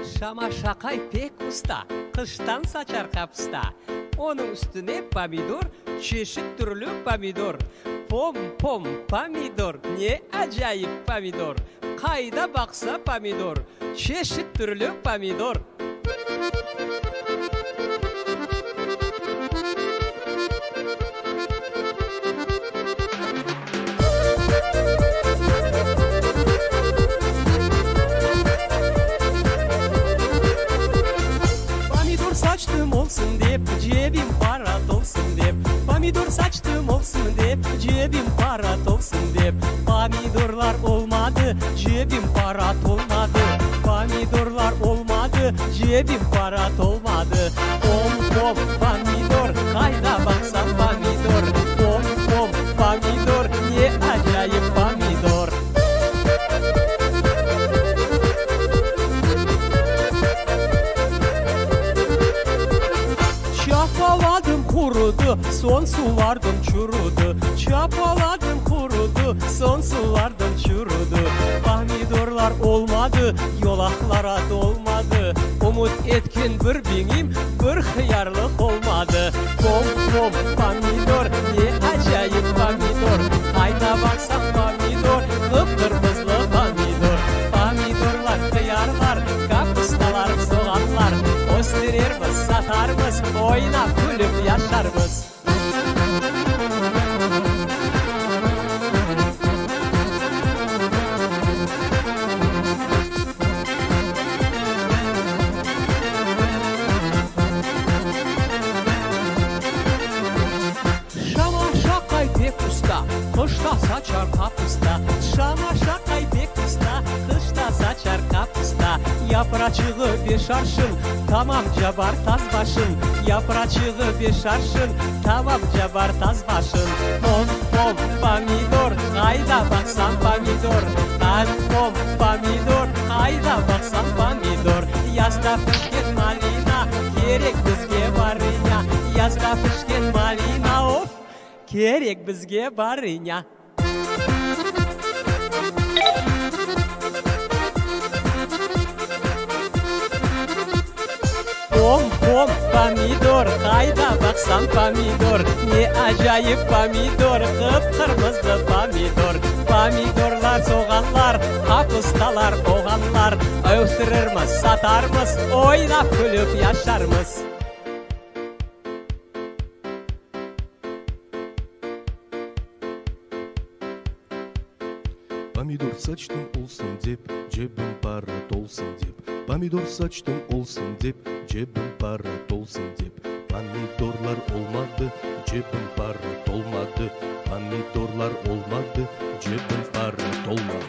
Şama şakay pek usta, kıştan saçar kapısta. Onun üstüne pomidor, çeşit türlü pomidor. Pom pom pomidor, ne acayip pomidor. Kayda baksa pomidor, çeşit türlü pomidor. Saçtım olsun deyip cebim para dolsun deyip pomidor saçtım olsun deyip cebim para dolsun deyip pomidorlar olmadı cebim para dolmadı pomidorlar olmadı cebim para dolmadı pom pom pomidor kayda baksan pomidor pom pom pomidor ne acayip pomidor. Çapaladım kurudu, son sulardan çurudu. Çapaladım kurudu, son sulardan çurudu. Pomidorlar olmadı, yolaklara dolmadı. Umut etken bir benim, bir hıyarlık olmadı. Pom pom pomidor, ne acayip pomidor. Ayna baksan pomidor, kıpkırmızı pomidor. Pomidorlar, hıyarlar, kapustalar, soğanlar. Gösterirmiz, satarmız, oynap gülüp yaşarmız. Şama şakay pek usta, kışta saçar kapusta. Şama şakay pek usta, kışta saçar kapusta. Yapraçığı bir şarşın, tamam cabar taz başın. Yapraçığı bir şarşın, tamam cabar taz başın. Pom pom pomidor, hayda baksan pomidor. Pom pom pomidor, hayda baksan pomidor. Yazda pişken malina, gerek bizge barınya. Yazda pişken malina, of, gerek bizge barınya. Pom pom pomidor, hayda baksan pomidor. Ne acayip pomidor, kıpkırmızı pomidor. Pomidorlar, soğanlar, kapustalar, oğanlar. Öğüstürürmüz, satarmız, oynap gülüp yaşarmız. Pomidor saçtım olsun dep, cebim para dolsun dep. Pomidor saçtım olsun dep, cebim para dolsun dep. Pomidorlar olmadı, cebim para dolmadı. Pomidorlar olmadı, cebim para dolmadı.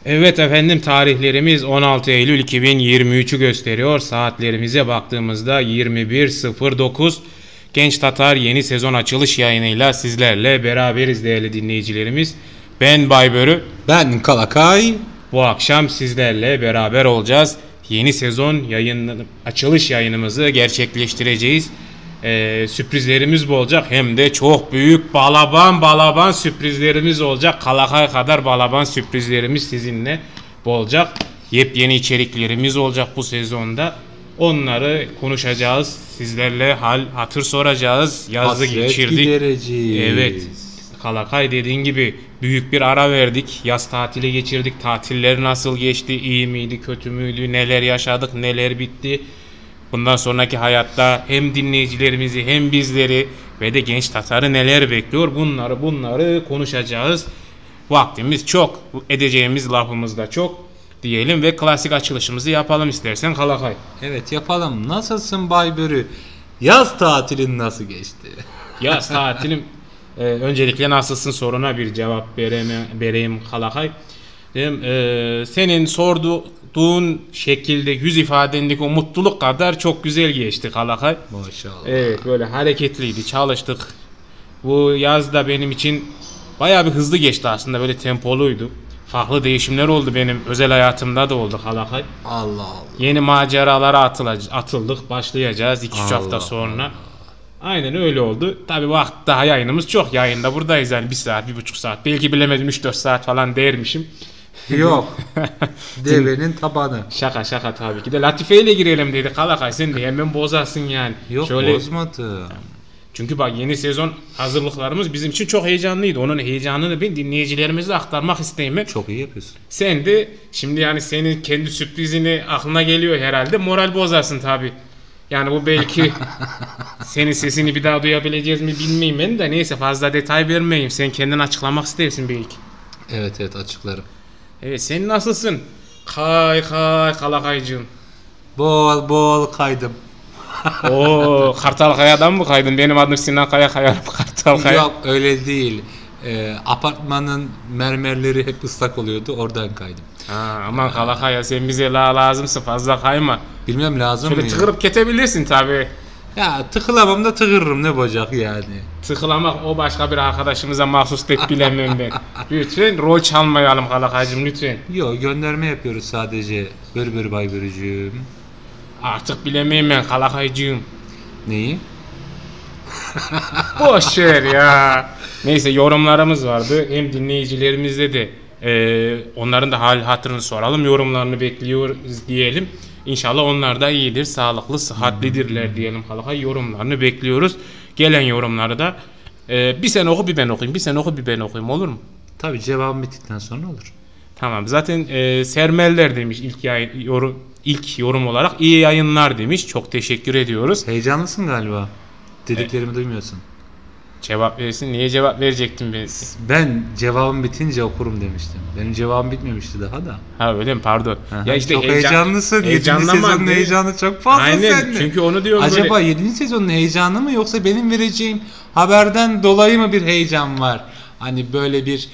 Evet efendim, tarihlerimiz 16 Eylül 2023'ü gösteriyor. Saatlerimize baktığımızda 21.09. Genç Tatar yeni sezon açılış yayınıyla sizlerle beraberiz değerli dinleyicilerimiz. Ben Baybörü. Ben Kalakay. Bu akşam sizlerle beraber olacağız. Yeni sezon açılış yayınımızı gerçekleştireceğiz. Sürprizlerimiz olacak. Hem de çok büyük balaban sürprizlerimiz olacak. Kalakay kadar balaban sürprizlerimiz sizinle olacak. Yepyeni içeriklerimiz olacak bu sezonda. Onları konuşacağız. Sizlerle hal hatır soracağız. Yazı geçirdik. Gidereceğiz. Evet. Kalakay dediğin gibi büyük bir ara verdik. Yaz tatili geçirdik. Tatiller nasıl geçti? İyi miydi? Kötü müydü? Neler yaşadık? Neler bitti? Bundan sonraki hayatta hem dinleyicilerimizi hem bizleri ve de Genç Tatar'ı neler bekliyor? Bunları konuşacağız. Vaktimiz çok. Edeceğimiz lafımız da çok diyelim ve klasik açılışımızı yapalım istersen Kalakay. Evet, yapalım. Nasılsın Baybörü? Yaz tatilin nasıl geçti? Yaz tatilim öncelikle nasılsın soruna bir cevap vereyim Kalakay. Senin sorduğun şekilde yüz ifadendeki o mutluluk kadar çok güzel geçti Kalakay. Maşallah. Evet, böyle hareketliydi, çalıştık. Bu yaz da benim için bayağı bir hızlı geçti aslında, böyle tempoluydu. Farklı değişimler oldu, benim özel hayatımda da oldu Kalakay. Allah Allah. Yeni maceralara atıldık, başlayacağız 2-3 hafta sonra. Allah. Aynen öyle oldu. Tabi vakit daha yayınımız çok, yayında buradayız yani 1 saat 1,5 saat, belki bilemedim 3-4 saat falan dermişim. Yok. Devenin tabanı. Şaka tabii ki de latifeyle girelim dedi Kalakay, sen de hemen bozarsın yani. Yok, şöyle, bozmadım. çünkü bak yeni sezon hazırlıklarımız bizim için çok heyecanlıydı. Onun heyecanını ben dinleyicilerimize aktarmak isteyeyim. Çok iyi yapıyorsun. Sen de şimdi yani senin kendi sürprizini aklına geliyor herhalde, moral bozarsın tabii. Yani bu belki senin sesini bir daha duyabileceğiz mi bilmeyeyim ben de, neyse fazla detay vermeyeyim. Sen kendin açıklamak istersin belki. Evet açıklarım. Evet, sen nasılsın? Kay Kalakaycığım. Bol kaydım. Oo, Kartal Kaya'dan mı kaydın? Benim adım Sinan Kaya Kartal Kaya. Yok, öyle değil. Apartmanın mermerleri hep ıslak oluyordu, oradan kaydım. Aman Kalakaya, sen bize lazımsın, fazla kayma. Bilmem lazım mı? Şöyle tıkırıp ketebilirsin tabi. Ya tıkılamam da tıkırırım, ne bacak yani. Tıkılamak o başka bir arkadaşımıza mahsus, pek bilemem ben. Lütfen rol çalmayalım Kalakaycığım, lütfen. Yok, gönderme yapıyoruz sadece. Börü Baybörücüğüm. Artık bilemeyim ben Kalakaycığım. Neyi? Boş ver ya. Neyse, yorumlarımız vardı. Hem dinleyicilerimizle de onların da hal hatırını soralım. Yorumlarını bekliyoruz diyelim. İnşallah onlar da iyidir, sağlıklı, sıhhatlidirler diyelim Kalakay. Yorumlarını bekliyoruz. Gelen yorumları da bir sen oku bir ben okuyayım. Bir sen oku bir ben okuyayım, olur mu? Tabii, cevabım bittikten sonra olur. Tamam. Zaten Sermeller demiş ilk yorum olarak, iyi yayınlar demiş. Çok teşekkür ediyoruz. Heyecanlısın galiba. Dediklerimi duymuyorsun. Cevap verirsin. Niye cevap verecektim ben? Ben cevabım bitince okurum demiştim. Benim cevabım bitmemişti daha da. Ha öyle mi? Pardon. Aha, Ya işte çok heyecanlısın. 7. heyecanlanma sezonun değil. heyecanı çok fazla Aynen. sende. Çünkü onu diyorum Acaba böyle. 7. sezonun heyecanı mı, yoksa benim vereceğim haberden dolayı mı bir heyecan var? Hani böyle bir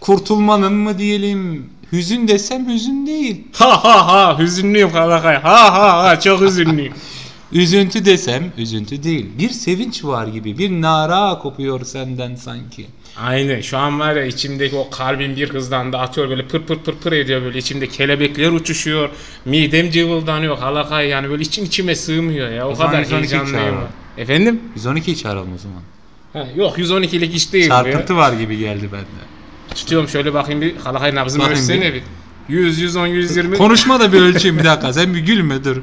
kurtulmanın mı diyelim, hüzün desem hüzün değil. Ha hüzünlüyüm Kalakay. Ha çok hüzünlüyüm. Üzüntü desem üzüntü değil. Bir sevinç var gibi, bir nara kopuyor senden sanki. Aynen, şu an var ya, içimdeki o kalbim bir hızlandı, atıyor böyle, pır ediyor böyle, içimde kelebekler uçuşuyor, midem cıvıldanıyor Kalakay, yani böyle içime sığmıyor ya, o kadar 112 heyecanlıyım. çağıralım. Efendim? 112'yi çağıralım o zaman. Yok, 112'lik iş değil. Çarpıntı var gibi geldi bende. Tutuyorum şöyle, bakayım bir Kalakay, nabzımı Bakayım ölçsene bir. 100, 110, 120. Konuşma da bir ölçeyim bir dakika, sen bir gülme, dur.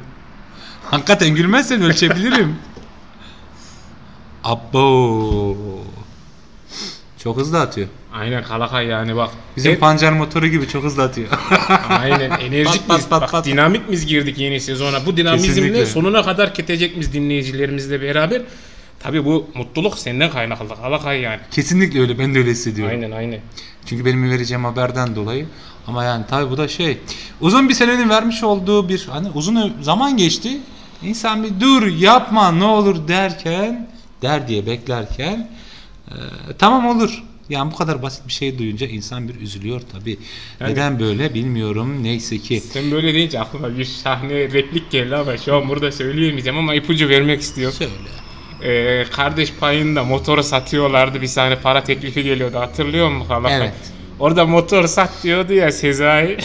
Hakikaten gülmezsen ölçebilirim. Abbo. Çok hızlı atıyor. Aynen Kalakay, yani bak. Bizim pancar motoru gibi çok hızlı atıyor. Aynen, enerjik Pat, biz. pat, Bak, pat. dinamik biz girdik yeni sezona. Bu dinamizmle Kesinlikle. sonuna kadar ketecek biz dinleyicilerimizle beraber. Tabii bu mutluluk senden kaynaklı Kalakay yani. Kesinlikle öyle, ben de öyle hissediyorum. Aynen. Çünkü benim vereceğim haberden dolayı. Ama yani tabii bu da uzun bir senenin vermiş olduğu bir, hani uzun zaman geçti. İnsan bir dur yapma ne olur der diye beklerken tamam olur Yani bu kadar basit bir şey duyunca insan bir üzülüyor tabii. Yani, neden böyle bilmiyorum. Neyse ki. Sen böyle deyince aklıma bir sahne replik geldi ama şu an burada söyleyemeyeceğim ama ipucu vermek istiyorum. Söyle. Kardeş payında motoru satıyorlardı. Bir tane para teklifi geliyordu. Hatırlıyor musun hala? Evet. Orada motor sat diyordu ya Sezai.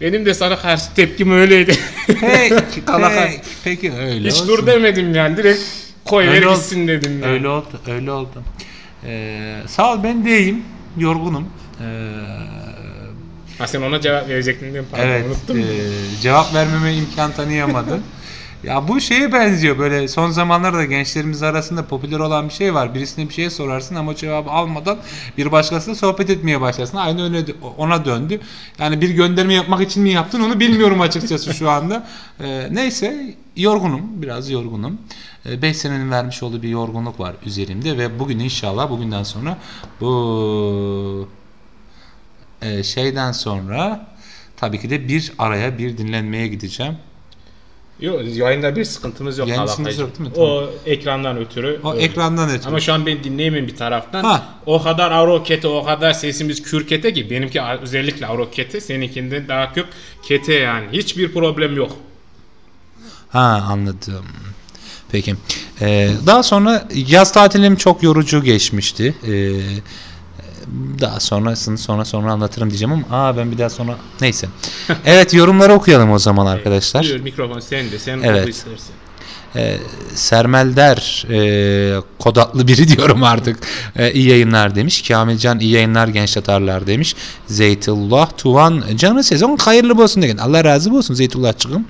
Benim de sana karşı tepkim öyleydi. Peki öyle Hiç olsun. dur demedim yani. Direkt koy ver Öyle gitsin dedim yani. Öyle oldu. Sağ ol, ben de iyiyim. Yorgunum. Ha, sen ona cevap verecektin değil mi? Pardon, Evet. unuttum. Cevap vermeme imkan tanıyamadım. Ya bu şeye benziyor, böyle son zamanlarda gençlerimiz arasında popüler olan bir şey var. Birisine bir şey sorarsın ama cevabı almadan bir başkasıyla sohbet etmeye başlarsın. Aynı öyle ona döndü. Yani bir gönderme yapmak için mi yaptın onu bilmiyorum açıkçası şu anda. Neyse, biraz yorgunum. 5 senenin vermiş olduğu bir yorgunluk var üzerimde ve bugün inşallah bugünden sonra bu şeyden sonra tabii ki de bir araya bir dinlenmeye gideceğim. Yok, yayında bir sıkıntımız yok. Yok değil mi? O ekrandan ötürü. Ekrandan ötürü. Ama şu an ben dinleyemem bir taraftan. Ha. O kadar arokete, o kadar sesimiz kürkete ki benimki özellikle arokete, seninkinden daha kök kete yani. Hiçbir problem yok. Ha, anladım. Peki. Daha sonra yaz tatilim çok yorucu geçmişti. Daha sonra anlatırım diyeceğim ama ben bir daha sonra neyse. Evet, yorumları okuyalım o zaman arkadaşlar. Buyur, mikrofon sende. Sen evet. istersen. Sermelder kod adlı biri diyorum artık. İyi yayınlar demiş. Kamilcan iyi yayınlar genç Tatarlar demiş. Zeytullah Tuvan canı sezon hayırlı olsun deyin. Allah razı olsun Zeytullahçığım.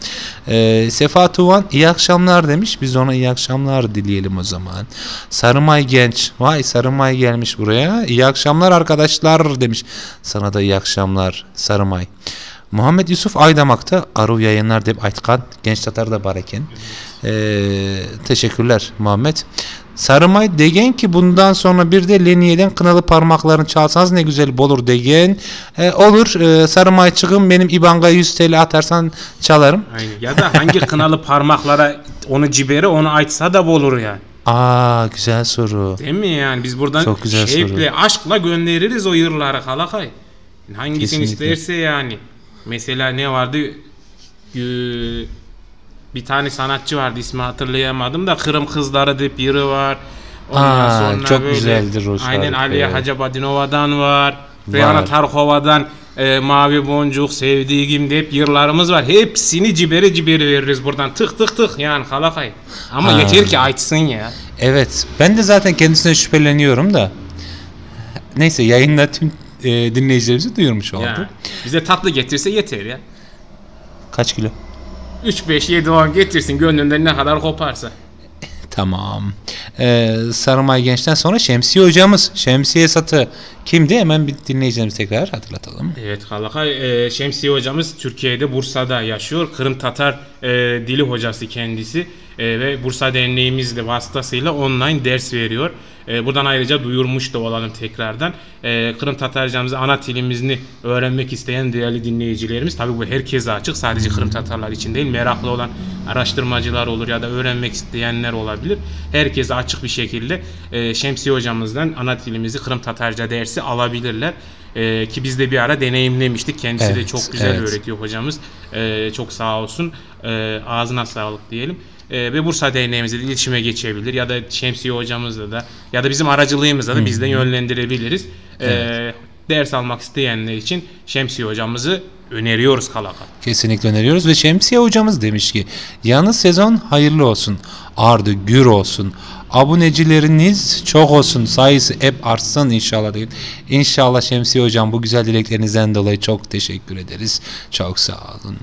Sefa Tuvan iyi akşamlar demiş. Biz ona iyi akşamlar dileyelim o zaman. Sarımay Genç. Vay, Sarımay gelmiş buraya. İyi akşamlar arkadaşlar demiş. Sana da iyi akşamlar Sarımay. Muhammed Yusuf Aydamak'ta Arı yayınlar deyip Aytkan genç Tatar da bareken. Teşekkürler Muhammed. Sarımay degen ki bundan sonra bir de Leniye'den kınalı parmaklarını çalsanız ne güzel olur degen. Olur Sarımay çıkın, benim İBAN'a 100 TL atarsan çalarım. Aynen. Ya da hangi kınalı parmaklara onu cibere onu açsa da olur yani. Aa, güzel soru. Değil mi yani? Biz buradan şevkle, aşkla göndeririz o yırları kalakay. Hangisini Kesinlikle. isterse yani. Mesela ne vardı? Bir tane sanatçı vardı, ismi hatırlayamadım da Kırım Kızları deyip biri var. Ondan sonra çok böyle, güzeldir o şarkı. aynen Aliye Hacabadinova'dan var. Reyana Tarkova'dan Mavi Boncuk, Sevdiğim deyip yırlarımız var. Hepsini ciberi veririz buradan. Tık tık tık yani kalakay. Ama yeter ki açsın ya. Evet. Ben de zaten kendisine şüpheleniyorum da. Neyse, yayında tüm dinleyicilerimizi duyurmuş oldu. Yani, bize tatlı getirse yeter ya. Kaç kilo? 3, 5, 7, 10 getirsin gönlünden ne kadar koparsa. Tamam. Sarımay Genç'ten sonra Şemsiye hocamız. Şemsiye Satı kimdi? Hemen bir dinleyicilerimizi tekrar hatırlatalım. Evet Kalakay, Şemsiye hocamız Türkiye'de Bursa'da yaşıyor. Kırım Tatar dili hocası kendisi. Ve Bursa Derneğimiz de vasıtasıyla online ders veriyor. Buradan ayrıca duyurmuş da olalım tekrardan. Kırım Tatarcamızı, ana dilimizini öğrenmek isteyen değerli dinleyicilerimiz, tabii bu herkese açık, sadece Kırım Tatarlar için değil, meraklı olan araştırmacılar olur ya da öğrenmek isteyenler olabilir. Herkese açık bir şekilde Şemsiye hocamızdan ana dilimizi Kırım Tatarca dersi alabilirler. Ki biz de bir ara deneyimlemiştik. Kendisi de çok güzel öğretiyor hocamız. Çok sağ olsun. Ağzına sağlık diyelim. Ve Bursa Derneğimizle iletişime geçebilir ya da Şemsiye hocamızla da ya da bizim aracılığımızla da bizden yönlendirebiliriz. Ders almak isteyenler için Şemsiye hocamızı öneriyoruz Kalakay. Kesinlikle öneriyoruz ve Şemsiye hocamız demiş ki yalnız sezon hayırlı olsun, ardı gür olsun, abonecileriniz çok olsun, sayısı hep artsın inşallah değil. İnşallah Şemsiye hocam, bu güzel dileklerinizden dolayı çok teşekkür ederiz. Çok sağ olun.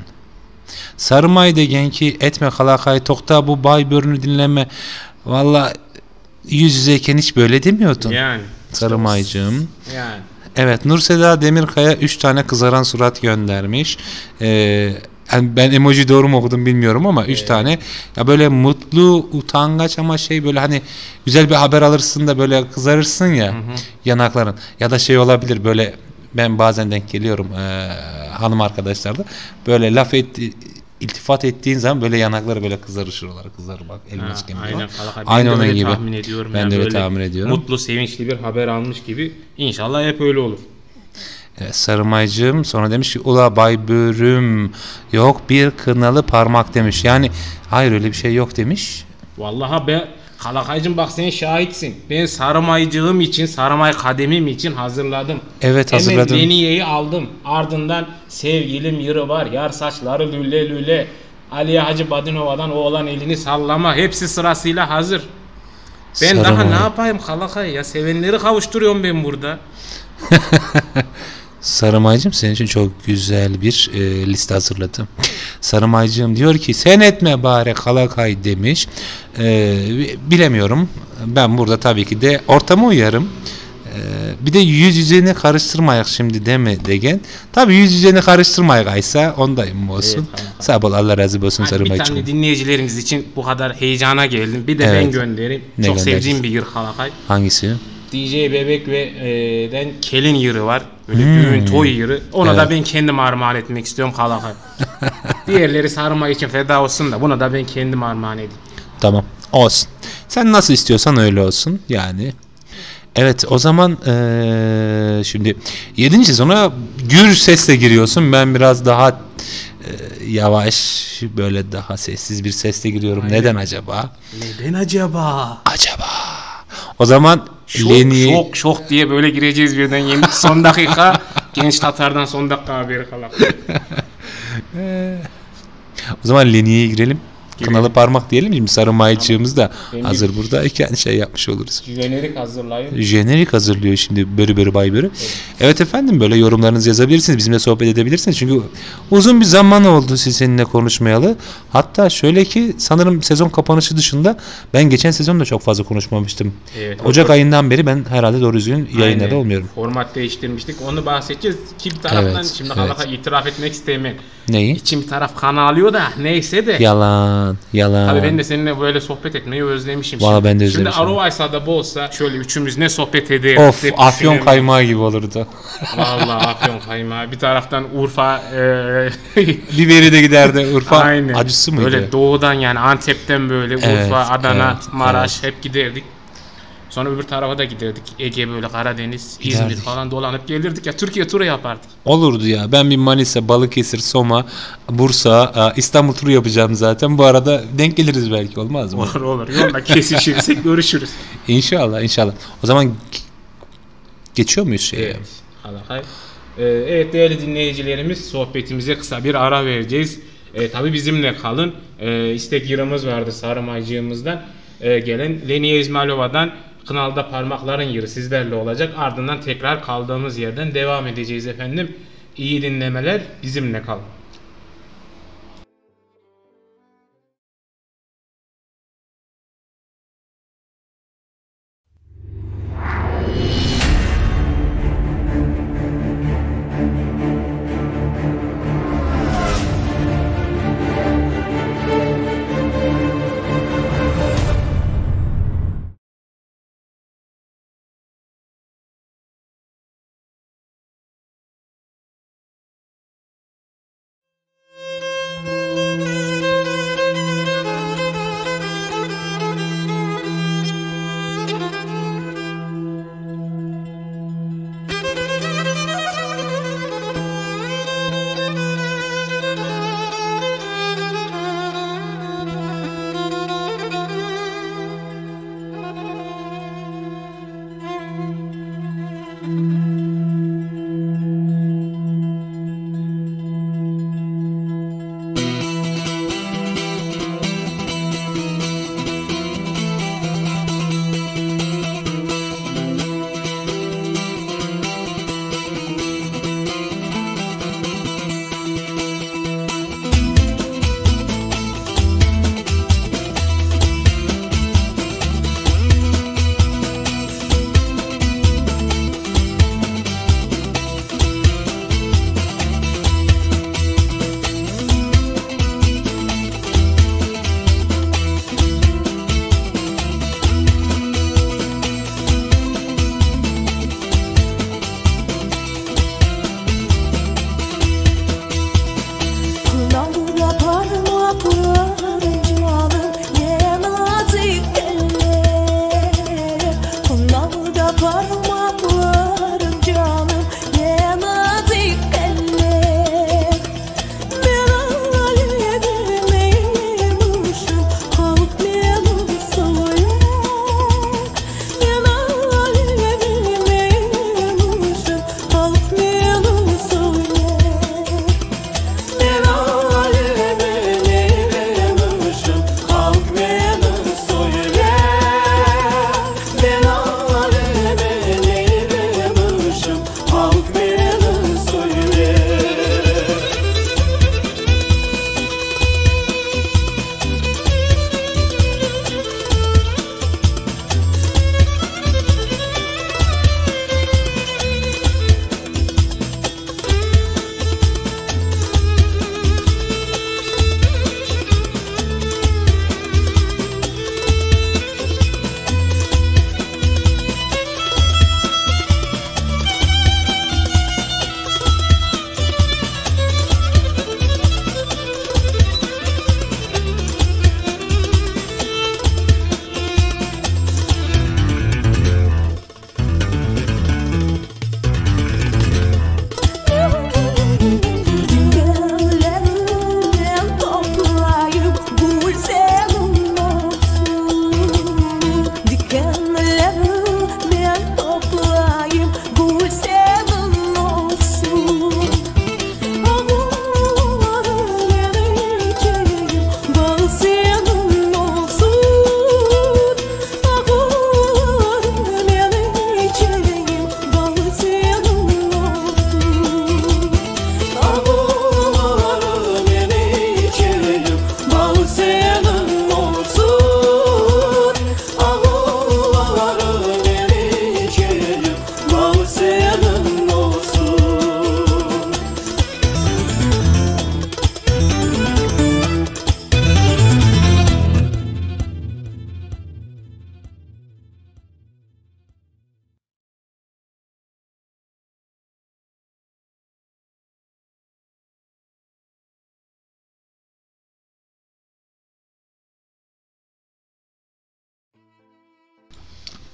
Sarımay degen ki etme Kalakay tokta bu Baybörn'ü dinleme. Valla yüz yüzeyken hiç böyle demiyordun. Yani. Sarımaycığım. Yani. Evet, Nurseda Demirkaya 3 tane kızaran surat göndermiş. Yani ben emoji doğru mu okudum bilmiyorum ama 3 tane. Ya böyle mutlu, utangaç ama şey böyle hani güzel bir haber alırsın da böyle kızarırsın ya yanakların. Ya da şey olabilir böyle, ben bazen denk geliyorum hanım arkadaşlarda. Böyle laf iltifat ettiğin zaman böyle yanakları böyle kızarışırlar. Kızarır bak elmas gibi. Aynen. Aynı onun gibi. Tahmin ediyorum. Ben de öyle tahmin ediyorum. Mutlu, sevinçli bir haber almış gibi. İnşallah hep öyle olur. Evet, Sarımaycığım sonra demiş ki ula Bay Börüm yok bir kınalı parmak demiş. Yani hayır öyle bir şey yok demiş. Vallahi ben Kalakaycığım bak sen şahitsin. Ben sarımaycığım için, sarımay kademim için hazırladım. Evet, hazırladım. Hemen Leniye'yi aldım. Ardından sevgilim yırı var, yar saçları lüle lüle. Aliye Hacı Badinova'dan oğlan elini sallama. Hepsi sırasıyla hazır. Ben daha Sarımay. ne yapayım Kalakay ya? Sevenleri kavuşturuyorum ben burada. Sarımaycığım senin için çok güzel bir liste hazırladım. Sarımaycığım diyor ki sen etme bari Kalakay demiş. Bilemiyorum. Ben burada tabii ki de ortama uyarım. Bir de yüz yüzeyini karıştırmayak şimdi deme degen. Tabii yüz yüzeyini karıştırmayak Aysa ondayım olsun. Evet, sağ ol Allah razı olsun Hani bir Sarımaycığım. tane dinleyicilerimiz için bu kadar heyecana geldim. Bir de Evet. ben göndereyim. Ne Çok göndereceğiz? sevdiğim bir yır Kalakay. Hangisi? DJ Bebek ve den Kelin yırı var. Böyle düğün toy yırı. Ona da ben kendim armağan etmek istiyorum Kalakay. Diğerleri sarma için feda olsun da buna da ben kendim armağan edeyim. Tamam olsun. Sen nasıl istiyorsan öyle olsun yani. Evet o zaman şimdi 7. sezona gür sesle giriyorsun. Ben biraz daha yavaş böyle daha sessiz bir sesle giriyorum. Aynen. Neden acaba? Neden acaba? Acaba. O zaman Şok diye böyle gireceğiz birden yeni son dakika Genç Tatar'dan son dakika haberi Kalakay. O zaman Leniye'ye girelim. Girelim. Kınalı parmak diyelim. Şimdi Sarımaycığımız da Benim- hazır buradayken şey yapmış oluruz. Jenerik hazırlayın. Jenerik hazırlıyor şimdi Börü Börü Bay Börü. Evet efendim böyle yorumlarınızı yazabilirsiniz. Bizimle sohbet edebilirsiniz. Çünkü uzun bir zaman oldu sizinle konuşmayalı. Hatta şöyle ki sanırım sezon kapanışı dışında ben geçen sezon da çok fazla konuşmamıştım. Evet, Ocak ayından beri ben herhalde doğru düzgün yayında da olmuyorum. Format değiştirmiştik. Onu bahsedeceğiz. Ki bir taraftan Evet, şimdi evet. Kalakay itiraf etmek istemem. Neyi? İçim bir taraf kan ağlıyor da neyse de. Yalan. Tabii ben de seninle böyle sohbet etmeyi özlemişim. Vallahi şimdi. ben de Şimdi özlemişim. Arovaysa'da bu olsa şöyle üçümüz ne sohbet ederiz. Of hep afyon düşünüyorum. kaymağı gibi olurdu. Vallahi afyon kaymağı. Bir taraftan Urfa Biberi de giderdi. Urfa aynen. acısı mıydı? Böyle doğudan yani Antep'ten böyle Evet, Urfa, Adana, evet, Maraş hep giderdik. Sonra öbür tarafa da giderdik. Ege böyle Karadeniz, İzmir Giderdik. falan dolanıp gelirdik ya Türkiye turu yapardık. Olurdu ya. Ben bir Manisa, Balıkesir, Soma, Bursa, İstanbul turu yapacağım zaten. Bu arada denk geliriz belki olmaz mı? Olur. Yolda kesişirsek görüşürüz. İnşallah inşallah. O zaman geçiyor muyuz şeye? Evet. Kalakay. Evet değerli dinleyicilerimiz sohbetimize kısa bir ara vereceğiz. Tabii bizimle kalın. İstek yırımız vardı Sarımaycığımızdan. Gelen Leniye İzmailova'dan Kınalı'da parmakların yırı sizlerle olacak. Ardından tekrar kaldığımız yerden devam edeceğiz efendim. İyi dinlemeler, bizimle kalın.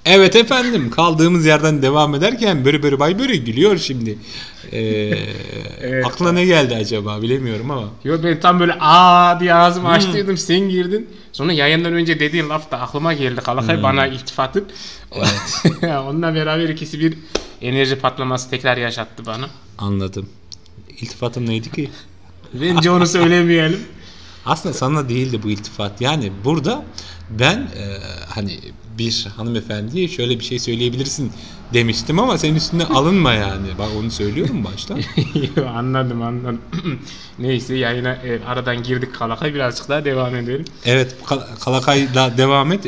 Evet efendim, kaldığımız yerden devam ederken Börü Bay Börü gülüyor şimdi. Evet. Aklına ne geldi acaba bilemiyorum ama. Yo, ben tam böyle aa diye ağzımı açtıydım, sen girdin. Sonra yayından önce dediğin laf da aklıma geldi. Kalakay bana iltifatın. Evet. Onunla beraber ikisi bir enerji patlaması tekrar yaşattı bana. Anladım. İltifatım neydi ki? Bence onu söylemeyelim. Aslında sana değildi bu iltifat. Yani burada ben hani bir hanımefendiye şöyle bir şey söyleyebilirsin demiştim ama senin üstüne alınma yani. Bak onu söylüyorum baştan. Anladım. Neyse, yayına aradan girdik Kalakay, birazcık daha devam edelim. Evet, Kalakay'da devam et.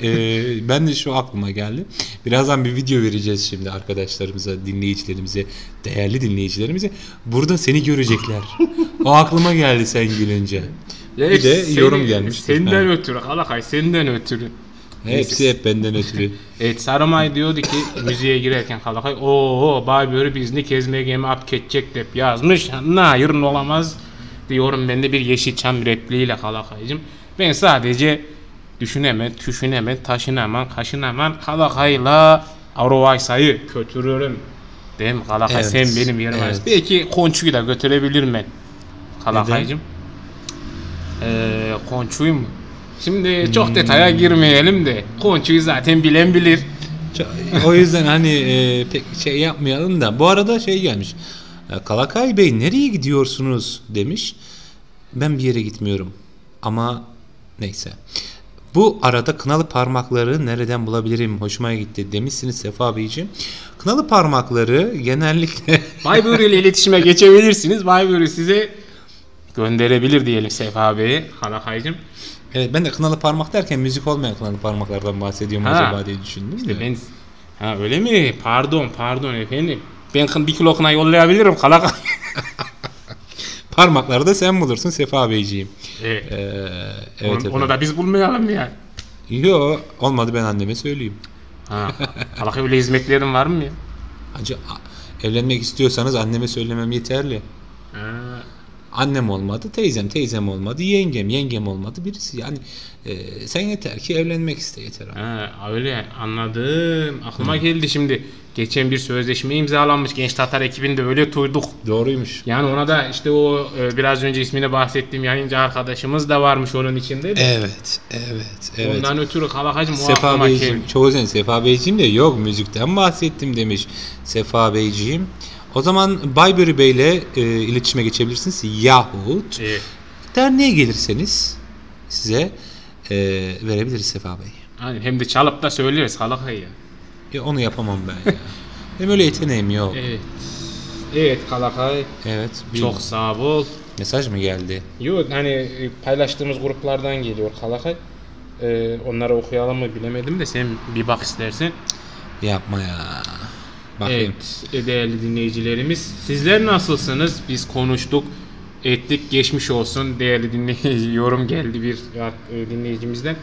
Ben de şu aklıma geldi. Birazdan bir video vereceğiz şimdi arkadaşlarımıza, dinleyicilerimize, değerli dinleyicilerimize. Burada seni görecekler. O aklıma geldi sen gülünce. Ya bir de yorum gelmiş. Senden ötürü Kalakay, senden ötürü. Hepsi hep benden ötürü. Evet, Sarımay diyordu ki müziğe girerken Kalakay, ooo Bay Börü bizni kezmegemi ap ketecek dep yazmış. Hayır olamaz diyorum ben de bir Yeşilçam repliğiyle Kalakay'cım. Ben sadece düşünemem, taşınamam, kaşınamam Kalakay'la Arovaysa'yı götürürüm. Değil mi Kalakay? Evet, sen benim yerime. Evet. Belki Konçu'yu da götürebilir ben Kalakay'cım. Konçu'yu mu? Şimdi çok detaya girmeyelim de Konçu'yu zaten bilen bilir. O yüzden hani pek şey yapmayalım da. Bu arada şey gelmiş. Kalakay Bey nereye gidiyorsunuz demiş. Ben bir yere gitmiyorum. Ama neyse. Bu arada kınalı parmakları nereden bulabilirim? Hoşuma gitti demişsiniz Sefa Beyciğim. Kınalı parmakları genellikle Bay Börü ile iletişime geçebilirsiniz. Bay Börü size gönderebilir diyelim Sefa Bey'e, Kalakay'cığım. Evet, ben de kınalı parmak derken müzik olmayan kınalı parmaklardan bahsediyorum acaba diye düşündüm işte de. Öyle mi? Pardon efendim. Ben 1 kilo kına yollayabilirim Kalakay. Parmakları da sen bulursun Sefa Beyciğim. Evet. Evet onu da biz bulmayalım yani. Yok, olmadı, ben anneme söyleyeyim. Kalakay öyle hizmetlerin var mı ya? Evlenmek istiyorsanız anneme söylemem yeterli. Annem olmadı, teyzem olmadı, yengem olmadı, birisi yani sen yeter ki evlenmek iste yeter. Öyle anladım. Aklıma geldi şimdi. Geçen bir sözleşme imzalanmış Genç Tatar ekibinde, öyle duyduk. Doğruymuş. Yani ona da işte o biraz önce ismini bahsettiğim yayıncı arkadaşımız da varmış onun içinde de. Evet. Ondan ötürü Kalakay'cığım o Sefa aklıma Beyciğim, geldi. çok özel Sefa Beyciğim de yok müzikten bahsettim demiş Sefa Beyciğim. O zaman Bay Börü Bey'le iletişime geçebilirsiniz. Yahut derneğe gelirseniz size verebiliriz Sefa Bey. Hani hem de çalıp da söyleriz Kalakay ya. Onu yapamam ben ya. Benim öyle yeteneğim yok. Evet Kalakay. Evet. Çok sağ ol. Mesaj mı geldi? Yok, hani paylaştığımız gruplardan geliyor Kalakay. Onları okuyalım mı bilemedim de sen bir bak istersen. Yapma ya. Bakayım. Evet değerli dinleyicilerimiz, sizler nasılsınız? Biz konuştuk, ettik, geçmiş olsun. Değerli dinleyici, yorum geldi bir dinleyicimizden.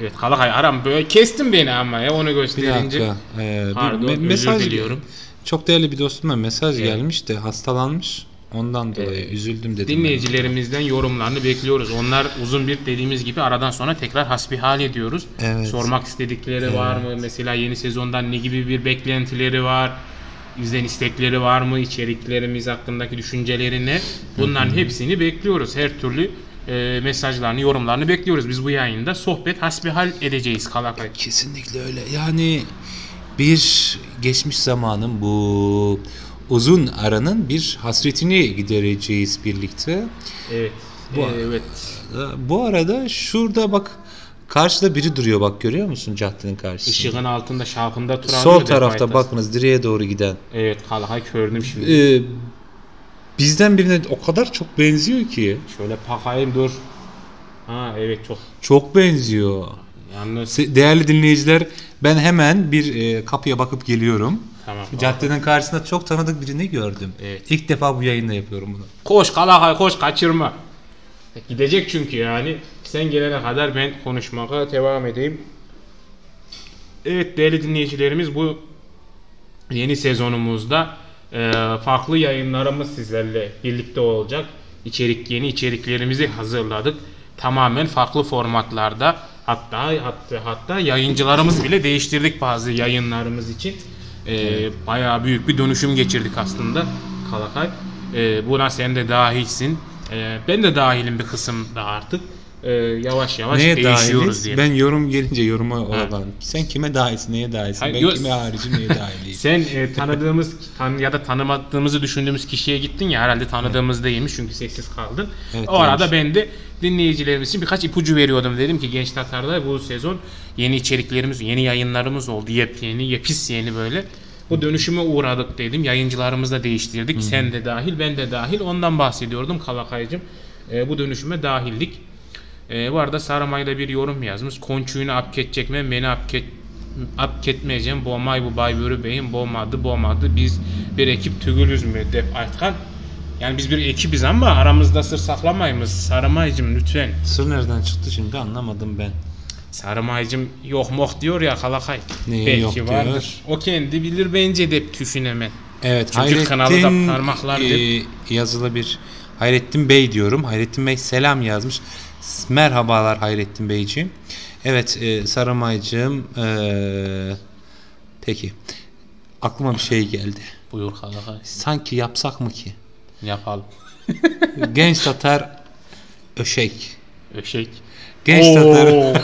Evet Kalakay, aram böyle kestin beni ama ya onu gösterince. Bir dakika. Pardon, mesaj özür diliyorum. Çok değerli bir dostuma mesaj gelmiş de hastalanmış. Ondan dolayı üzüldüm dedim. Dinleyicilerimizden yorumlarını bekliyoruz. Onlar uzun bir dediğimiz gibi aradan sonra tekrar hasbihal ediyoruz. Evet. Sormak istedikleri var mı? Mesela yeni sezondan ne gibi bir beklentileri var? Bizden istekleri var mı? İçeriklerimiz hakkındaki düşünceleri ne? Bunların hepsini bekliyoruz. Her türlü mesajlarını, yorumlarını bekliyoruz. Biz bu yayında sohbet, hasbihal edeceğiz Kalakay. Kesinlikle öyle. Yani bir geçmiş zamanın bu uzun aranın bir hasretini gidereceğiz birlikte. Evet. Bu arada şurada bak, karşıda biri duruyor, bak görüyor musun caddenin karşısında? Işığın altında şalkında duran. Sol tarafta bakınız, direğe doğru giden. Evet Kalakay, gördüm şimdi. Bizden birine o kadar çok benziyor ki. Şöyle bakayım dur. Evet çok benziyor. Yalnız değerli dinleyiciler, ben hemen bir kapıya bakıp geliyorum. Tamam. Caddenin karşısında çok tanıdık birini gördüm. Evet. İlk defa bu yayında yapıyorum bunu. Koş Kalakay, koş, kaçırma. Gidecek çünkü yani. Sen gelene kadar ben konuşmaya devam edeyim. Evet değerli dinleyicilerimiz, bu yeni sezonumuzda farklı yayınlarımız sizlerle birlikte olacak. Yeni içeriklerimizi hazırladık. tamamen farklı formatlarda, hatta yayıncılarımız bile değiştirdik bazı yayınlarımız için. Bayağı büyük bir dönüşüm geçirdik aslında Kalakay. Buna sen de dahilsin. Ben de dahilim bir kısımda artık. Yavaş yavaş neye değişiyoruz dahiliz? diye. Ben yorum gelince yoruma olalım. Sen kime dahilsin, neye dahilsin? Hayır, Ben kime harici, neye dahiliyim? Sen tanıdığımız ya da tanımadığımızı düşündüğümüz kişiye gittin ya, herhalde tanıdığımız değilmiş çünkü sessiz kaldın. Evet, o arada ben de dinleyicilerimiz için birkaç ipucu veriyordum. Dedim ki Genç Tatar'da bu sezon yeni içeriklerimiz, yeni yayınlarımız oldu. Yepyeni böyle. Bu dönüşüme uğradık dedim. Yayıncılarımızı da değiştirdik. Sen de dahil, ben de dahil. Ondan bahsediyordum Kalakay'cığım. Bu dönüşüme dahildik. Bu arada Sarımay'da bir yorum yazmış. Konçuyunu apketecek mi? Beni apketmeyeceğim. Boğmay bu Baybörü Bey'in boğmadı. Biz bir ekip tügülüz mü? Dep Aytkan. Yani biz bir ekibiz ama aramızda sır saklamayımız. Sarımay'cığım lütfen. Sır nereden çıktı şimdi anlamadım ben. Sarımay'cığım yok diyor ya Kalakay. Neye belki yok diyor? vardır. O kendi bilir bence de tüşün hemen. Evet, Çünkü kanalı da parmaklar yazılı bir Hayrettin Bey diyorum. Hayrettin Bey selam yazmış. Merhabalar Hayrettin Beyciğim. Evet, Sarımaycığım. Peki. Aklıma bir şey geldi. Buyur Kalakay. Sanki yapsak mı ki? Yapalım. Genç Tatar Öşek. Genç Tatar.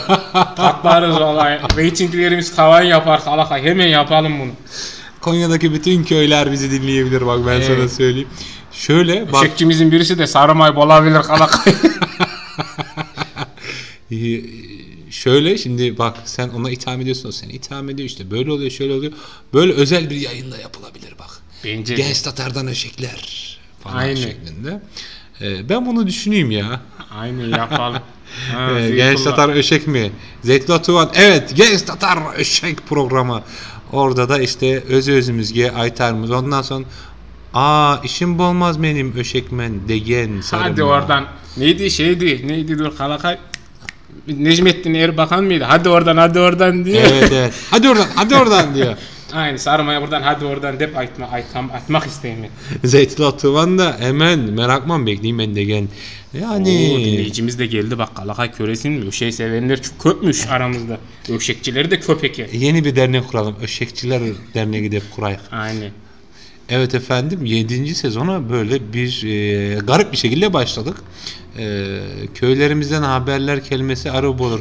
Patlarız vallahi. Ratinglerimiz tavan yapar Kalakay. Hemen yapalım bunu. Konya'daki bütün köyler bizi dinleyebilir, bak ben sana söyleyeyim. Şöyle bak. Öşekçimizin birisi de Sarımay olabilir Kalakay. Şöyle şimdi bak, sen ona itham ediyorsun, o seni itham ediyor, işte böyle oluyor, şöyle oluyor. Böyle özel bir yayında yapılabilir bak. Bence Genç Tatar'dan Öşekler falan Aynen. şeklinde. Ben bunu düşüneyim ya. Aynen yapalım. Genç Tatar Öşek mi? Zeytullah Tuvan. Evet, Genç Tatar Öşek programı. Orada da işte özümüzge aytarımız. Ondan sonra işim olmaz benim öşekmen degen sarım. Hadi oradan. Neydi dur Kalakay? Necmettin Erbakan mıydı? Hadi oradan diye. Evet. Hadi oradan diyor. Aynı Sarımaya buradan hadi oradan dep atmak isteyim. Zeytullah Tuvan da hemen merakman bekleyeyim ben degen. Yani dinleyicimiz de geldi bak Kalakay köresin mi? Öşeği sevenler çok köpmüş aramızda. Öşekçileri de köpeki. Yeni bir dernek kuralım. Öşekçiler Derneği gidip kurayık. Aynen. Evet efendim, 7. sezona böyle bir garip bir şekilde başladık. Köylerimizden haberler kelimesi arı olur.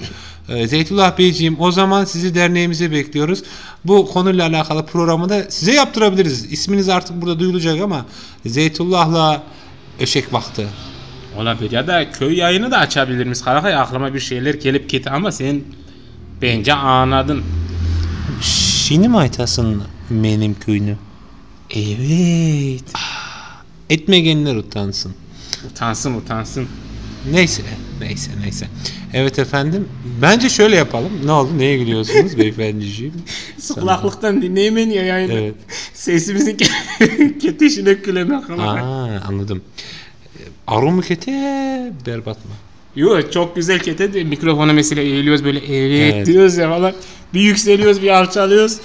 Zeytullah Beyciğim, o zaman sizi derneğimize bekliyoruz. Bu konuyla alakalı programı da size yaptırabiliriz. İsminiz artık burada duyulacak ama Zeytullah'la Öşek Vakti. Olabilir ya da köy yayını da açabilir miyiz? Kalakay aklıma bir şeyler gelip gitti ama sen bence anladın. Şimdi mi aytasın benim köyünü? Evet. Etmegenler utansın. Utansın. Neyse. Evet efendim. Bence şöyle yapalım. Ne oldu? Neye gülüyorsunuz beyefendiciğim? Kulaklıktan dinleyemeyin ya yayını. Evet. Sesimizin ketişine külemek. Anladım. Arı mı kete, berbat mı? Yok, çok güzel kete de mikrofona mesela eğiliyoruz böyle Evet. diyoruz ya falan. Bir yükseliyoruz, bir alçalıyoruz.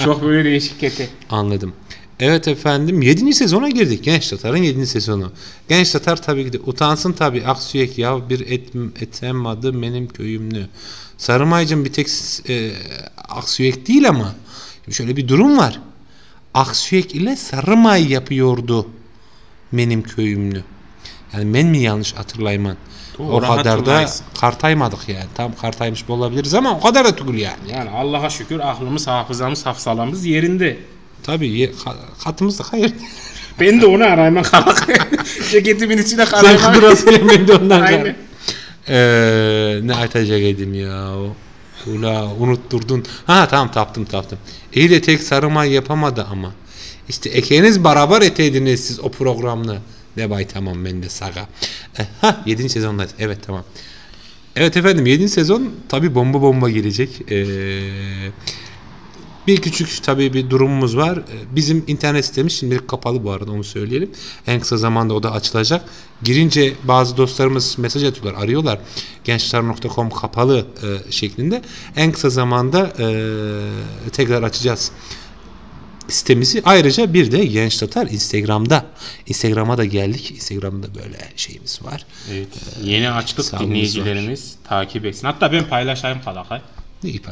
Çok böyle değişik kete. Anladım. Evet efendim, 7. sezona girdik. Genç Tatar'ın 7. sezonu. Genç Tatar tabii ki de utansın tabii. Aksüyek ya bir etemadı benim köyümlü. Sarımaycım bir tek Aksüyek değil ama şöyle bir durum var. Aksüyek ile Sarımay yapıyordu benim köyümlü. Yani ben mi yanlış hatırlayman? O kadar da kartaymadık yani. Tam kartaymış olabiliriz ama o kadar da tugul yani. Yani Allah'a şükür aklımız, hafızamız, hafsalamız yerinde. Tabii katımız da hayır. Ben de onu arayma kalak. Ceketimin içine Sen karayma. kıdırasın ben de ondan Aynen. Ne atacak edim ya. Ula unutturdun. Tamam taptım. İyi de tek Sarımay yapamadı ama. İşte ekeniz beraber eteydiniz siz o programla. Ne bay tamam ben de saga. 7. sezonda. Evet tamam. Evet efendim 7. sezon tabi bomba girecek. Bir küçük tabii bir durumumuz var. Bizim internet sitemiz şimdilik kapalı bu arada, onu söyleyelim. En kısa zamanda o da açılacak. Girince bazı dostlarımız mesaj atıyorlar, arıyorlar. Gençler.com kapalı şeklinde. En kısa zamanda tekrar açacağız. sitemizi. Ayrıca bir de Genç Tatar Instagram'a da geldik. Instagram'da böyle şeyimiz var. Evet. Yeni açtık, dinleyicilerimiz takip etsin. Hatta ben paylaşayım Kalakay.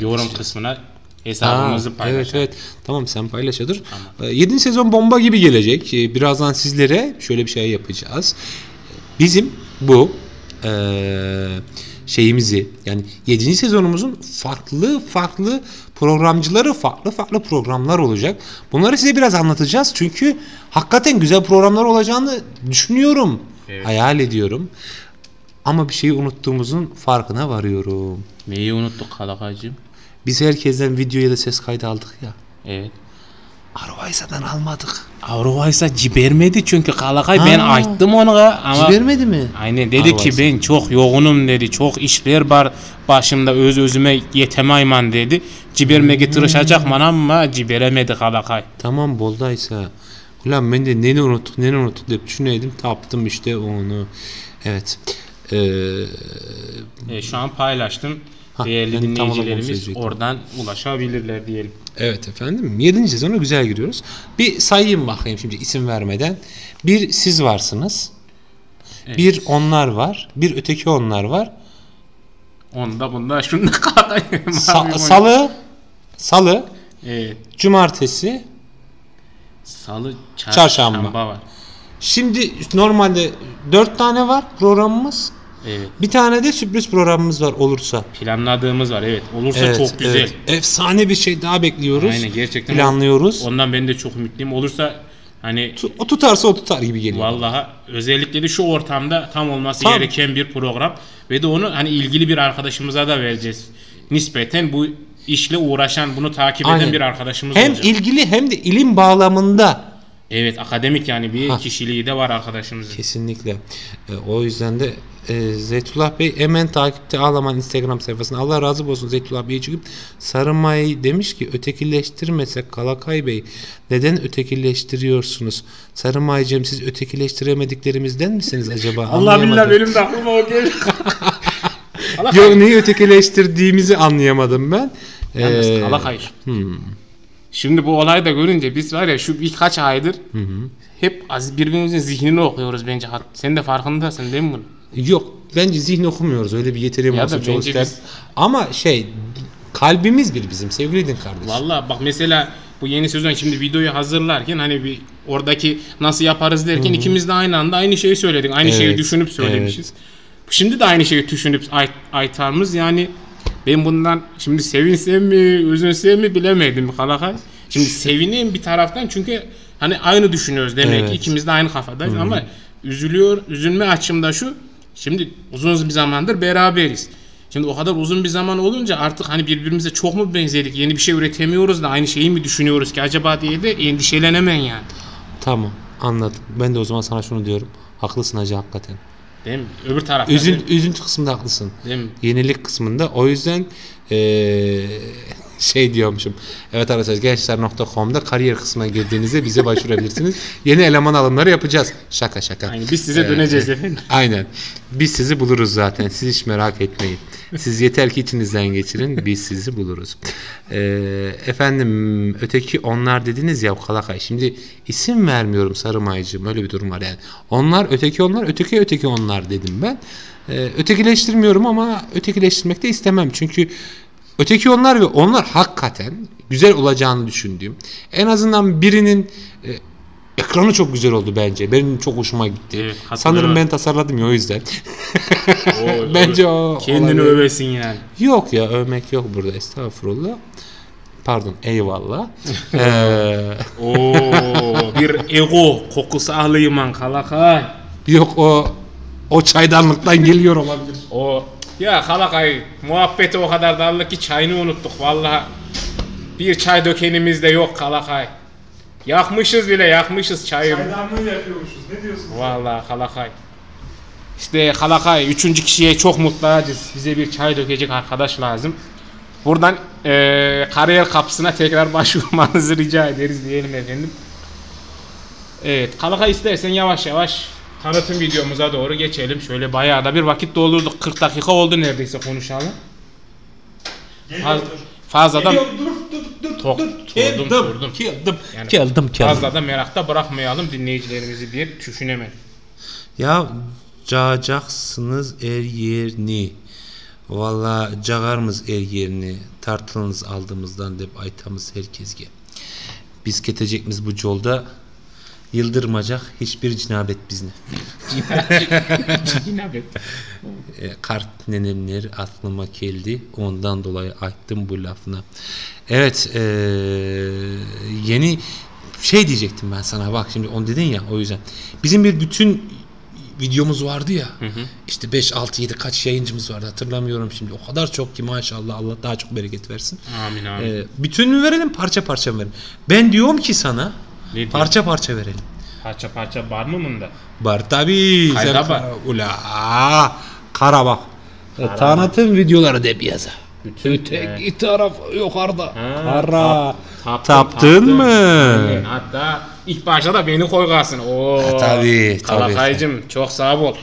Yorum kısmına hesabımızı paylaşalım. Evet. Tamam, sen paylaşadır. Tamam. 7. sezon bomba gibi gelecek. Birazdan sizlere şöyle bir şey yapacağız. Bizim bu şeyimizi, yani 7. sezonumuzun farklı programcıları, farklı programlar olacak. Bunları size biraz anlatacağız. Çünkü hakikaten güzel programlar olacağını düşünüyorum. Evet. Hayal ediyorum. Ama bir şeyi unuttuğumuzun farkına varıyorum. Neyi unuttuk Kalakaycığım? Biz herkesten video ya da ses kaydı aldık ya. Evet. Arvaysa'dan almadık. Arvaysa cibermedi çünkü Kalakay, ben ayttım ona ama cibermedi mi? Aynen, dedi ki ben çok yoğunum dedi. Çok işler var başımda, özüme yetemeyman dedi. Cibermeye tırışacak ama ciberemedi Kalakay. Tamam boldaysa. Ulan ben de neni unuttuk diye düşüneydim. Taptım işte onu. Evet. Şu an paylaştım. Değerli dinleyicilerimiz oradan ulaşabilirler diyelim. Evet efendim. 7. sezona güzel giriyoruz. Bir sayayım bakayım şimdi isim vermeden. Bir siz varsınız. Evet. Bir onlar var. Bir öteki onlar var. Onda bunda şunda kalayım. Salı. Evet. Cumartesi. Salı, çarşamba var. Şimdi normalde 4 tane var programımız. Evet. Bir tane de sürpriz programımız var olursa. Planladığımız var, evet. Olursa çok güzel. Evet. Efsane bir şey daha bekliyoruz. Aynen, gerçekten planlıyoruz. Ondan ben de çok ümitliyim. Olursa hani o tutarsa o tutar gibi geliyor. Vallahi özellikle de şu ortamda tam olması gereken bir program ve de onu hani ilgili bir arkadaşımıza da vereceğiz. Nispeten bu işle uğraşan, bunu takip eden bir arkadaşımız hem olacak. Hem ilgili hem de ilim bağlamında. Evet, akademik yani bir kişiliği de var arkadaşımızın. Kesinlikle. O yüzden de Zeytullah Bey hemen takipte Ağlaman Instagram sayfasına. Allah razı olsun Zeytullah Bey'e çıkıp Sarımay demiş ki ötekileştirmesek Kalakay Bey neden ötekileştiriyorsunuz? Sarımaycığım siz ötekileştiremediklerimizden misiniz acaba? Allah billah benim de aklıma o geldi. Yok, neyi ötekileştirdiğimizi anlayamadım ben. Yalnız Kalakay. Şimdi bu olayı da görünce biz var ya şu birkaç aydır hep birbirimizin zihnini okuyoruz bence. Sen de farkındasın değil mi bunu? Yok, bence zihni okumuyoruz. Öyle bir yeteneğim olsa çok ister. Ama kalbimiz bizim sevgili din kardeşim. Vallahi bak mesela bu yeni sezon şimdi videoyu hazırlarken hani bir oradaki nasıl yaparız derken ikimiz de aynı anda aynı şeyi söyledik. Aynı şeyi düşünüp söylemişiz. Şimdi de aynı şeyi düşünüp aytarımız yani. Ben bundan şimdi sevinsem mi, üzülsem mi bilemedim Kalakay. Şimdi sevineyim bir taraftan çünkü hani aynı düşünüyoruz demek ki ikimiz de aynı kafadayız ama üzülme açımda şu. Şimdi uzun bir zamandır beraberiz. Şimdi o kadar uzun bir zaman olunca artık hani birbirimize çok mu benzedik, yeni bir şey üretemiyoruz da aynı şeyi mi düşünüyoruz ki acaba diye de endişelenemen yani. Tamam, anladım. Ben de o zaman sana şunu diyorum. Haklısın hacı hakikaten. Değil mi? Öbür tarafta. Üzüntü kısmında haklısın. Değil mi? Yenilik kısmında. O yüzden diyormuşum. Evet arkadaşlar gençler.com'da kariyer kısmına girdiğinizde bize başvurabilirsiniz. Yeni eleman alımları yapacağız. Şaka. Aynen, biz size döneceğiz efendim. Aynen. Biz sizi buluruz zaten. Siz hiç merak etmeyin. Siz yeter ki içinizden geçirin. Biz sizi buluruz. Efendim öteki onlar dediniz ya Kalakay. Şimdi isim vermiyorum Sarımaycığım. Öyle bir durum var yani. Onlar öteki onlar, öteki onlar dedim ben. Ötekileştirmiyorum ama ötekileştirmek de istemem. Çünkü öteki onlar ve onlar hakikaten güzel olacağını düşündüğüm. En azından birinin ekranı çok güzel oldu bence. Benim çok hoşuma gitti. Evet, sanırım ben tasarladım ya o yüzden. Bence o kendini övesin yani. Yok ya, övmek yok burada, estağfurullah. Pardon, eyvallah. Bir ego kokusu alayım Kalakay. Yok, o çaydanlıktan geliyor olabilir. Ya Kalakay muhabbeti o kadar darlı ki çayını unuttuk vallahi. Bir çay dökenimiz de yok Kalakay. Yakmışız çayı. Çaydanlığı yakıyormuşuz. Ne diyorsun? Vallahi Kalakay. İşte Kalakay 3. kişiye çok mutluyuz. Bize bir çay dökecek arkadaş lazım. Buradan kariyer kapısına tekrar başvurmanızı rica ederiz diyelim efendim. Evet Kalakay istersen yavaş yavaş tanıtım videomuza doğru geçelim. Şöyle bayağı da bir vakit doldurduk. 40 dakika oldu neredeyse konuşalım. Fazladan... Dur. Keldim. Fazla da merakta bırakmayalım dinleyicilerimizi bir düşünemedim. Ya cacaksınız er yerini. Valla cagarmız er yerini. Tartılınız aldığımızdan dep aytamız herkesge. Biz ketecekmiz bu yolda. Yıldırmacak hiçbir cinabet bizne. Cinabet. Kart nenemler aklıma geldi. Ondan dolayı açtım bu lafını. Evet. Yeni şey diyecektim ben sana. Bak şimdi onu dedin ya, o yüzden. Bizim bir bütün videomuz vardı ya. İşte 5, 6, 7 kaç yayıncımız vardı hatırlamıyorum şimdi. O kadar çok ki maşallah, Allah daha çok bereket versin. Amin. Bütününü verelim, parça parça verelim. Ben diyorum ki sana parça parça verelim. Parça var mı bunda? Var tabii. Hayda var. Ula kara bak. Tanıtım videoları de bir yaza. Öteki taraf yukarıda. Kara. Taptın mı? Hatta ilk başta da beni koygasın. Oo. Tabii. Kalakaycım çok sağ ol.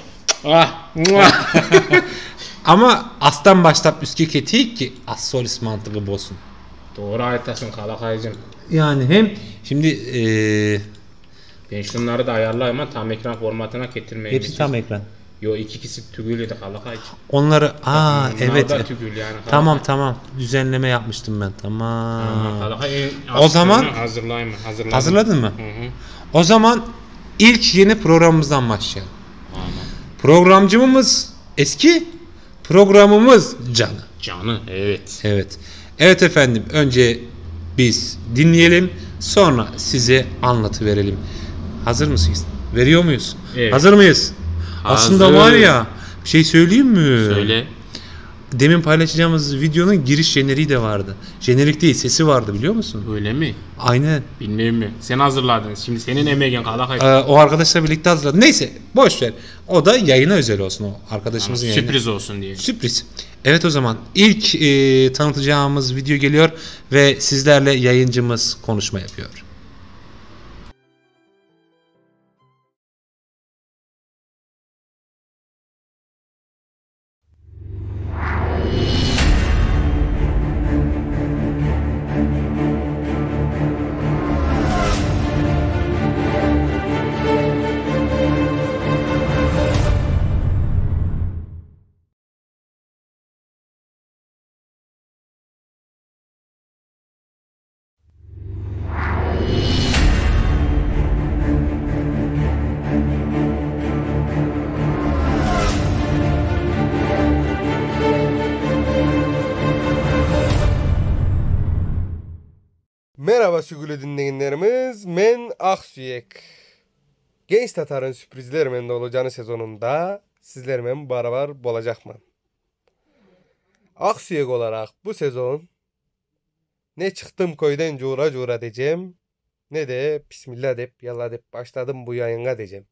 Ama aslan başlap üstü ketik ki as solis mantığı bozsun. Doğru aytasın Kalakaycım. Yani hem şimdi ben şunları da ayarlayayım ama tam ekran formatına getirmeye. Hepsi tam ekran. Yo, ikisi tügülüydü Kalakaycım. Onları evet. Tügül yani. Tamam. Düzenleme yapmıştım ben. Tamam. Kalakay, o zaman hazırlayayım. Hazırladın mı? Hı. O zaman ilk yeni programımızdan başlayalım. Tamam. Programcımız eski, programımız canı. Evet. Evet efendim, önce biz dinleyelim, sonra size anlatıverelim. Hazır mısınız? Veriyor muyuz? Evet. Hazır mıyız? Aslında var ya, bir şey söyleyeyim mi? Söyle. Demin paylaşacağımız videonun giriş jeneriği de vardı. Jenerik değil, sesi vardı, biliyor musun? Öyle mi? Aynen. Bilmiyorum mi? Sen hazırladın. Şimdi senin emeğin Kalakay. O arkadaşla birlikte hazırladı. Neyse, boş ver. O da yayına özel olsun, o arkadaşımızın yayını. Sürpriz olsun diye. Sürpriz. Evet, o zaman ilk tanıtacağımız video geliyor ve sizlerle yayıncımız konuşma yapıyor. Merhaba sügülü dinleyenlerimiz, men Aksüyek. Genç Tatar'ın sürprizler mende olacağını sezonunda sizlerle beraber bolacakman. Aksüyek olarak bu sezon ne çıktım köyden cura diyeceğim, ne de bismillah deyip yallah deyip başladım bu yayına diyeceğim.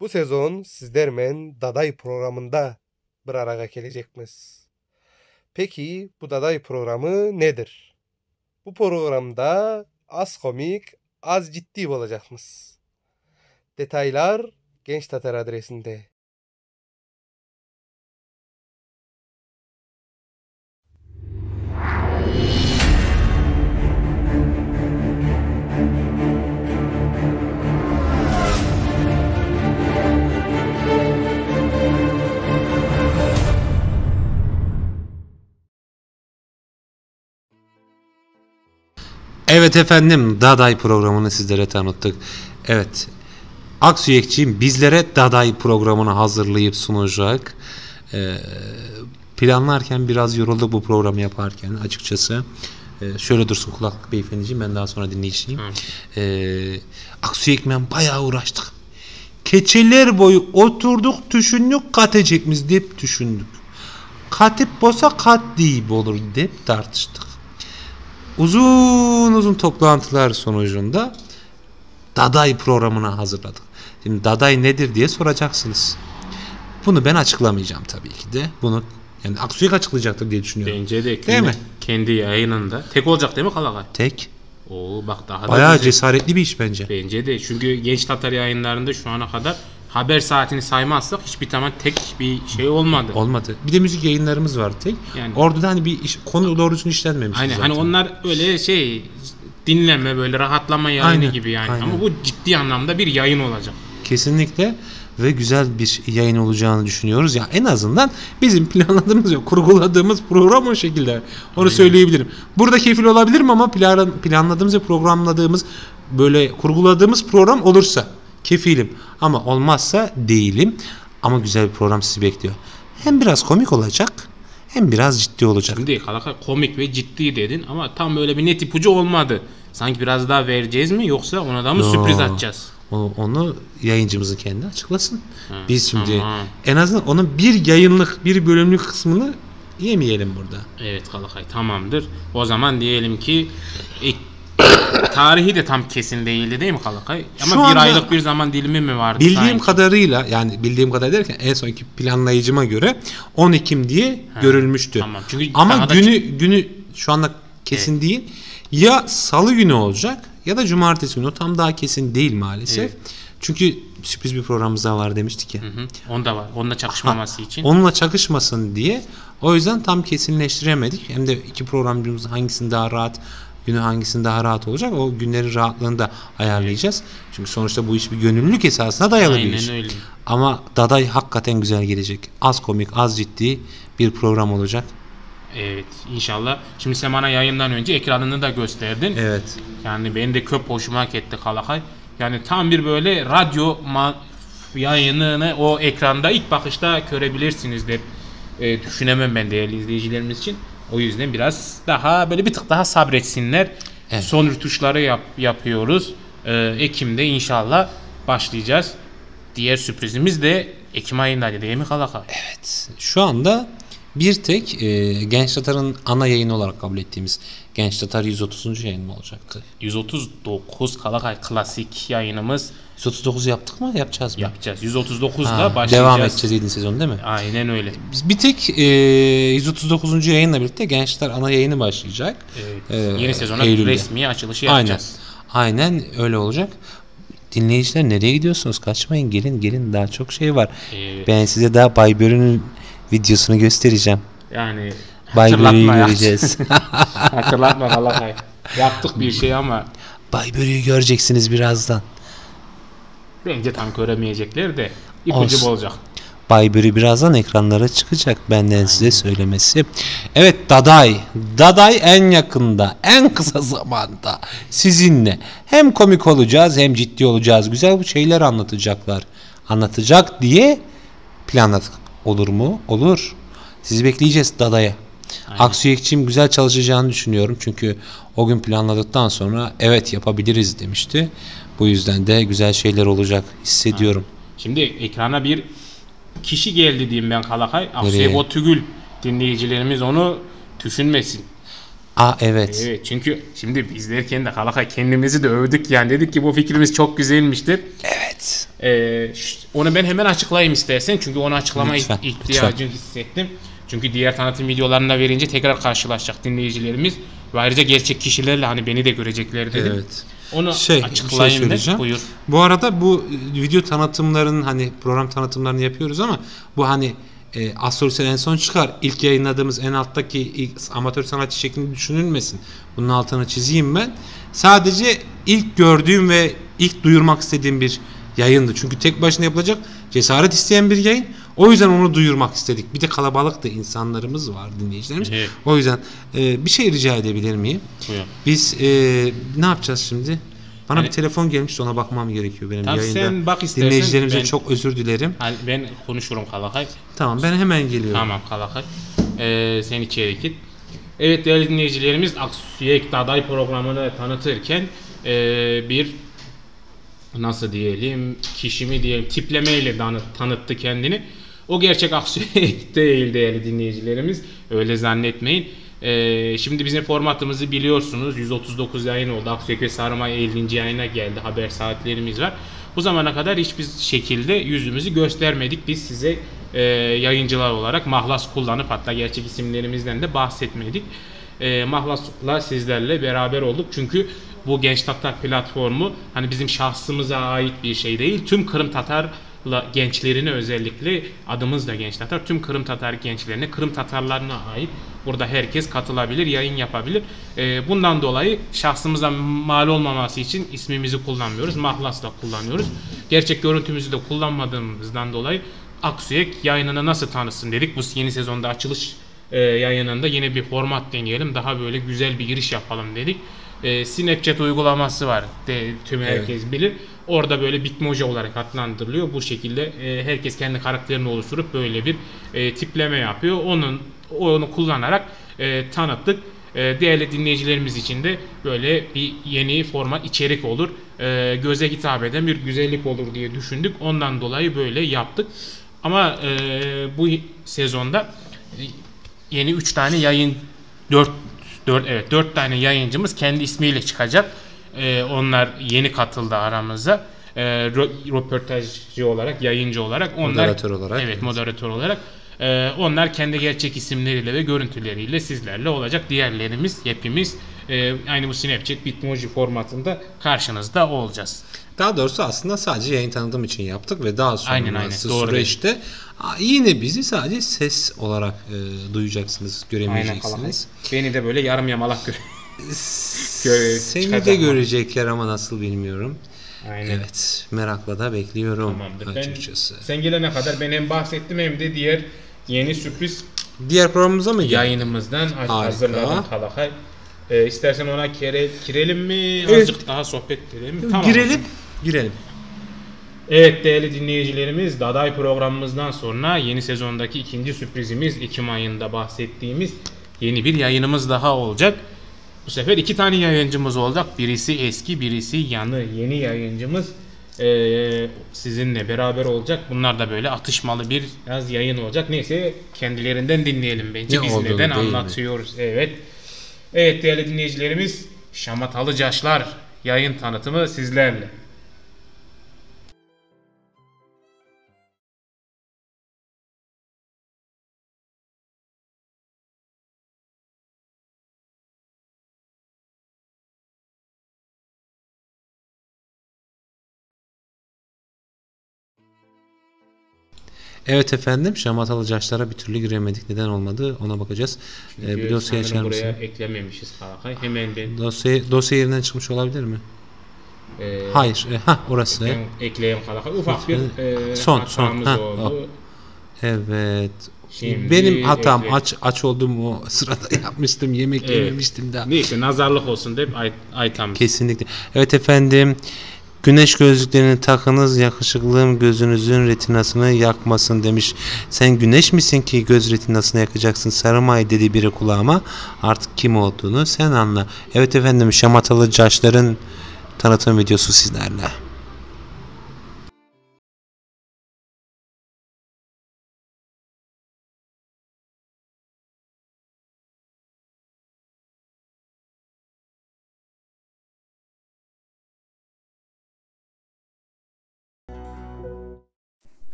Bu sezon sizlerle Daday programında bir araya gelecekmiz. Peki bu Daday programı nedir? Bu programda az komik, az ciddi olacakmız. Detaylar Genç Tatar adresinde. Evet efendim, Daday programını sizlere tanıttık. Evet, Aksüyekçiğim bizlere Daday programını hazırlayıp sunacak. Planlarken biraz yorulduk bu programı yaparken açıkçası. Şöyle dursun kulaklık beyefendiciğim, ben daha sonra dinleyeceğim. Aksüyek'le bayağı uğraştık. Keçeler boyu oturduk, düşündük, katecekmiz deyip düşündük. Katip olsa kat deyip olur deyip tartıştık. Uzun toplantılar sonucunda Daday programına hazırladık. Şimdi Daday nedir diye soracaksınız. Bunu ben açıklamayacağım tabii ki de. Bunu yani Aksüyek açıklayacaktır diye düşünüyorum. Bence de değil mi? Kendi yayınında. Tek olacak değil mi Kalakay? Tek. Oo bak daha bayağı da cesaretli bir iş bence. Bence de. Çünkü Genç Tatar yayınlarında şu ana kadar haber saatini saymazsak hiçbir zaman tek bir şey olmadı. Olmadı. Bir de müzik yayınlarımız var tek. Yani, orada da hani bir konu doğrusunu işlenmemiş. Aynen. zaten. Hani onlar öyle şey dinleme böyle rahatlama yayını Aynen, gibi yani. aynen. Ama bu ciddi anlamda bir yayın olacak. Kesinlikle ve güzel bir yayın olacağını düşünüyoruz. Ya en azından bizim planladığımız yok, kurguladığımız program o şekilde. Onu söyleyebilirim. Burada kefil olabilirim ama planladığımız ve programladığımız böyle kurguladığımız program olursa kefilim. Ama olmazsa değilim. Ama güzel bir program sizi bekliyor. Hem biraz komik olacak hem biraz ciddi olacak. Şimdi Kalakay komik ve ciddi dedin ama tam böyle bir net ipucu olmadı. Sanki biraz daha vereceğiz mi yoksa ona da mı sürpriz atacağız? Onu yayıncımızın kendi açıklasın. Biz şimdi tamam. en azından onun bir yayınlık, bir bölümlük kısmını yemeyelim burada. Evet Kalakay tamamdır. O zaman diyelim ki tarihi de tam kesin değildi değil mi Kalakay? Ama Şu bir anda aylık bir zaman dilimi mi vardı? Bildiğim kadarıyla, yani bildiğim kadar derken en sonki planlayıcıma göre 10 Ekim diye görülmüştü. Tamam. Çünkü ama günü şu anda kesin değil. Ya salı günü olacak ya da cumartesi günü. O tam daha kesin değil maalesef. Evet. Çünkü sürpriz bir programımız daha var demiştik ya. Onda var. Onunla çakışmaması için. Onunla çakışmasın diye. O yüzden tam kesinleştiremedik. Hem de iki programcımız hangisinin daha rahat, günü hangisinin daha rahat olacak, o günlerin rahatlığını da ayarlayacağız. Çünkü sonuçta bu iş bir gönüllülük esasına dayalı bir iş. Aynen öyle. Ama Daday hakikaten güzel gelecek. Az komik, az ciddi bir program olacak. Evet inşallah. Şimdi sen bana yayından önce ekranını da gösterdin. Evet. Yani beni de çok hoşuma gitti Kalakay. Yani tam bir böyle radyo yayınını o ekranda ilk bakışta görebilirsiniz de düşünemem ben değerli izleyicilerimiz için. O yüzden biraz daha böyle bir tık daha sabretsinler. Evet. Son rötuşları yapıyoruz. Ekim'de inşallah başlayacağız. Diğer sürprizimiz de Ekim ayında değil mi Kalakay? Evet. Şu anda bir tek Genç Tatar'ın ana yayını olarak kabul ettiğimiz Genç Tatar 130. yayın mı olacaktı? 139 Kalakay klasik yayınımız. 139 yaptık mı? Yapacağız mı? Yapacağız. 139'da başlayacağız. Devam edeceğiz 7. sezon değil mi? Aynen öyle. Biz bir tek 139. yayınla birlikte Gençler ana yayını başlayacak. Evet. Yeni sezona Eylül'de. resmi açılışı yapacağız. Aynen öyle olacak. Dinleyiciler nereye gidiyorsunuz? Kaçmayın, gelin daha çok şey var. Evet. Ben size daha Baybörü'nün videosunu göstereceğim. Yani Baybörü'yü göreceğiz. Hatırlatma Kalakay. Yaptık bir şey ama Baybörü'yü göreceksiniz birazdan. bence tam göremeyecekler de ipucu Olsun. olacak. Baybörü birazdan ekranlara çıkacak, benden size söylemesi. Evet, Daday en yakında, en kısa zamanda sizinle hem komik olacağız hem ciddi olacağız. Güzel bu şeyler anlatacak diye planladık. Olur mu? Olur. Sizi bekleyeceğiz Daday'a. Aksiyekçim güzel çalışacağını düşünüyorum. Çünkü o gün planladıktan sonra evet yapabiliriz demişti. Bu yüzden de güzel şeyler olacak hissediyorum. Şimdi ekrana bir kişi geldi diyeyim ben Kalakay. Nereye? Aksiyek Tügül dinleyicilerimiz onu düşünmesin. Evet. Evet çünkü şimdi izlerken de Kalakay kendimizi de övdük yani dedik ki bu fikrimiz çok güzelmiştir. Evet. Onu ben hemen açıklayayım istersen çünkü onu açıklama Lütfen, ihtiyacını hissettim. Çünkü diğer tanıtım videolarına verince tekrar karşılaşacak dinleyicilerimiz ve ayrıca gerçek kişilerle hani beni de görecekler dedim. Evet. Onu bir şey açıklayayım söyleyeceğim. buyur. Bu arada bu video tanıtımlarının hani program tanıtımlarını yapıyoruz ama bu hani Astrolojisel en son çıkar. İlk yayınladığımız en alttaki ilk amatör sanatçı şeklinde düşünülmesin. Bunun altını çizeyim ben. Sadece ilk gördüğüm ve ilk duyurmak istediğim bir yayındı. Çünkü tek başına yapılacak cesaret isteyen bir yayın. O yüzden onu duyurmak istedik. Bir de kalabalık da insanlarımız var, dinleyicilerimiz. Evet. O yüzden bir şey rica edebilir miyim? Buyur. Biz ne yapacağız şimdi? Bana Yani- bir telefon gelmiş de ona bakmam gerekiyor benim Tabii yayında. sen bak istersen, Dinleyicilerimize ben- çok özür dilerim. Hani ben konuşurum Kalakay. Tamam, ben hemen geliyorum. Tamam Kalakay. Sen içeri git. Evet değerli dinleyicilerimiz Aksiyek Daday programını tanıtırken bir nasıl diyelim kişimi diyelim tiplemeyle tanıttı kendini. O gerçek Aksiyek değil değerli dinleyicilerimiz. Öyle zannetmeyin. Şimdi bizim formatımızı biliyorsunuz. 139 yayın oldu. Aksiyek ve Sarımay 50. yayına geldi. Haber saatlerimiz var. Bu zamana kadar hiçbir şekilde yüzümüzü göstermedik. Biz size yayıncılar olarak mahlas kullanıp hatta gerçek isimlerimizden de bahsetmedik. Mahlasla sizlerle beraber olduk. Çünkü bu Genç Tatar platformu hani bizim şahsımıza ait bir şey değil. Tüm Kırım Tatar gençlerini özellikle adımız da Genç Tatar. Tüm Kırım Tatar gençlerine, Kırım Tatarlarına ait burada herkes katılabilir, yayın yapabilir. Bundan dolayı şahsımıza mal olmaması için ismimizi kullanmıyoruz. Mahlasla kullanıyoruz. Gerçek görüntümüzü de kullanmadığımızdan dolayı Aksüyek yayınını nasıl tanısın dedik. Bu yeni sezonda açılış yayınında yine bir format deneyelim. Daha böyle güzel bir giriş yapalım dedik. Snapchat uygulaması var. Tüm herkes bilir. Orada böyle Bitmoji olarak adlandırılıyor. Bu şekilde herkes kendi karakterini oluşturup böyle bir tipleme yapıyor. Onu kullanarak tanıttık. Değerli dinleyicilerimiz için de böyle bir yeni format içerik olur. Göze hitap eden bir güzellik olur diye düşündük. Ondan dolayı böyle yaptık. Ama bu sezonda yeni 3 tane yayın 4 tane yayıncımız kendi ismiyle çıkacak. Onlar yeni katıldı aramıza. Röportajcı olarak, yayıncı olarak, Moderatör olarak. Evet, moderatör olarak. Onlar kendi gerçek isimleriyle ve görüntüleriyle sizlerle olacak. Diğerlerimiz, hepimiz aynı bu Snapchat Bitmoji formatında karşınızda olacağız. Daha doğrusu aslında sadece yayın tanıtım için yaptık ve daha sonrası süreçte yine bizi sadece ses olarak duyacaksınız, göremeyeceksiniz. Beni de böyle yarım yamalak Seni de görecekler ama nasıl bilmiyorum. Aynen. Evet, merakla da bekliyorum. Tamamdır. Açıkçası. Sen gelene kadar ben hem bahsettim hem de diğer yeni sürpriz diğer programımıza mı yayınımızdan hazırladım Talakay. İstersen ona girelim mi? Evet. Azıcık daha sohbet edelim. Tamam. Girelim. Evet değerli dinleyicilerimiz, Daday programımızdan sonra yeni sezondaki ikinci sürprizimiz, Ekim ayında bahsettiğimiz yeni bir yayınımız daha olacak. Bu sefer 2 tane yayıncımız olacak. Birisi eski, birisi yeni yayıncımız sizinle beraber olacak. Bunlar da böyle atışmalı bir yayın olacak. Neyse kendilerinden dinleyelim bence. Biz neden anlatıyoruz? Evet. Evet değerli dinleyicilerimiz, Şamatalı Caşlar yayın tanıtımı sizlerle. Evet efendim, Şamatalı Caşlar'a bir türlü giremedik. Neden olmadı ona bakacağız. Bir dosya açar mısın? Buraya eklememişiz Harakay. Hemen ben dosya yerinden çıkmış olabilir mi? Hayır. Orası. Ben ekleyeyim Harakay. Ufak bir son. oldu. Evet. Şimdi benim hatam aç olduğum o sırada yapmıştım. Yemek yememiştim daha. Neyse nazarlık olsun deyip Aytam. Kesinlikle. Evet efendim. Güneş gözlüklerini takınız, yakışıklığım gözünüzün retinasını yakmasın demiş. Sen güneş misin ki göz retinasını yakacaksın? Sarımay dedi biri kulağıma. Artık kim olduğunu sen anla. Evet efendim, Şamatalı Caşlar'ın tanıtım videosu sizlerle.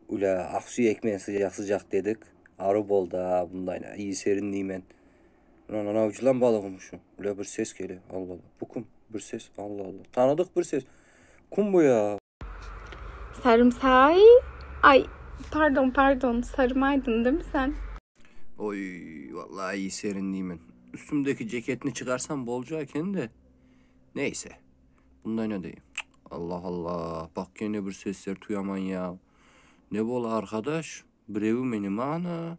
Ula Aksu'yu ekmeğe sıcak dedik. Arı bol da bundayla iyi serinliyim ben. Lan avuculan balık olmuşum. Ula bir ses geliyor. Allah Allah. Bu kum bir ses. Allah Allah. Tanıdık bir ses. Kum bu ya. Sarımsağı. Ay pardon sarımaydın değil mi sen? Oy vallahi iyi serinliyim ben. Üstümdeki ceketini çıkarsam bolcayken de. Neyse. Bundan ne diyeyim. Allah Allah. Bak yine bir sesler duyaman ya. Ne bol arkadaş? Brevi benim ana.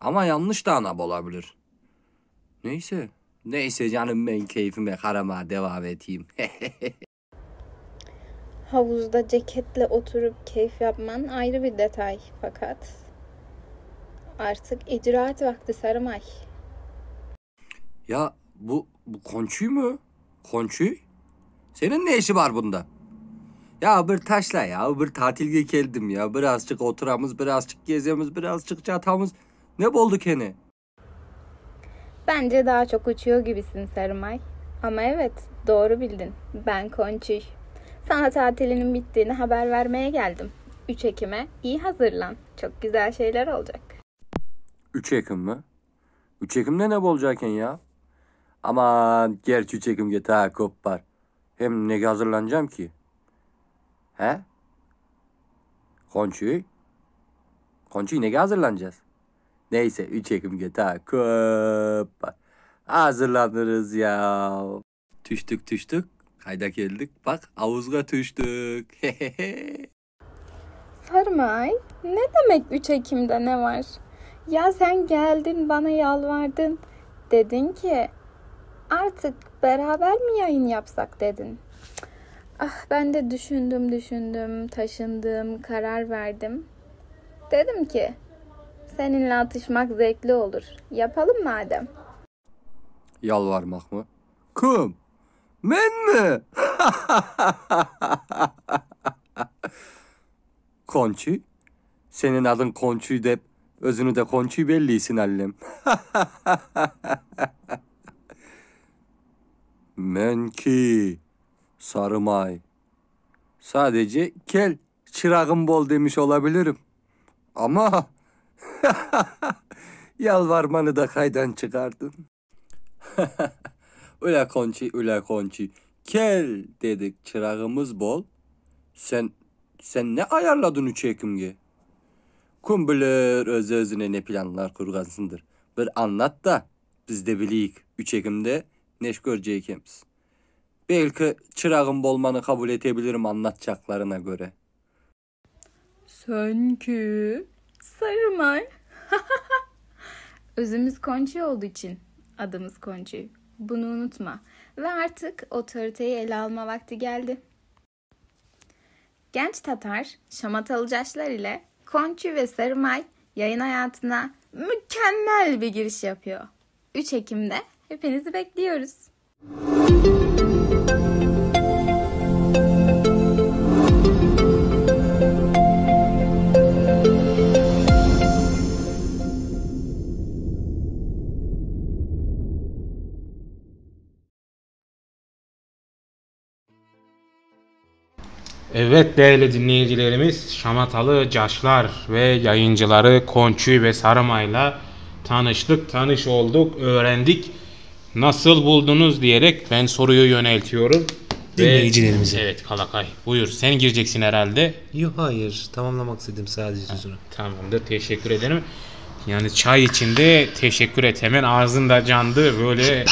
Ama yanlış da ana olabilir. Neyse canım, ben keyfime karama devam edeyim. Havuzda ceketle oturup keyif yapman ayrı bir detay fakat artık icraat vakti Sarımay. Ya bu konçuy mu? Konçuy? Senin ne işi var bunda? Ya bir taşla ya, bir tatilge geldim ya. Birazcık oturamız, birazcık gezemiz, birazcık çatamız. Ne boldu kene? Bence daha çok uçuyor gibisin Sarımay. Ama evet, doğru bildin. Ben Konçuy. Sana tatilinin bittiğini haber vermeye geldim. 3 Ekim'e iyi hazırlan. Çok güzel şeyler olacak. 3 Ekim mi? 3 Ekim'de ne bolacakken ya? Aman gerçi 3 Ekim geta kopar. Hem ne hazırlanacağım ki? He? Konçuy. Konçuy neye hazırlanacağız? Neyse 3 Ekim'e hazırlanırız ya. Tüştük. Hayda geldik. Bak havuzga tüştük. Sarmay, ne demek 3 Ekim'de ne var? Ya sen geldin bana yalvardın. Dedin ki artık beraber mi yayın yapsak dedin. Ah ben de düşündüm, taşındım, karar verdim. Dedim ki seninle atışmak zevkli olur. Yapalım madem. Yalvarmak mı? Kim? Ben mi? Konçuy. Senin adın Konçuy de özünü de Konçuy belliysin allem. Men ki Sarımay. Sadece kel çırağım bol demiş olabilirim. Ama yalvarmanı da kaydan çıkardın. Ula Konçuy. Kel dedik çırağımız bol. Sen ne ayarladın 3 Ekim'e? Kim bilir özüne ne planlar kurgansındır. Bir anlat da biz de biliyik 3 Ekim'de neş göreceğimiz. Belki çırağım bolmanı kabul edebilirim anlatacaklarına göre. Sanki Sarımay. Özümüz Konçuy olduğu için adımız Konçuy. Bunu unutma. Ve artık otoriteyi ele alma vakti geldi. Genç Tatar, şamatalı caşlar ile Konçuy ve Sarımay yayın hayatına mükemmel bir giriş yapıyor. 3 Ekim'de hepinizi bekliyoruz. Evet değerli dinleyicilerimiz, şamatalı caşlar ve yayıncıları Konçuy ve Sarımay'la tanış olduk, öğrendik. Nasıl buldunuz diyerek ben soruyu yöneltiyorum. Dinleyicilerimize. Evet Kalakay buyur, sen gireceksin herhalde. Yok hayır, tamamlamak istedim sadece sözünü. Tamamdır, teşekkür ederim. Yani çay içinde teşekkür et, hemen ağzında candı böyle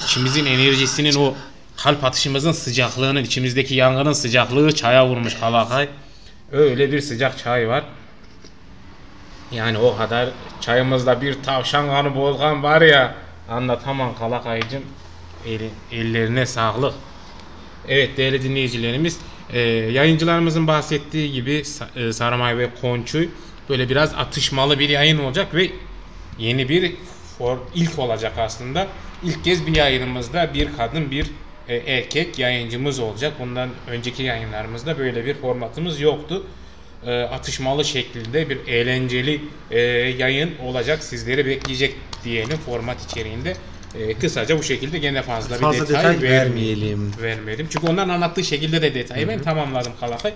içimizin enerjisinin o kalp atışımızın sıcaklığının, içimizdeki yangının sıcaklığı çaya vurmuş Kalakay. Öyle bir sıcak çay var. Yani o kadar çayımızda bir tavşan kanı bolgan var ya, anlatamam Kalakay'cım. Ellerine sağlık. Evet değerli dinleyicilerimiz, yayıncılarımızın bahsettiği gibi Sarımay ve Konçuy böyle biraz atışmalı bir yayın olacak ve yeni bir ilk olacak aslında. İlk kez bir yayınımızda bir kadın bir erkek yayıncımız olacak. Bundan önceki yayınlarımızda böyle bir formatımız yoktu. Atışmalı şeklinde bir eğlenceli yayın olacak. Sizleri bekleyecek diyelim format içeriğinde. Kısaca bu şekilde gene fazla bir detay vermeyelim. Çünkü onların anlattığı şekilde de detayı ben tamamladım Kalakay.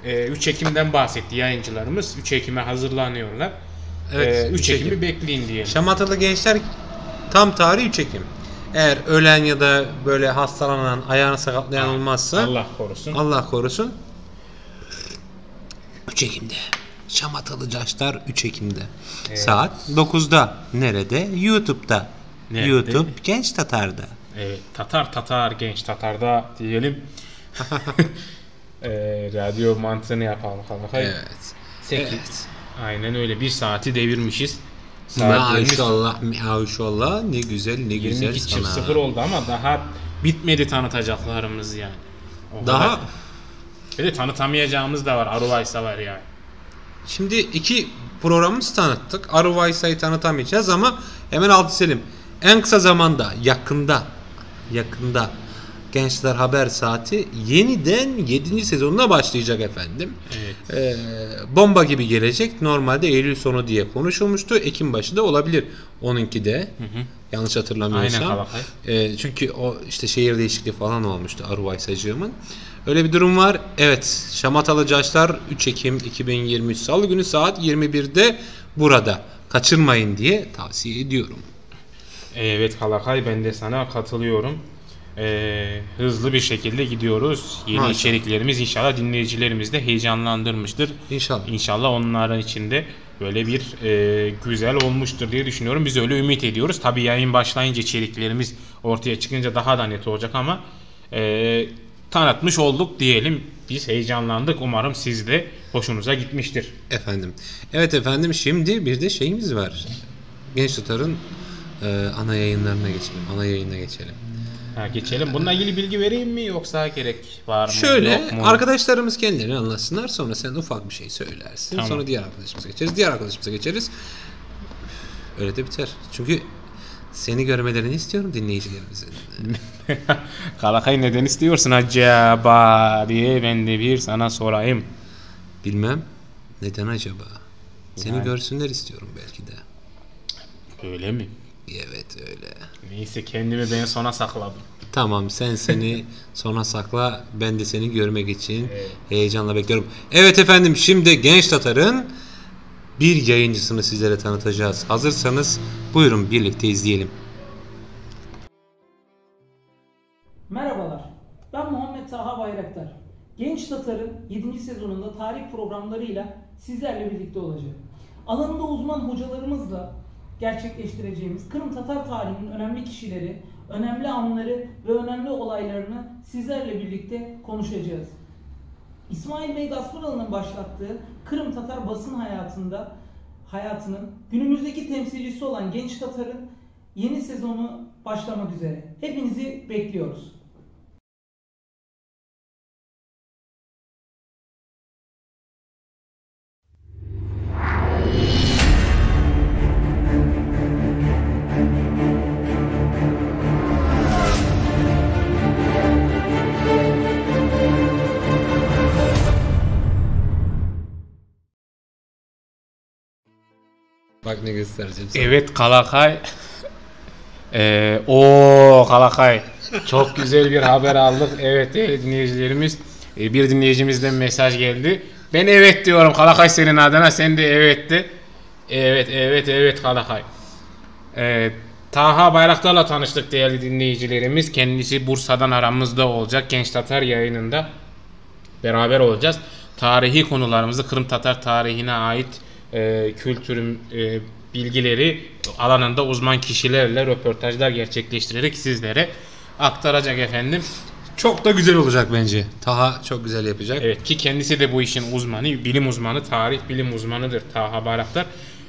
3 Ekim'den bahsetti yayıncılarımız. 3 Ekim'e hazırlanıyorlar. Evet, 3 Ekim'i bekleyin diyelim. Şamatalı gençler tam tarih 3 Ekim. Eğer ölen ya da böyle hastalanan, ayağını sakatlayan olmazsa Allah korusun. 3 Ekim'de. Şamatalı Caşlar 3 Ekim'de. Evet. Saat 9'da. Nerede? YouTube'da. Nerede? YouTube Genç Tatar'da. Evet, Tatar Genç Tatar'da diyelim. Radyo mantığını yapalım Kalakay. Evet. 8. Evet. Aynen öyle. Bir saati devirmişiz. Maşallah ne güzel 22.00 oldu ama daha bitmedi tanıtacaklarımız yani. Daha bir de tanıtamayacağımız da var. Aruvaysa var yani. Şimdi 2 programımızı tanıttık. Aruvaysa'yı tanıtamayacağız ama hemen altı çizelim. En kısa zamanda yakında Gençler Haber Saati yeniden 7. sezonuna başlayacak efendim. Evet. Bomba gibi gelecek. Normalde Eylül sonu diye konuşulmuştu. Ekim başı da olabilir. Onunki de. Yanlış hatırlamıyorsam. Aynen. Çünkü o işte şehir değişikliği falan olmuştu Aruvaysacığımın. Öyle bir durum var. Evet. Şamatalı Caşlar 3 Ekim 2023 Salı günü saat 21'de burada. Kaçırmayın diye tavsiye ediyorum. Evet Kalakay, ben de sana katılıyorum. hızlı bir şekilde gidiyoruz. Yeni Maşallah. içeriklerimiz inşallah dinleyicilerimizi de heyecanlandırmıştır. İnşallah. İnşallah onların içinde böyle bir güzel olmuştur diye düşünüyorum. Biz öyle ümit ediyoruz. Tabii yayın başlayınca içeriklerimiz ortaya çıkınca daha da net olacak ama tanıtmış olduk diyelim. Biz heyecanlandık. Umarım siz de hoşunuza gitmiştir. Efendim. Evet efendim, şimdi bir de şeyimiz var. Genç Tatar'ın ana yayınlarına geçelim. Ana yayına geçelim. Geçelim. Bununla ilgili bilgi vereyim mi yoksa gerek var mı? Şöyle, yok mu? arkadaşlarımız kendilerini anlatsınlar. Sonra sen ufak bir şey söylersin. Tamam. Sonra diğer arkadaşımıza geçeriz. Diğer arkadaşımıza geçeriz. Öyle de biter. Çünkü seni görmelerini istiyorum dinleyicilerimizin. Kalakay neden istiyorsun acaba diye ben de bir sana sorayım. Bilmem. Neden acaba? Seni Yani. görsünler istiyorum belki de. Öyle mi? Evet öyle. Neyse kendimi ben sona sakladım. Tamam, sen seni sona sakla. Ben de seni görmek için heyecanla bekliyorum. Evet efendim, şimdi Genç Tatar'ın bir yayıncısını sizlere tanıtacağız. Hazırsanız buyurun birlikte izleyelim. Merhabalar, ben Muhammed Taha Bayraktar. Genç Tatar'ın 7. sezonunda tarih programlarıyla sizlerle birlikte olacağım. Alanında uzman hocalarımızla gerçekleştireceğimiz Kırım Tatar tarihinin önemli kişileri, önemli anları ve önemli olaylarını sizlerle birlikte konuşacağız. İsmail Bey Gasparalı'nın başlattığı Kırım Tatar basın hayatının günümüzdeki temsilcisi olan Genç Tatar'ın yeni sezonu başlamak üzere. Hepinizi bekliyoruz. Bak ne göstereceğim sana. Evet Kalakay. Kalakay. Çok güzel bir haber aldık. Evet değerli dinleyicilerimiz. Bir dinleyicimizden mesaj geldi. Ben evet diyorum Kalakay senin adına. Sen de evet de. Evet Kalakay. Taha Bayraktar'la tanıştık değerli dinleyicilerimiz. Kendisi Bursa'dan aramızda olacak. Genç Tatar yayınında beraber olacağız. Tarihi konularımızı, Kırım Tatar tarihine ait kültürün bilgileri alanında uzman kişilerle röportajlar gerçekleştirerek sizlere aktaracak efendim. Çok da güzel olacak bence. Taha çok güzel yapacak. Evet ki kendisi de bu işin uzmanı, bilim uzmanı, tarih bilim uzmanıdır Taha Bayraktar.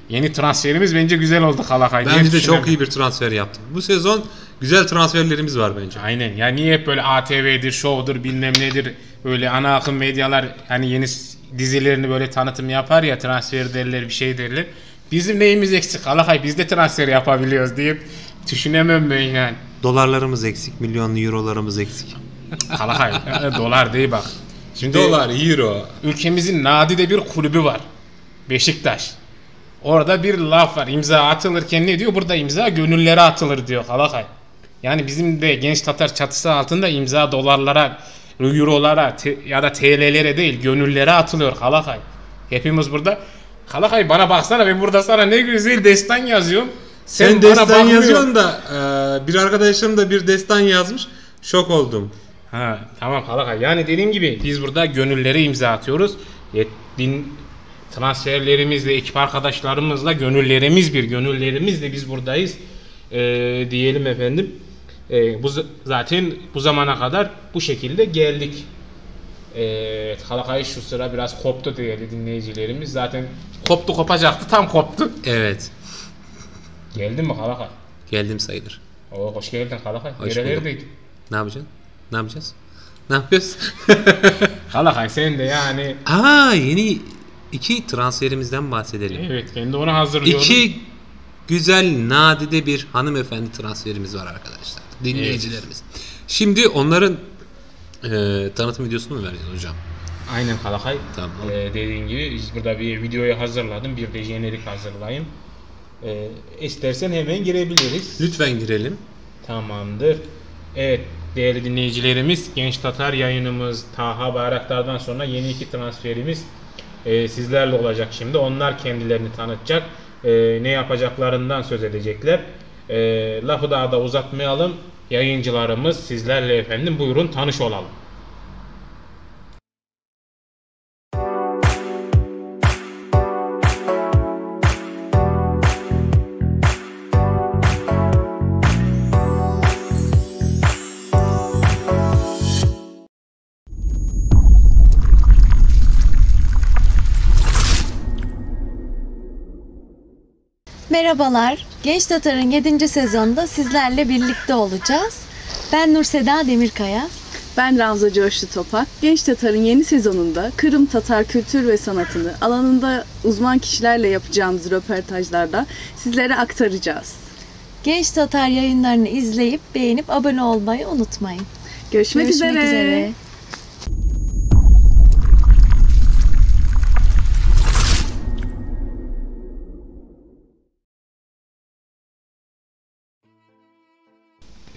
Yeni transferimiz bence güzel oldu Kalakay. Bence de çok iyi bir transfer yaptık. Bu sezon güzel transferlerimiz var bence. Aynen. Ya niye hep böyle ATV'dir, Show'dur, bilmem nedir böyle ana akım medyalar hani yeni dizilerini böyle tanıtım yapar ya, transfer derler, bir şey derler. Bizim neyimiz eksik Kalakay, biz de transfer yapabiliyoruz deyip düşünemem ben yani. Dolarlarımız eksik, milyonlu eurolarımız eksik. Kalakay dolar değil bak. Şimdi Dolar, euro. ülkemizin nadide bir kulübü var. Beşiktaş. Orada bir laf var. İmza atılırken ne diyor? Burada imza gönüllere atılır diyor Kalakay. Yani bizim de Genç Tatar çatısı altında imza dolarlara, eurolara ya da TL'lere değil gönüllere atılıyor Kalakay. Hepimiz burada. Kalakay bana baksana, ben burada sana ne güzel destan yazıyorum. Sen destan yazıyorsun da bir arkadaşım da bir destan yazmış. Şok oldum. Ha, tamam Kalakay. Yani dediğim gibi biz burada gönüllere imza atıyoruz. Transferlerimizle, ekip arkadaşlarımızla gönüllerimizle biz buradayız diyelim efendim. Zaten bu zamana kadar bu şekilde geldik. Kalakay şu sıra biraz koptu değerli dinleyicilerimiz. Zaten kopacaktı, tam koptu. Evet. Geldin mi Kalakay? Geldim sayılır. Hoş geldin Kalakay. Hoş Nerelerdeydin? Ne yapacaksın? Ne yapacağız? Ne yapıyoruz? Kalakay sen de yani. Yeni 2 transferimizden bahsedelim. Evet, ben de onu hazırlıyorum. 2 güzel nadide bir hanımefendi transferimiz var arkadaşlar. Dinleyicilerimiz. Evet. Şimdi onların tanıtım videosunu mu vereceğiz hocam? Aynen Kalakay. Tamam. Dediğin gibi burada bir videoyu hazırladım. Bir de jenerik hazırlayayım. İstersen hemen girebiliriz. Lütfen girelim. Tamamdır. Evet değerli dinleyicilerimiz, Genç Tatar yayınımız Taha Bayraktar'dan sonra yeni 2 transferimiz sizlerle olacak şimdi. Onlar kendilerini tanıtacak. Ne yapacaklarından söz edecekler. Lafı daha da uzatmayalım. yayıncılarımız sizlerle efendim. Buyurun tanış olalım. Merhabalar, Genç Tatar'ın 7. sezonunda sizlerle birlikte olacağız. Ben Nurseda Demirkaya. Ben Ravza Coşlu Topak. Genç Tatar'ın yeni sezonunda Kırım Tatar kültür ve sanatını alanında uzman kişilerle yapacağımız röportajlarda sizlere aktaracağız. Genç Tatar yayınlarını izleyip beğenip abone olmayı unutmayın. Görüşmek üzere.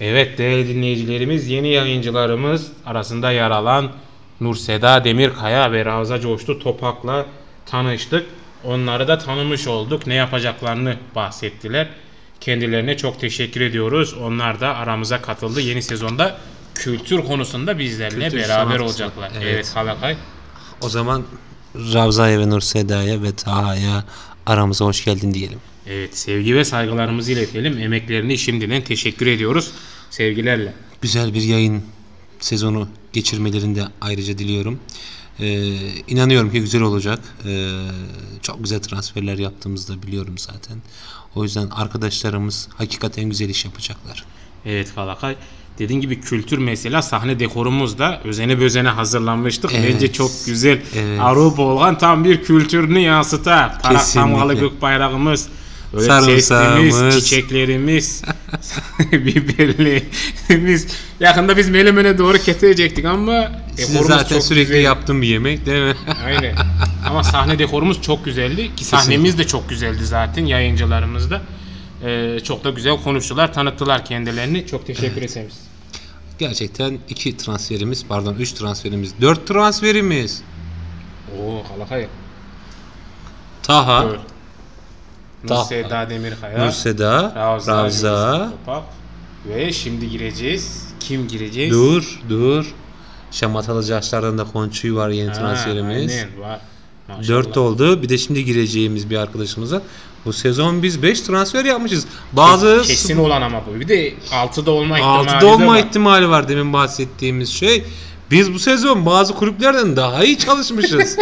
Evet değerli dinleyicilerimiz, yeni yayıncılarımız arasında yer alan Nurseda Demirkaya ve Ravza Coşlu Topak'la tanıştık. Onları da tanımış olduk. Ne yapacaklarını bahsettiler. Kendilerine çok teşekkür ediyoruz. Onlar da aramıza katıldı. Yeni sezonda kültür konusunda bizlerle beraber olacaklar. Evet Halakay. O zaman Ravza'ya ve Nurseda'ya ve Taha'ya aramıza hoş geldin diyelim. Evet, sevgi ve saygılarımızı iletelim. Emeklerini şimdiden teşekkür ediyoruz. Sevgilerle. Güzel bir yayın sezonu geçirmelerini de ayrıca diliyorum. İnanıyorum ki güzel olacak. Çok güzel transferler yaptığımızı da biliyorum zaten. O yüzden arkadaşlarımız hakikaten güzel iş yapacaklar. Evet Falakay. Dediğin gibi kültür mesela sahne dekorumuz da özene bözene hazırlanmıştık. Evet. Bence çok güzel. Evet. Arı bolgan tam bir kültürünü yansıtar. Tarak tamgalı gök bayrağımız. Sesimiz, çiçeklerimiz, biberlerimiz. Yakında biz Menemen'e doğru ketecektik ama size zaten sürekli güzel. Yaptığım bir yemek değil mi? Aynen. Ama sahne dekorumuz çok güzeldi ki sahnemiz de çok güzeldi zaten yayıncılarımız da. Çok da güzel konuştular, tanıttılar kendilerini. Çok teşekkür ederiz. Gerçekten 3 transferimiz, 4 transferimiz. Oo, halakaya. Taha. Nurseda Demirkaya, Nurseda, Ravza ve şimdi gireceğiz. Kim gireceğiz? Dur. Şamatalı Caşlar'dan da Konçu'yu var yeni transferimiz. Aynen var. 4 oldu. Bir de şimdi gireceğimiz bir arkadaşımıza. Bu sezon biz 5 transfer yapmışız. Bazı kesin olan ama bu. Bir de 6'da olma ihtimali 6'da olma ihtimali var demin bahsettiğimiz şey. Biz bu sezon bazı kulüplerden daha iyi çalışmışız.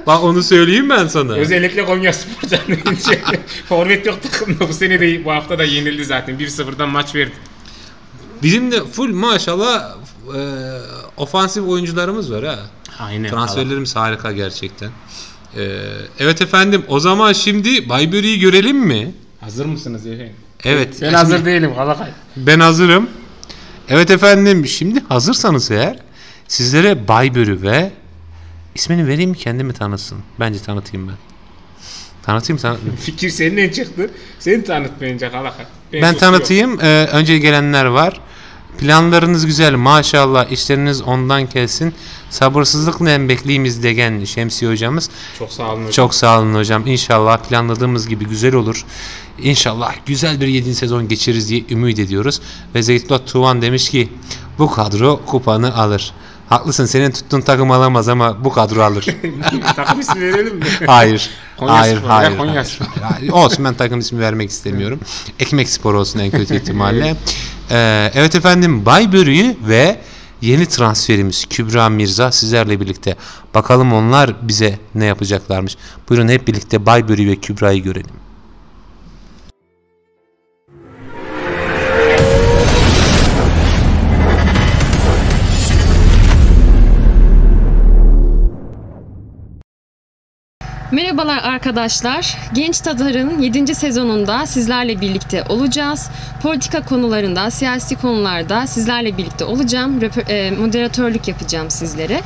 Bak onu söyleyeyim ben sana. Özellikle Konyaspor'dan önce. Forvet yok takımda bu sene de bu hafta da yenildi zaten. 1-0'dan maç verdi. Bizim de full maşallah ofansif oyuncularımız var ha. Aynen. Transferlerimiz harika gerçekten. Evet efendim, o zaman şimdi Baybur'u görelim mi? Hazır mısınız efendim? Evet. Ben hazır değilim. Ben hazırım. Evet efendim, şimdi hazırsanız eğer sizlere Baybur'u ve ismini vereyim mi, kendimi tanısın? Bence tanıtayım ben. Tanıtayım. Fikir seninle çıktı. Seni tanıtmayınca Halakay. Ben tanıtayım. Önce gelenler var. Planlarınız güzel maşallah, işleriniz ondan kelsin. Sabırsızlıkla bekleyimiz degen Şemsiye hocamız. Çok sağ olun hocam. Çok sağ olun hocam. İnşallah planladığımız gibi güzel olur. İnşallah güzel bir 7. sezon geçiririz diye ümit ediyoruz. Ve Zeytlot Tuvan demiş ki bu kadro kupanı alır. Haklısın, senin tuttuğun takım alamaz ama bu kadro alır. Takım ismi verelim mi? Hayır. Hayır. Olsun, ben takım ismi vermek istemiyorum. Ekmek Spor olsun en kötü ihtimalle. Evet efendim, Baybur'u ve yeni transferimiz Kübra Mirza sizlerle birlikte. Bakalım onlar bize ne yapacaklarmış. Buyurun hep birlikte Baybur'u ve Kübra'yı görelim. Merhabalar arkadaşlar. Genç Tatar'ın 7. sezonunda sizlerle birlikte olacağız. Politika konularında, siyasi konularda sizlerle birlikte olacağım. Moderatörlük yapacağım sizlere.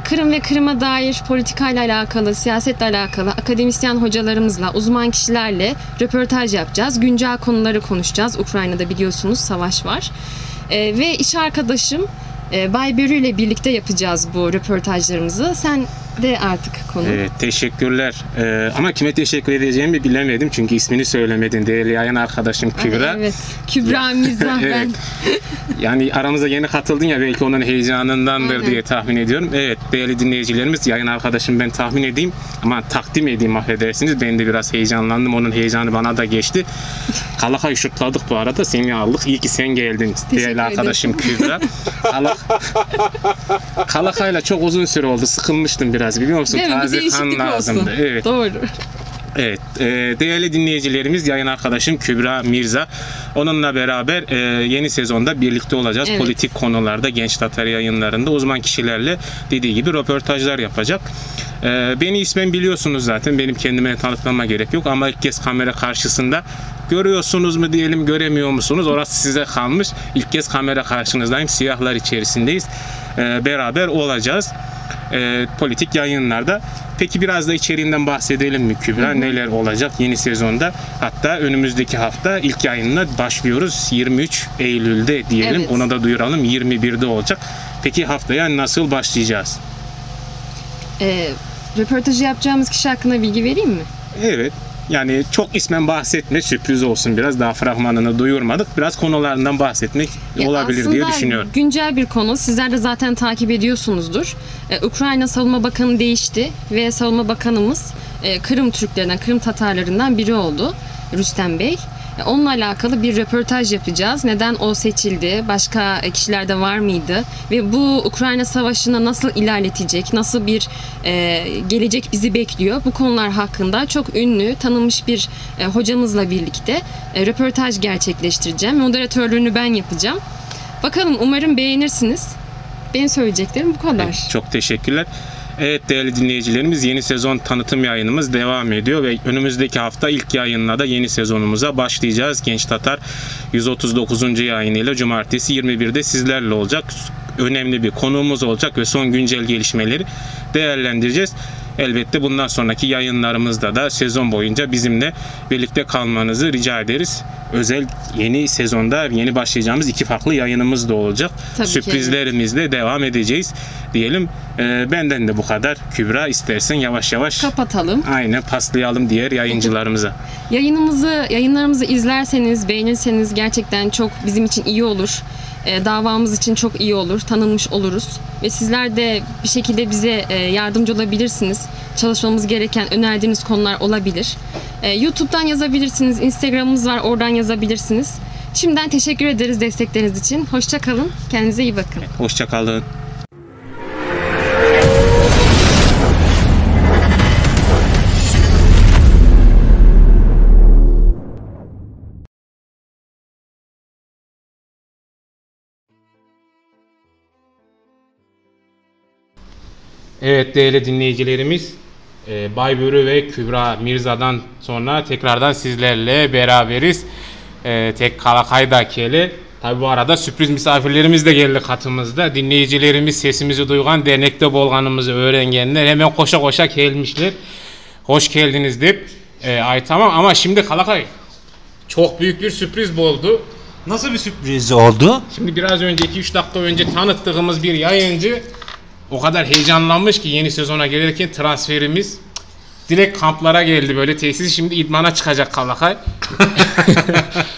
Kırım ve Kırım'a dair politikayla alakalı, siyasetle alakalı akademisyen hocalarımızla, uzman kişilerle röportaj yapacağız. Güncel konuları konuşacağız. Ukrayna'da biliyorsunuz savaş var. Ve iş arkadaşım Bay Börü ile birlikte yapacağız bu röportajlarımızı. Sen de artık konu. Evet, teşekkürler. Ama kime teşekkür edeceğimi bilemedim çünkü ismini söylemedin değerli yayın arkadaşım Kübra. Evet, Kübra Mizrah evet. ben. Yani aramıza yeni katıldın ya, belki onun heyecanındandır diye tahmin ediyorum. Evet, değerli dinleyicilerimiz, yayın arkadaşım ben tahmin edeyim ama takdim edeyim, affedersiniz. Ben de biraz heyecanlandım, onun heyecanı bana da geçti. Kalakayı şutladık bu arada, seni aldık. İyi ki sen geldin değerli arkadaşım Kübra. Kalakayla çok uzun süre oldu, sıkılmıştım biraz, biliyor musun? Değil mi? Taze kan lazımdı. Evet. Doğru. Evet, değerli dinleyicilerimiz, yayın arkadaşım Kübra Mirza. Onunla beraber yeni sezonda birlikte olacağız. Evet. Politik konularda Genç Tatar yayınlarında uzman kişilerle dediği gibi röportajlar yapacak. Beni ismen biliyorsunuz zaten, benim kendime tanıtmama gerek yok ama ilk kez kamera karşısında, görüyorsunuz mu diyelim, göremiyor musunuz, orası size kalmış. İlk kez kamera karşınızdayım, siyahlar içerisindeyiz. Beraber olacağız politik yayınlarda. Peki biraz da içeriğinden bahsedelim mi Kübra? Neler olacak yeni sezonda? Hatta önümüzdeki hafta ilk yayınına başlıyoruz. 23 Eylül'de diyelim. Evet. Ona da duyuralım. 21'de olacak. Peki haftaya nasıl başlayacağız? Röportajı yapacağımız kişi hakkında bilgi vereyim mi? Evet. Yani çok ismen bahsetme, sürpriz olsun biraz. Daha fragmanını duyurmadık. Biraz konularından bahsetmek olabilir diye düşünüyorum. Güncel bir konu. Sizler de zaten takip ediyorsunuzdur. Ukrayna Savunma Bakanı değişti ve Savunma Bakanımız Kırım Türklerinden, Kırım Tatarlarından biri oldu. Rüstem Bey. Onunla alakalı bir röportaj yapacağız. Neden o seçildi? Başka kişiler de var mıydı? Ve bu Ukrayna Savaşı'nı nasıl ilerletecek? Nasıl bir gelecek bizi bekliyor? Bu konular hakkında çok ünlü, tanınmış bir hocamızla birlikte röportaj gerçekleştireceğim. Moderatörlüğünü ben yapacağım. Bakalım, umarım beğenirsiniz. Benim söyleyeceklerim bu kadar. Evet, çok teşekkürler. Evet değerli dinleyicilerimiz, yeni sezon tanıtım yayınımız devam ediyor ve önümüzdeki hafta ilk yayınla da yeni sezonumuza başlayacağız. Genç Tatar 139. yayınıyla cumartesi 21'de sizlerle olacak. Önemli bir konuğumuz olacak ve son güncel gelişmeleri değerlendireceğiz. Elbette bundan sonraki yayınlarımızda da sezon boyunca bizimle birlikte kalmanızı rica ederiz. Özel yeni sezonda yeni başlayacağımız 2 farklı yayınımız da olacak. Tabii Sürprizlerimizle devam edeceğiz diyelim. Benden de bu kadar. Kübra, istersen yavaş yavaş kapatalım. Aynen, paslayalım diğer yayıncılarımıza. Yayınlarımızı izlerseniz, beğenirseniz gerçekten çok bizim için iyi olur. Davamız için çok iyi olur. Tanınmış oluruz. Ve sizler de bir şekilde bize yardımcı olabilirsiniz. Çalışmamız gereken, önerdiğiniz konular olabilir. YouTube'dan yazabilirsiniz. Instagram'ımız var. Oradan yazabilirsiniz. Şimdiden teşekkür ederiz destekleriniz için. Hoşça kalın. Kendinize iyi bakın. Hoşça kalın. Evet değerli dinleyicilerimiz, Bay Börü ve Kübra Mirza'dan sonra tekrardan sizlerle beraberiz. Tek Kalakaydakeli. Tabi bu arada sürpriz misafirlerimiz de geldi katımızda. Dinleyicilerimiz sesimizi duygan, dernekte bolganımızı öğrengenler hemen koşa koşa gelmişler. Hoş geldiniz deyip. Ay tamam, ama şimdi Kalakay çok büyük bir sürpriz oldu. Nasıl bir sürpriz oldu? Şimdi biraz önce 2-3 dakika önce tanıttığımız bir yayıncı o kadar heyecanlanmış ki yeni sezona gelirken transferimiz direkt kamplara geldi, böyle tesis şimdi idmana çıkacak Kalakay.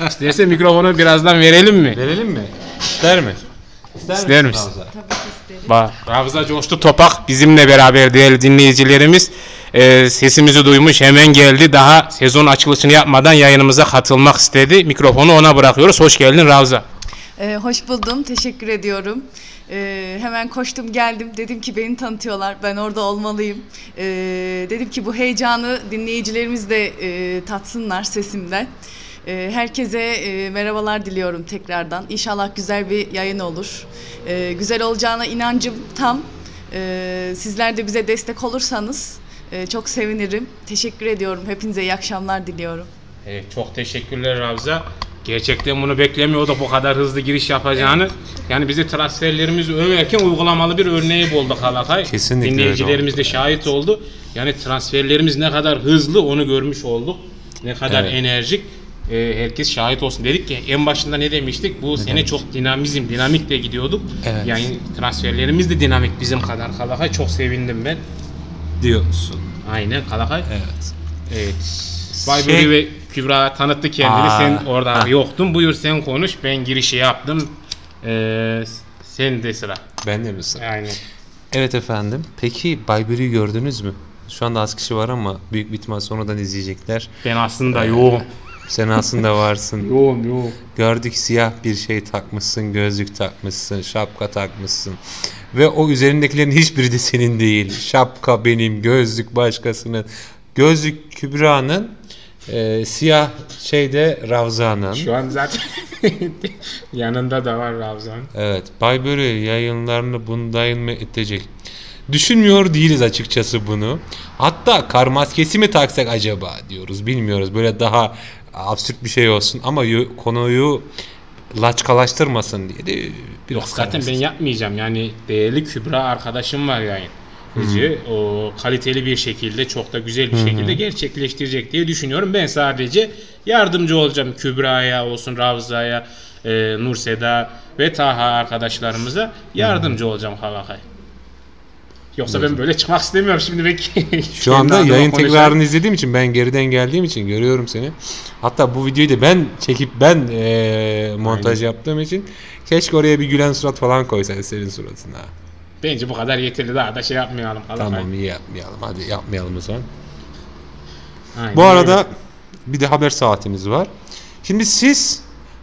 İsterse mikrofonu birazdan verelim mi? Verelim mi? İster mi? İster misin? Tabii ki isterim. Bak, Ravza Coştu Topak bizimle beraber değerli dinleyicilerimiz. Sesimizi duymuş, hemen geldi. Daha sezon açılışını yapmadan yayınımıza katılmak istedi. Mikrofonu ona bırakıyoruz. Hoş geldin Ravza. Hoş buldum. Teşekkür ediyorum. Hemen koştum geldim. Dedim ki beni tanıtıyorlar. Ben orada olmalıyım. Dedim ki bu heyecanı dinleyicilerimiz de tatsınlar sesimden. Herkese merhabalar diliyorum tekrardan. İnşallah güzel bir yayın olur. Güzel olacağına inancım tam. Sizler de bize destek olursanız çok sevinirim. Teşekkür ediyorum. Hepinize iyi akşamlar diliyorum. Evet, çok teşekkürler Ravza. Gerçekten bunu beklemiyorduk, bu kadar hızlı giriş yapacağını. Evet. Yani bizi transferlerimizi överken uygulamalı bir örneği bulduk Kalakay. Kesinlikle. Dinleyicilerimiz de şahit oldu. Yani transferlerimiz ne kadar hızlı onu görmüş olduk. Ne kadar enerjik. herkes şahit olsun. Dedik ki en başında ne demiştik? Bu sene çok dinamikle gidiyorduk. Evet. Yani transferlerimiz de dinamik bizim kadar. Kalakay çok sevindim ben. Diyorsun. Aynen Kalakay. Evet. Evet. Bayburi ve Kübra tanıttı kendini. Sen orada yoktun. Buyur sen konuş. Ben girişi yaptım. Sen de sıra. Ben de mi sıra? Aynen. Evet efendim. Peki Bayburi'yi gördünüz mü? Şu anda az kişi var ama büyük bir ihtimal sonradan izleyecekler. Ben aslında yoğum. Sen aslında varsın. Yoğum. Gördük, siyah bir şey takmışsın, gözlük takmışsın, şapka takmışsın. Ve o üzerindekilerin hiçbiri de senin değil. Şapka benim, gözlük başkasının. Gözlük Kübra'nın, siyah şeyde Ravza'nın. Şu an zaten yanında da var Ravza'nın. Evet, Bayburi yayınlarını bundan mı edecek? Düşünmüyor değiliz açıkçası bunu. Hatta kar maskesi mi taksak acaba diyoruz. Bilmiyoruz. Böyle daha absürt bir şey olsun ama konuyu laçkalaştırmasın diye de biraz. Yok zaten ben yapmayacağım. Yani değerli Kübra arkadaşım var yani. O kaliteli bir şekilde, çok da güzel bir şekilde gerçekleştirecek diye düşünüyorum. Ben sadece yardımcı olacağım Kübra'ya olsun, Ravza'ya, Nurseda ve Taha arkadaşlarımıza yardımcı olacağım Kalakay. Yoksa ben böyle çıkmak istemiyorum şimdi belki. Şu anda yayın tekrarını izlediğim için, ben geriden geldiğim için görüyorum seni. Hatta bu videoyu da ben çekip montaj yaptığım için keşke oraya bir gülen surat falan koysaydın senin suratına. Bence bu kadar yeterli, daha da şey yapmayalım. Tamam, iyi yapmayalım. Hadi yapmayalım o zaman. Aynen. Bu arada bir de haber saatimiz var. Şimdi siz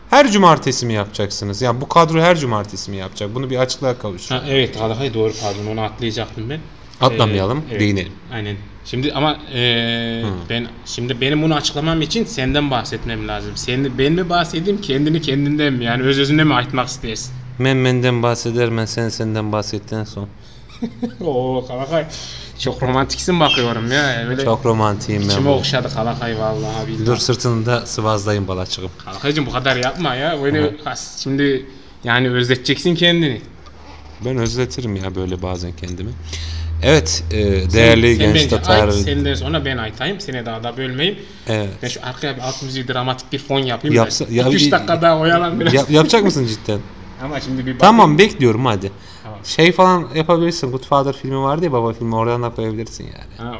her cumartesi mi yapacaksınız? Yani bu kadro her cumartesi mi yapacak? Bunu bir açıklığa kavuşturalım. Evet, Kalakay doğru, pardon, onu atlayacaktım ben. Atlamayalım, evet, değinelim. Aynen. Şimdi ama benim bunu açıklamam için senden bahsetmem lazım. Ben mi bahsedeyim, kendinden mi? Yani özüne mi aytmak istersin? Menden bahseder, ben senden bahsettikten sonra. Oo Kalakay, çok romantiksin bakıyorum ya. Öyle çok romantiyim ben. İçime okşadı Kalakay vallahi billahi. Dur sırtını da sıvazlayayım balaçığım. Kalakaycığım bu kadar yapma ya. Böyle şimdi yani özleteceksin kendini. Ben özletirim ya böyle bazen kendimi. Evet, değerli genç Tatar. Senden sonra ben aytayım. Seni daha da bölmeyeyim. Evet. Ben şu arkaya bir alt müziği, dramatik bir fon yapayım. Yapsa, 2-3 dakika daha oyalan biraz. Yapacak mısın cidden? Ama şimdi bir tamam, bekliyorum hadi. Tamam. Şey falan yapabilirsin. Godfather filmi vardı ya, baba filmi, oradan da koyabilirsin yani.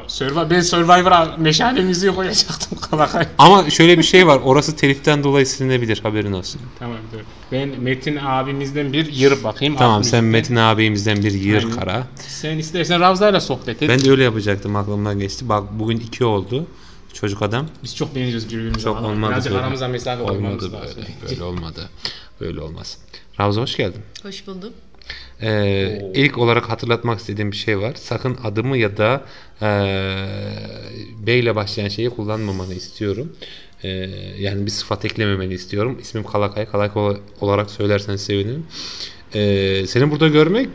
Ben Survivor'a meşale müziği koyacaktım Kalakay. Ama şöyle bir şey var. Orası teliften dolayı silinebilir, haberin olsun. Tamam dur. Ben Metin abimizden bir yır bakayım. Tamam, sen Metin abimizden bir yır kara. Sen istersen Ravza'yla sohbet et. Ben de öyle yapacaktım, aklımdan geçti. Bak bugün 2 oldu. Çocuk adam. Biz çok benziyoruz birbirimize. Çok olmadı. Birazcık aramıza mesafe olmadı böyle olmadı. Böyle olmaz. Ravza hoş geldin. Hoş buldum. İlk olarak hatırlatmak istediğim bir şey var. Sakın adımı ya da B ile başlayan şeyi kullanmamanı istiyorum. Yani bir sıfat eklememeni istiyorum. İsmim Kalakay. Kalakay olarak söylersen sevinirim. Seni burada görmek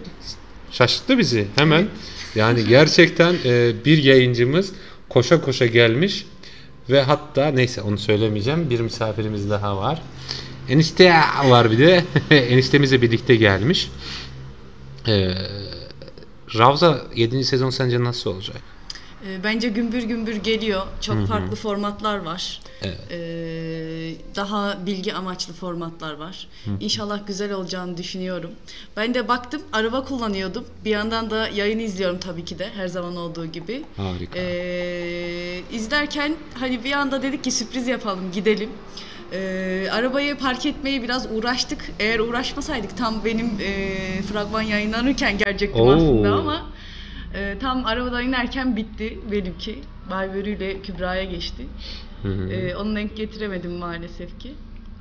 şaşırttı bizi hemen. Yani gerçekten bir yayıncımız koşa koşa gelmiş ve hatta neyse onu söylemeyeceğim. Bir misafirimiz daha var. Enişte var bir de. Eniştemizle birlikte gelmiş. Ravza 7. sezon sence nasıl olacak? Bence gümbür gümbür geliyor. Çok farklı formatlar var. Evet. Daha bilgi amaçlı formatlar var. İnşallah güzel olacağını düşünüyorum. Ben de baktım, araba kullanıyordum. Bir yandan da yayını izliyorum tabii ki de, her zaman olduğu gibi. Harika. İzlerken hani bir anda dedik ki sürpriz yapalım, gidelim. Arabayı park etmeye biraz uğraştık. Eğer uğraşmasaydık tam benim fragman yayınlanırken gelecektim aslında ama tam arabadan inerken bitti benimki. Bayburi ile Kübra'ya geçti. Onu denk getiremedim maalesef ki.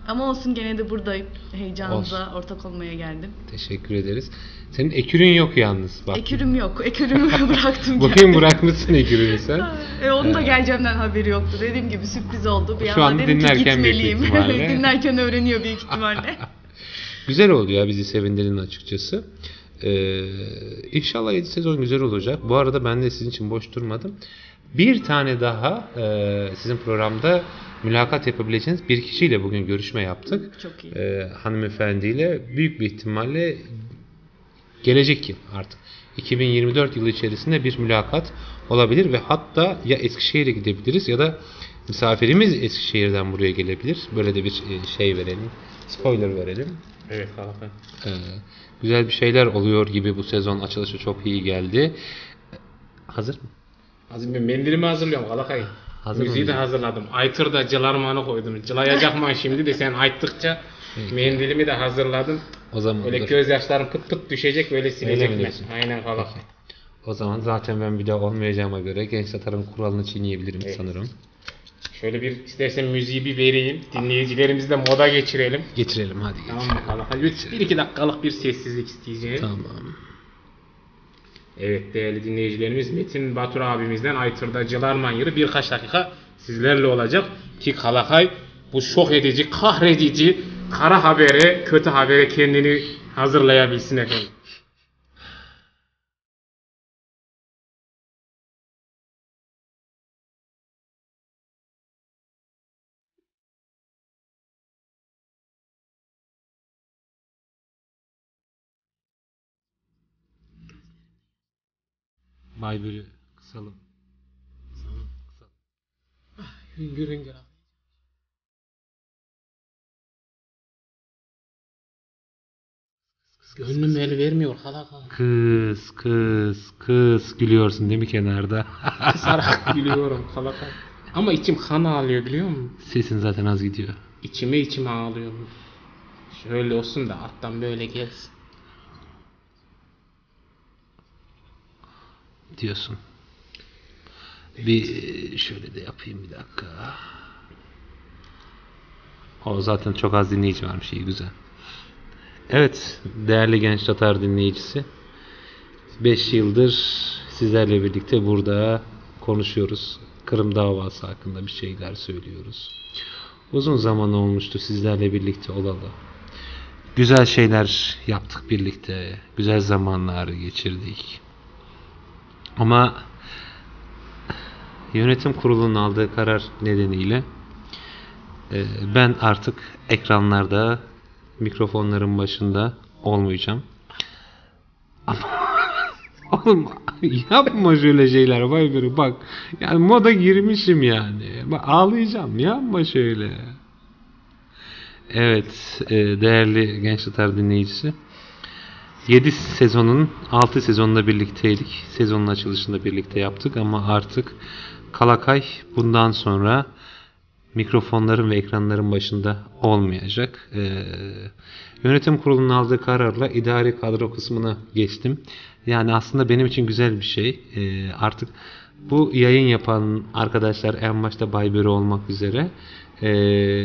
Ama olsun, gene de buradayım. Heyecanınıza ortak olmaya geldim. Teşekkür ederiz. Senin ekürün yok yalnız. Bak. Ekürüm yok. Ekürümü bıraktım. Bugün bırakmışsın ekürünü sen. Onun da geleceğimden haberi yoktu. Dediğim gibi sürpriz oldu. Bir şu an dedim ki gitmeliyim. Büyük Dinlerken öğreniyor büyük ihtimalle. Güzel oldu ya, bizi sevindirin açıkçası. İnşallah 7 sezon güzel olacak. Bu arada ben de sizin için boş durmadım. Bir tane daha sizin programda mülakat yapabileceğiniz bir kişiyle bugün görüşme yaptık. Çok iyi. Hanımefendiyle büyük bir ihtimalle gelecek yıl artık 2024 yılı içerisinde bir mülakat olabilir ve hatta ya Eskişehir'e gidebiliriz ya da misafirimiz Eskişehir'den buraya gelebilir. Böyle de bir şey verelim. Spoiler verelim. Evet Kalakay. Güzel bir şeyler oluyor gibi bu sezon açılışı çok iyi geldi. Hazır mı? Hazır ben mendilimi hazırlıyorum Kalakay. Hazır Müziği de hazırladım. Aytır'da cılarmanı koydum. Cılayacakman şimdi de sen ayttıkça mendilimi de hazırladım. O zaman öyle gözyaşlarım pıt pıt düşecek böyle silecekler. Aynen Kalakay. O zaman zaten ben bir daha olmayacağıma göre Genç Tatar'ın kuralını çiğneyebilirim sanırım. Şöyle bir istersen müziği bir vereyim. Dinleyicilerimizi de moda geçirelim. Geçirelim hadi. Tamam mı Kalakay? 1-2 dakikalık bir sessizlik isteyeceğim. Tamam. Evet değerli dinleyicilerimiz Metin Batur abimizden Aytır'da Cılarman yeri birkaç dakika sizlerle olacak. Ki Kalakay bu şok edici, kahredici kara habere, kötü habere kendini hazırlayabilsin efendim. Baybür'ü kısalım. Hüngür hüngür. Gönlüm el vermiyor Kalakay. Kız gülüyorsun değil mi kenarda? Kısarak gülüyorum Kalakay. Ama içim kan ağlıyor biliyor musun? Sesin zaten az gidiyor. İçime ağlıyor. Şöyle olsun da alttan böyle gelsin. Diyorsun. Bir şöyle de yapayım bir dakika. O zaten çok az dinleyici varmış, iyi güzel. Evet değerli Genç Tatar dinleyicisi. 5 yıldır sizlerle birlikte burada konuşuyoruz. Kırım davası hakkında bir şeyler söylüyoruz. Uzun zaman olmuştu sizlerle birlikte olalı. Güzel şeyler yaptık birlikte. Güzel zamanlar geçirdik. Ama yönetim kurulunun aldığı karar nedeniyle ben artık ekranlarda, mikrofonların başında olmayacağım. Oğlum yapma şöyle şeyler Baybür'ü bak. Yani moda girmişim yani. Bak, ağlayacağım, yapma şöyle. Evet değerli Genç Tatar dinleyicisi. 7 sezonun 6 sezonla birlikteydik. Sezonun açılışında birlikte yaptık ama artık Kalakay bundan sonra mikrofonların ve ekranların başında olmayacak. Yönetim kurulunun aldığı kararla idari kadro kısmına geçtim. Yani aslında benim için güzel bir şey. Artık bu yayın yapan arkadaşlar en başta Baybür'ü olmak üzere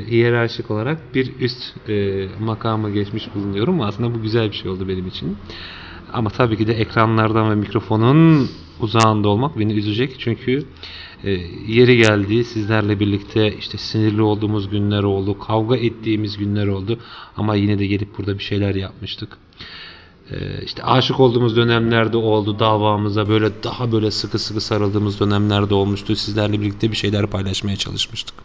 hiyerarşik olarak bir üst makama geçmiş bulunuyorum. Aslında bu güzel bir şey oldu benim için. Ama tabii ki de ekranlardan ve mikrofonun uzağında olmak beni üzecek. Çünkü yeri geldi sizlerle birlikte işte sinirli olduğumuz günler oldu. Kavga ettiğimiz günler oldu. Ama yine de gelip burada bir şeyler yapmıştık. İşte aşık olduğumuz dönemlerde oldu. Davamıza böyle daha böyle sıkı sıkı sarıldığımız dönemlerde olmuştu. Sizlerle birlikte bir şeyler paylaşmaya çalışmıştık.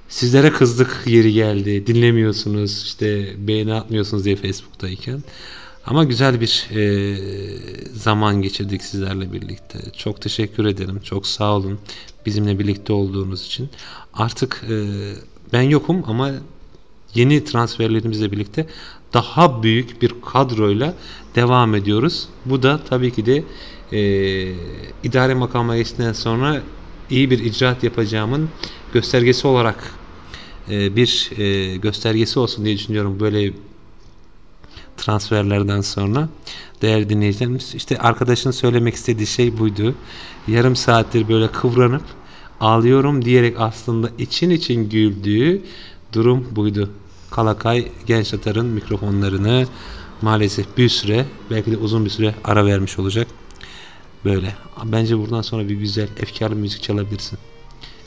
Sizlere kızdık yeri geldi. Dinlemiyorsunuz, işte beğeni atmıyorsunuz diye Facebook'tayken. Ama güzel bir zaman geçirdik sizlerle birlikte. Çok teşekkür ederim. Çok sağ olun bizimle birlikte olduğunuz için. Artık ben yokum ama yeni transferlerimizle birlikte daha büyük bir kadroyla devam ediyoruz. Bu da tabii ki de idare makama geçtikten sonra iyi bir icraat yapacağımın göstergesi olarak bir göstergesi olsun diye düşünüyorum böyle transferlerden sonra. Değerli dinleyicilerimiz, işte arkadaşın söylemek istediği şey buydu. Yarım saattir böyle kıvranıp ağlıyorum diyerek aslında için güldüğü durum buydu. Kalakay Genç Tatar'ın mikrofonlarını maalesef bir süre, belki de uzun bir süre ara vermiş olacak. Böyle. Bence buradan sonra bir güzel efkarlı müzik çalabilirsin.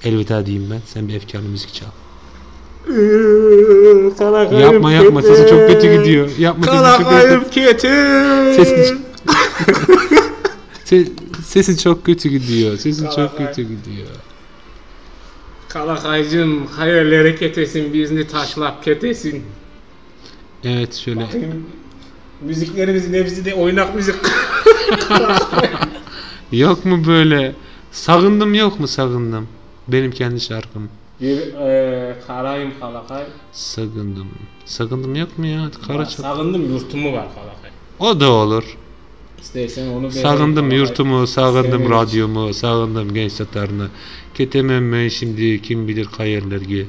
Elveda diyeyim ben. Sen bir efkarlı müzik çal. Yapma sesi çok kötü gidiyor. Sesi çok kötü gidiyor. Kalakaycım hayırlara ketesin, bizni taşlap ketesin. Evet şöyle. Bakayım, müziklerimizin hepsi de oynak müzik. Yok mu böyle? Sagındım yok mu sagındım? Benim kendi şarkım. Bir karayım kalakay. Sagındım. Sagındım yok mu ya? Sagındım yurtumu var kalakay. O da olur. İstersen onu sagındım yurtumu, sagındım radyomu, sagındım genç tatarını. Ketemem ben şimdi kim bilir kayerlerge.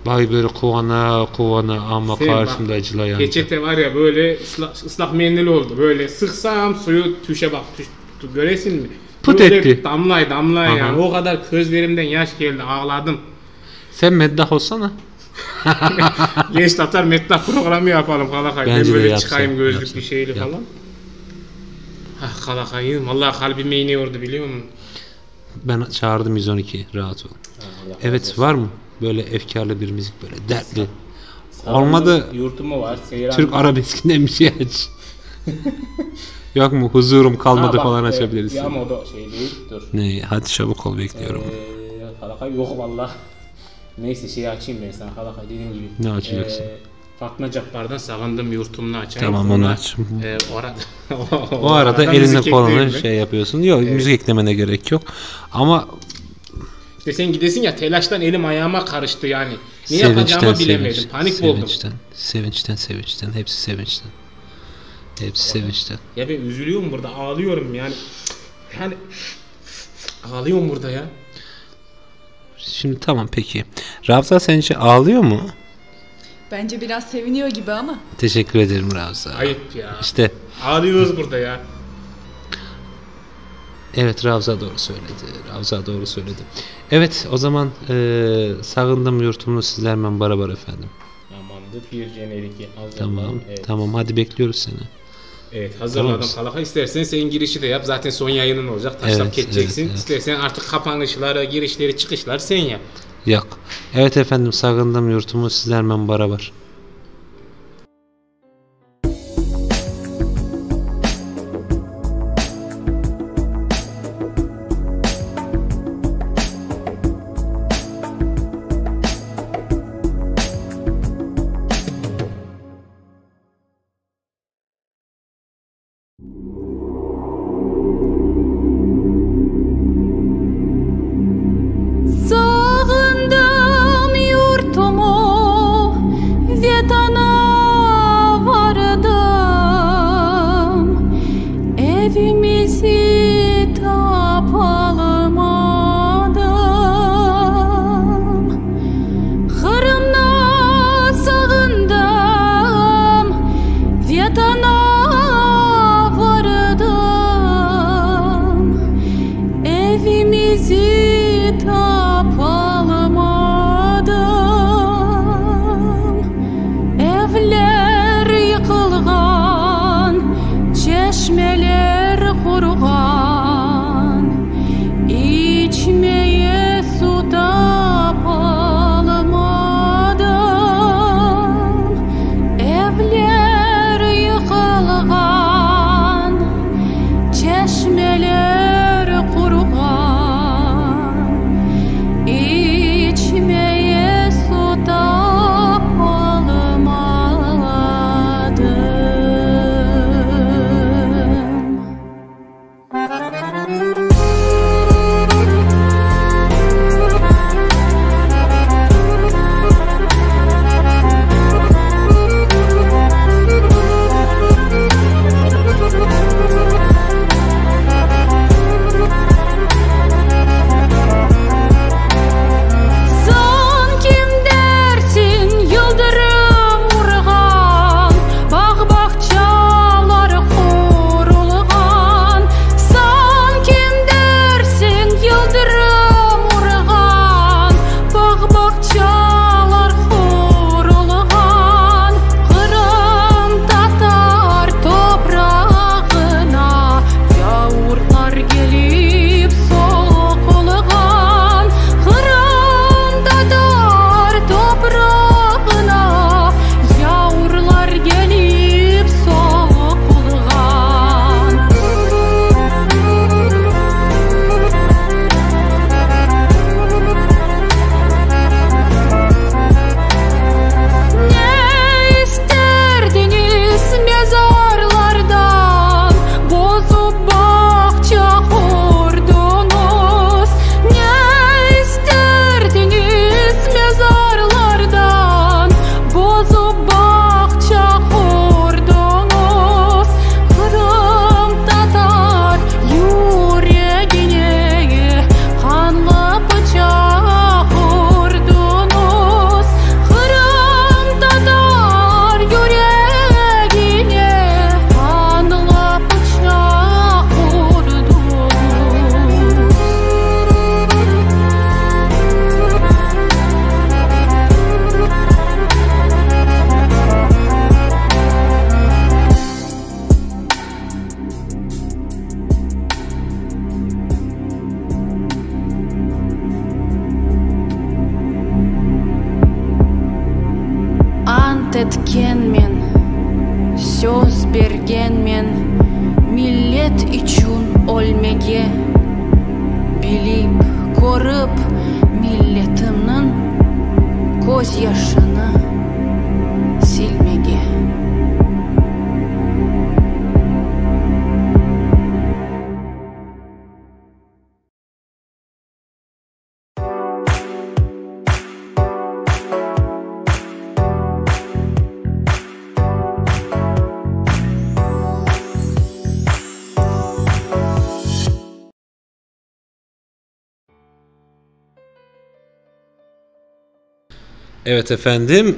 Bay böyle kovana ama karşımda acılayan. Geçete var ya böyle ıslak mendil oldu. Böyle sıksam suyu tüşe bak. Göresin mi? Pıt böyle etti. Damlay yani. O kadar gözlerimden yaş geldi. Ağladım. Sen meddah olsana. Genç Tatar meddah programı yapalım kalakay. Ben böyle çıkayım gözlük bir şeyli falan. Ah kalakayım. Vallahi kalbime iniyordu biliyor musun? Ben çağırdım 112. Rahat ol. Evet var mı? Böyle efkarlı bir müzik böyle dertli. Olmadı. Yurtumu var. Türk arabeskinden bir şey aç. Yok mu? Huzurum kalmadı falan açabiliriz. Ya moda şey değil. Dur. Ne? Hadi çabuk ol bekliyorum. Kalakay yok vallahi. Neyse şeyi açayım ben sana kalakay dediğim gibi. Ne açacaksın? Fatma Cabbar'dan Sagındım Yurtumunu açayım. Tamam onu aç. O arada eline kolunu şey yapıyorsun. Yok müzik eklemene gerek yok. Ama İşte sen gidesin ya telaştan elim ayağıma karıştı yani. Ne yapacağımı bilemedim. Panik oldum. Sevinçten. Hepsi sevinçten. Hepsi sevinçten. Ya ben üzülüyorum burada. Ağlıyorum yani. Ağlıyorum burada ya. Şimdi tamam peki. Ravza sence ağlıyor mu? Bence biraz seviniyor gibi ama. Teşekkür ederim Ravza. Ayıp ya. İşte. Ağlıyoruz burada ya. Evet Ravza doğru söyledi. Evet o zaman sagındım yurtumunu sizlerle beraber efendim. Amandı bir jenerik. Tamam. Evet. Tamam hadi bekliyoruz seni. Evet hazırladım kalaka. İstersen sen girişi de yap. Zaten son yayının olacak. Taşlap geçeceksin. Evet. İstersen artık kapanışları, girişleri, çıkışları sen yap. Yok. Evet efendim sagındım yurtumu sizlerle beraber. Ант эткенмен, сөз бергенмен, миллет үчүн өлмеге, билип, көрүп, миллетимнин көз жашыны силмеге. Evet efendim,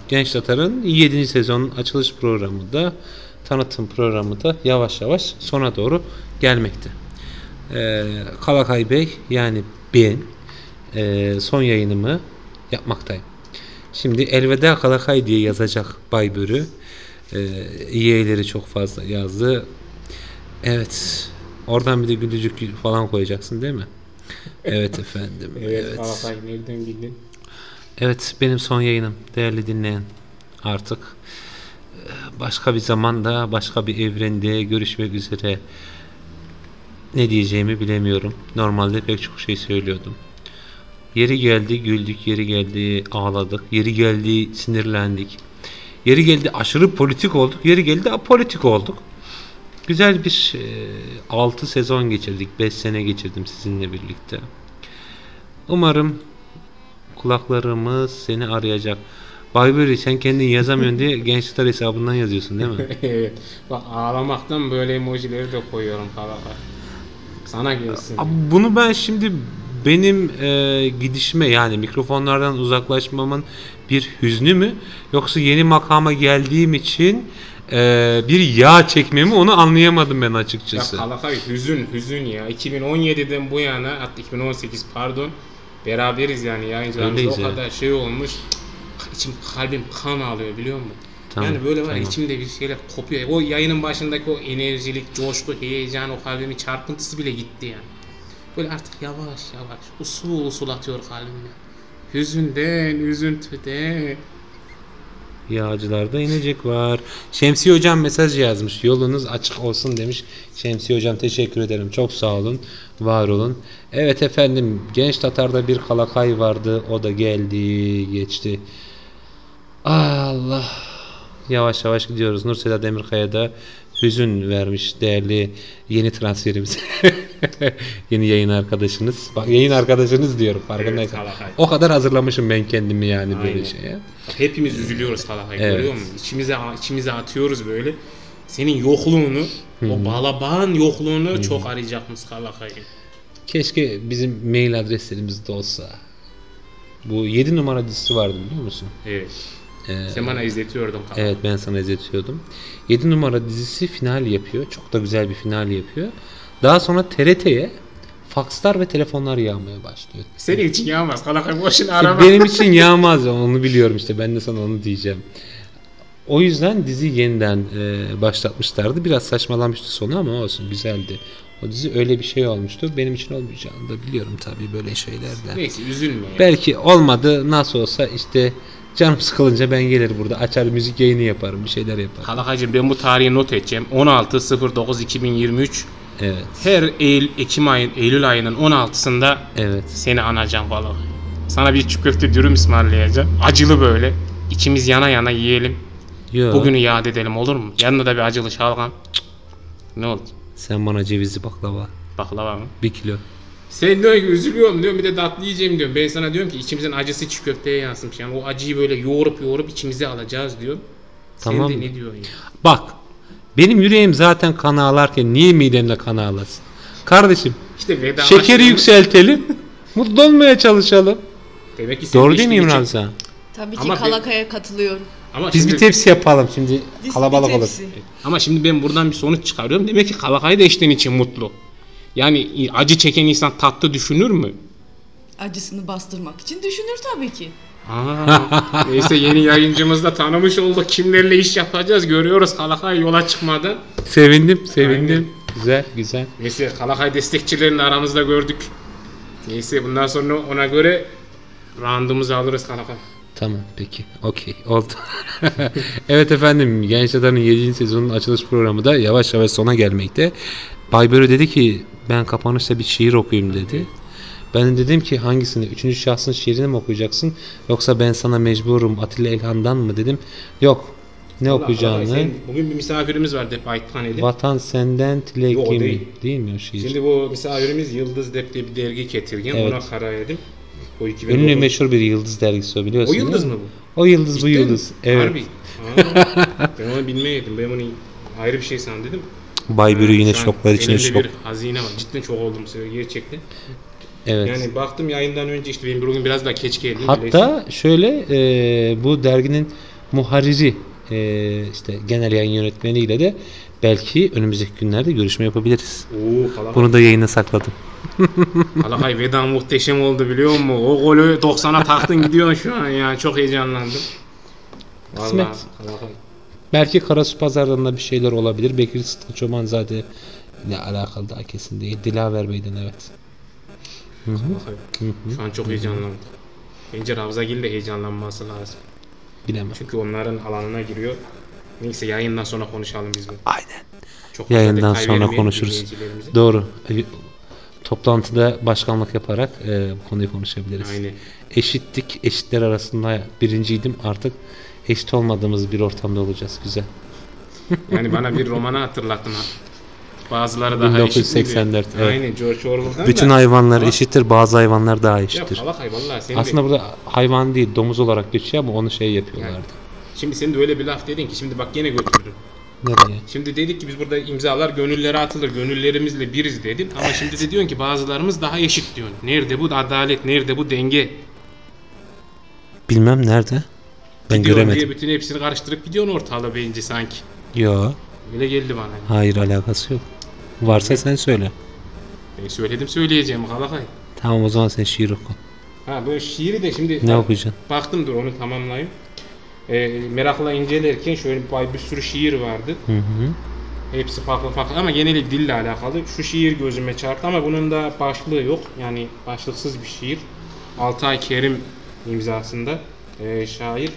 Genç Tatar'ın 7. sezonun açılış programı da, tanıtım programı da yavaş yavaş sona doğru gelmekte. Kalakay Bey, yani ben son yayınımı yapmaktayım. Şimdi elveda Kalakay diye yazacak Baybörü. Yeğleri çok fazla yazdı. Evet, oradan bir de gülücük falan koyacaksın değil mi? Evet efendim. Evet. Kalakay nereden bildin? Evet, benim son yayınım değerli dinleyen. Artık başka bir zamanda, başka bir evrende görüşmek üzere. Ne diyeceğimi bilemiyorum. Normalde pek çok şey söylüyordum. Yeri geldi güldük, yeri geldi ağladık, yeri geldi sinirlendik. Yeri geldi aşırı politik olduk, yeri geldi apolitik olduk. Güzel bir 6 sezon geçirdik, 5 sene geçirdim sizinle birlikte. Umarım kulaklarımız seni arayacak. Bayburi, sen kendin yazamıyorsun diye Gençler hesabından yazıyorsun değil mi? Evet. Bak, ağlamaktan böyle emojileri de koyuyorum Kalakay. Sana gelsin. Bunu ben şimdi benim gidişime, yani mikrofonlardan uzaklaşmamın bir hüznü mü, yoksa yeni makama geldiğim için bir yağ çekmemi, onu anlayamadım ben açıkçası. Ya Kalakay, hüzün ya. 2017'den bu yana, hatta 2018 pardon, beraberiz yani yayıncılarımızda, o kadar şey olmuş. İçim, kalbim kan ağlıyor biliyor musun? Tamam, yani böyle var, tamam. içimde bir şeyler kopuyor. O yayının başındaki o enerjilik, coşku, heyecan, o kalbimin çarpıntısı bile gitti yani. Böyle artık yavaş yavaş, usul usul atıyor kalbime. Hüzünden, üzüntüden. Yağcılarda inecek var. Şemsiye hocam mesaj yazmış. Yolunuz açık olsun demiş. Şemsiye hocam teşekkür ederim. Çok sağ olun. Var olun. Evet efendim, Genç Tatar'da bir Kalakay vardı. O da geldi, geçti. Allah. Yavaş yavaş gidiyoruz. Nurseda Demirkaya da hüzün vermiş değerli yeni transferimiz. Yeni yayın arkadaşınız. Bak, yayın arkadaşınız diyorum, farkındaysan. Evet, o kadar hazırlamışım ben kendimi yani. Aynen. Böyle şeye. Hepimiz üzülüyoruz Kalakay, evet. Görüyor musun? İçimize atıyoruz böyle. Senin yokluğunu, o balabağın yokluğunu çok arayacakmış Kalakay'ın. Keşke bizim mail adreslerimizde olsa. Bu 7 numara dizisi vardı biliyor musun? Evet. Sen bana izletiyordun Kalakay. Evet, ben sana izletiyordum. 7 numara dizisi final yapıyor. Çok da güzel bir final yapıyor. Daha sonra TRT'ye fakslar ve telefonlar yağmaya başlıyor. Senin için yağmaz Kalakay, boşuna arama. Benim için yağmaz, onu biliyorum işte, ben de sana onu diyeceğim. O yüzden dizi yeniden başlatmışlardı. Biraz saçmalamıştı sonu ama olsun, güzeldi. O dizi öyle bir şey olmuştu. Benim için olmayacağını da biliyorum tabii böyle şeylerden. Neyse, üzülme. Belki olmadı, nasıl olsa işte canım sıkılınca ben gelir burada açar müzik yayını yaparım, bir şeyler yaparım. Kalakaycığım, ben bu tarihi not edeceğim. 16.09.2023. Evet. Her Eylül ayının 16'sında evet, seni anacağım Kalakay. Sana bir çiğ köfte dürüm ısmarlayacağım. Acılı böyle. İçimiz yana yana yiyelim. Yo. Bugünü yad edelim, olur mu? Yanına da bir acılı şalgam. Ne oldu? Sen bana cevizli baklava. Baklava mı? 1 kilo. Sen diyorsun ki üzülüyorum diyorum, bir de tatlı yiyeceğim diyorum. Ben sana diyorum ki içimizin acısı çiğ köfteye yansımış. Yani o acıyı böyle yoğurup içimize alacağız diyorum. Tamam. Sen de ne diyorsun ya? Bak, benim yüreğim zaten kan ağlarken niye midemle kan ağlasın? Kardeşim, işte şekeri yükseltelim. Mutlu olmaya çalışalım. Demek ki doğru değil mi İmran sen? Tabii ki Kalakay'a katılıyorum. Ama biz bir tepsi yapalım şimdi, kalabalık olur. Ama şimdi ben buradan bir sonuç çıkarıyorum. Demek ki Kalakay da içten için mutlu. Yani acı çeken insan tatlı düşünür mü? Acısını bastırmak için düşünür tabii ki. Neyse, yeni yayıncımızla tanımış olduk. Kimlerle iş yapacağız görüyoruz Kalakay yola çıkmadı. Sevindim. Aynen. Güzel. Neyse, Kalakay destekçilerini aramızda gördük. Neyse, bundan sonra ona göre roundumuzu alırız Kalakay. Tamam peki. Okey. Oldu. Evet efendim. Genç Tatar'ın 7. sezonun açılış programı da yavaş yavaş sona gelmekte. Baybörü dedi ki ben kapanışta bir şiir okuyayım dedi. Ben de dedim ki hangisini? 3. şahsın şiirini mi okuyacaksın? Yoksa ben sana mecburum Atilla İlhan'dan mı dedim. Yok. Ne Allah okuyacağını? Allah, bugün bir misafirimiz var Dep Aytkan Edip. Vatan senden Yok, o tilekim. değil. Değil mi o şiir? Şimdi bu misafirimiz Yıldız Dep diye bir dergi getirgen. Evet. Ona karar edip. Ünlü meşhur bir Yıldız dergisi o biliyorsun. O Yıldız mı bu? O Yıldız bu Cidden Yıldız. mi? Evet. Harbi. Ben onu bilmeyeydim. Ben onu ayrı bir şey sandım dedim. Baybörü yine Şu an şoklar içine elimde şok. bir hazine var. Cidden çok oldum size gerçekten. Evet. Yani baktım yayından önce işte benim bugün biraz daha geç geldim. Hatta şöyle bu derginin muharriri işte genel yayın yönetmeniyle de belki önümüzdeki günlerde görüşme yapabiliriz. Bunu da yayına sakladım. Alakay veda muhteşem oldu biliyor musun? O golü 90'a taktın gidiyorsun şu an ya. Çok heyecanlandım. Kısmet. Vallahi, belki Karasu pazarlarında bir şeyler olabilir. Bekir Sıtkı Çobanzade ile alakalı daha kesin değil. Dilaver Bey'den evet. Şu an çok heyecanlandım. Bence Ravzagil de heyecanlanması lazım. Bilemem. Çünkü onların alanına giriyor. Neyse yayından sonra konuşalım biz bunu. Aynen. Çok yayından sonra konuşuruz. Doğru. Toplantıda başkanlık yaparak bu konuyu konuşabiliriz. Aynen. Eşitlik, eşitler arasında birinciydim. Artık eşit olmadığımız bir ortamda olacağız. Güzel. Yani bana bir romanı hatırlattın ha. Bazıları daha 1984. eşit. Evet. Aynen George Orwell'dan bütün hayvanlar eşittir, bazı hayvanlar daha eşittir. Ya Allah hayvanlar senin aslında de... burada hayvan değil, domuz olarak geçiyor ama onu şey yapıyorlardı. Yani, şimdi sen de öyle bir laf dedin ki şimdi bak yine götürdün. Nereye? Şimdi dedik ki biz burada imzalar gönüllere atılır, gönüllerimizle biriz dedin ama şimdi de diyorsun ki bazılarımız daha eşit diyorsun. Nerede bu adalet, nerede bu denge? Bilmem nerede. Ben gidiyorsun göremedim. Diye bütün hepsini karıştırıp gidiyorsun ortalığı bence sanki. Yo. Öyle geldi bana. Hayır alakası yok. Varsa sen söyle. Ben söyledim söyleyeceğim Kalakay. Tamam o zaman sen şiir oku. Ha bu şiiri de şimdi... Ne okuyacaksın? Baktım dur onu tamamlayayım. Merakla incelerken şöyle bir sürü şiir vardı. Hı. Hepsi farklı ama geneli dille alakalı. Şu şiir gözüme çarptı ama bunun da başlığı yok. Yani başlıksız bir şiir. Altay Kerim imzasında şair.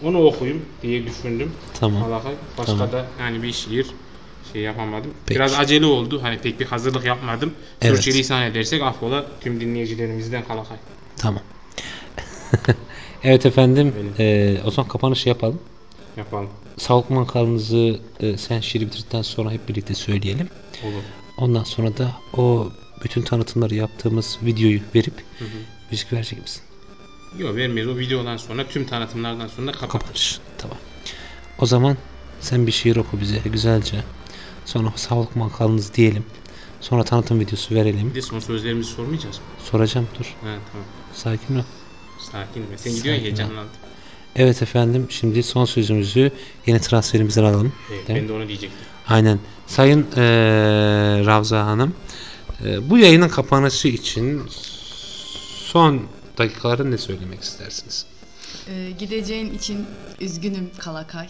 Onu okuyayım diye düşündüm. Tamam. Başka tamam. da yani bir şiir şey yapamadım. Peki. Biraz acele oldu. Hani pek bir hazırlık yapmadım. Evet. Sürçülisan edersek affola tüm dinleyicilerimizden Kalakay. Tamam. Evet efendim. O zaman kapanışı yapalım. Yapalım. Sağlık makalınızı sen şiiri bitirdikten sonra hep birlikte söyleyelim. Olur. Ondan sonra da o bütün tanıtımları yaptığımız videoyu verip müzik verecek misin? Yok vermeyiz. O videodan sonra tüm tanıtımlardan sonra kapatırız. Tamam. O zaman sen bir şiir oku bize güzelce. Sonra sağlık makalınızı diyelim. Sonra tanıtım videosu verelim. Bir de son sözlerimizi sormayacağız mı? Soracağım dur. Ha, tamam. Sakin ol. Sakin. Sen gidiyorsun heyecanlandım. Evet efendim şimdi son sözümüzü yeni transferimizden alalım. Evet, ben de onu diyecektim. Aynen. Sayın Ravza Hanım bu yayının kapanışı için son dakikaları ne söylemek istersiniz? Gideceğin için üzgünüm Kalakay.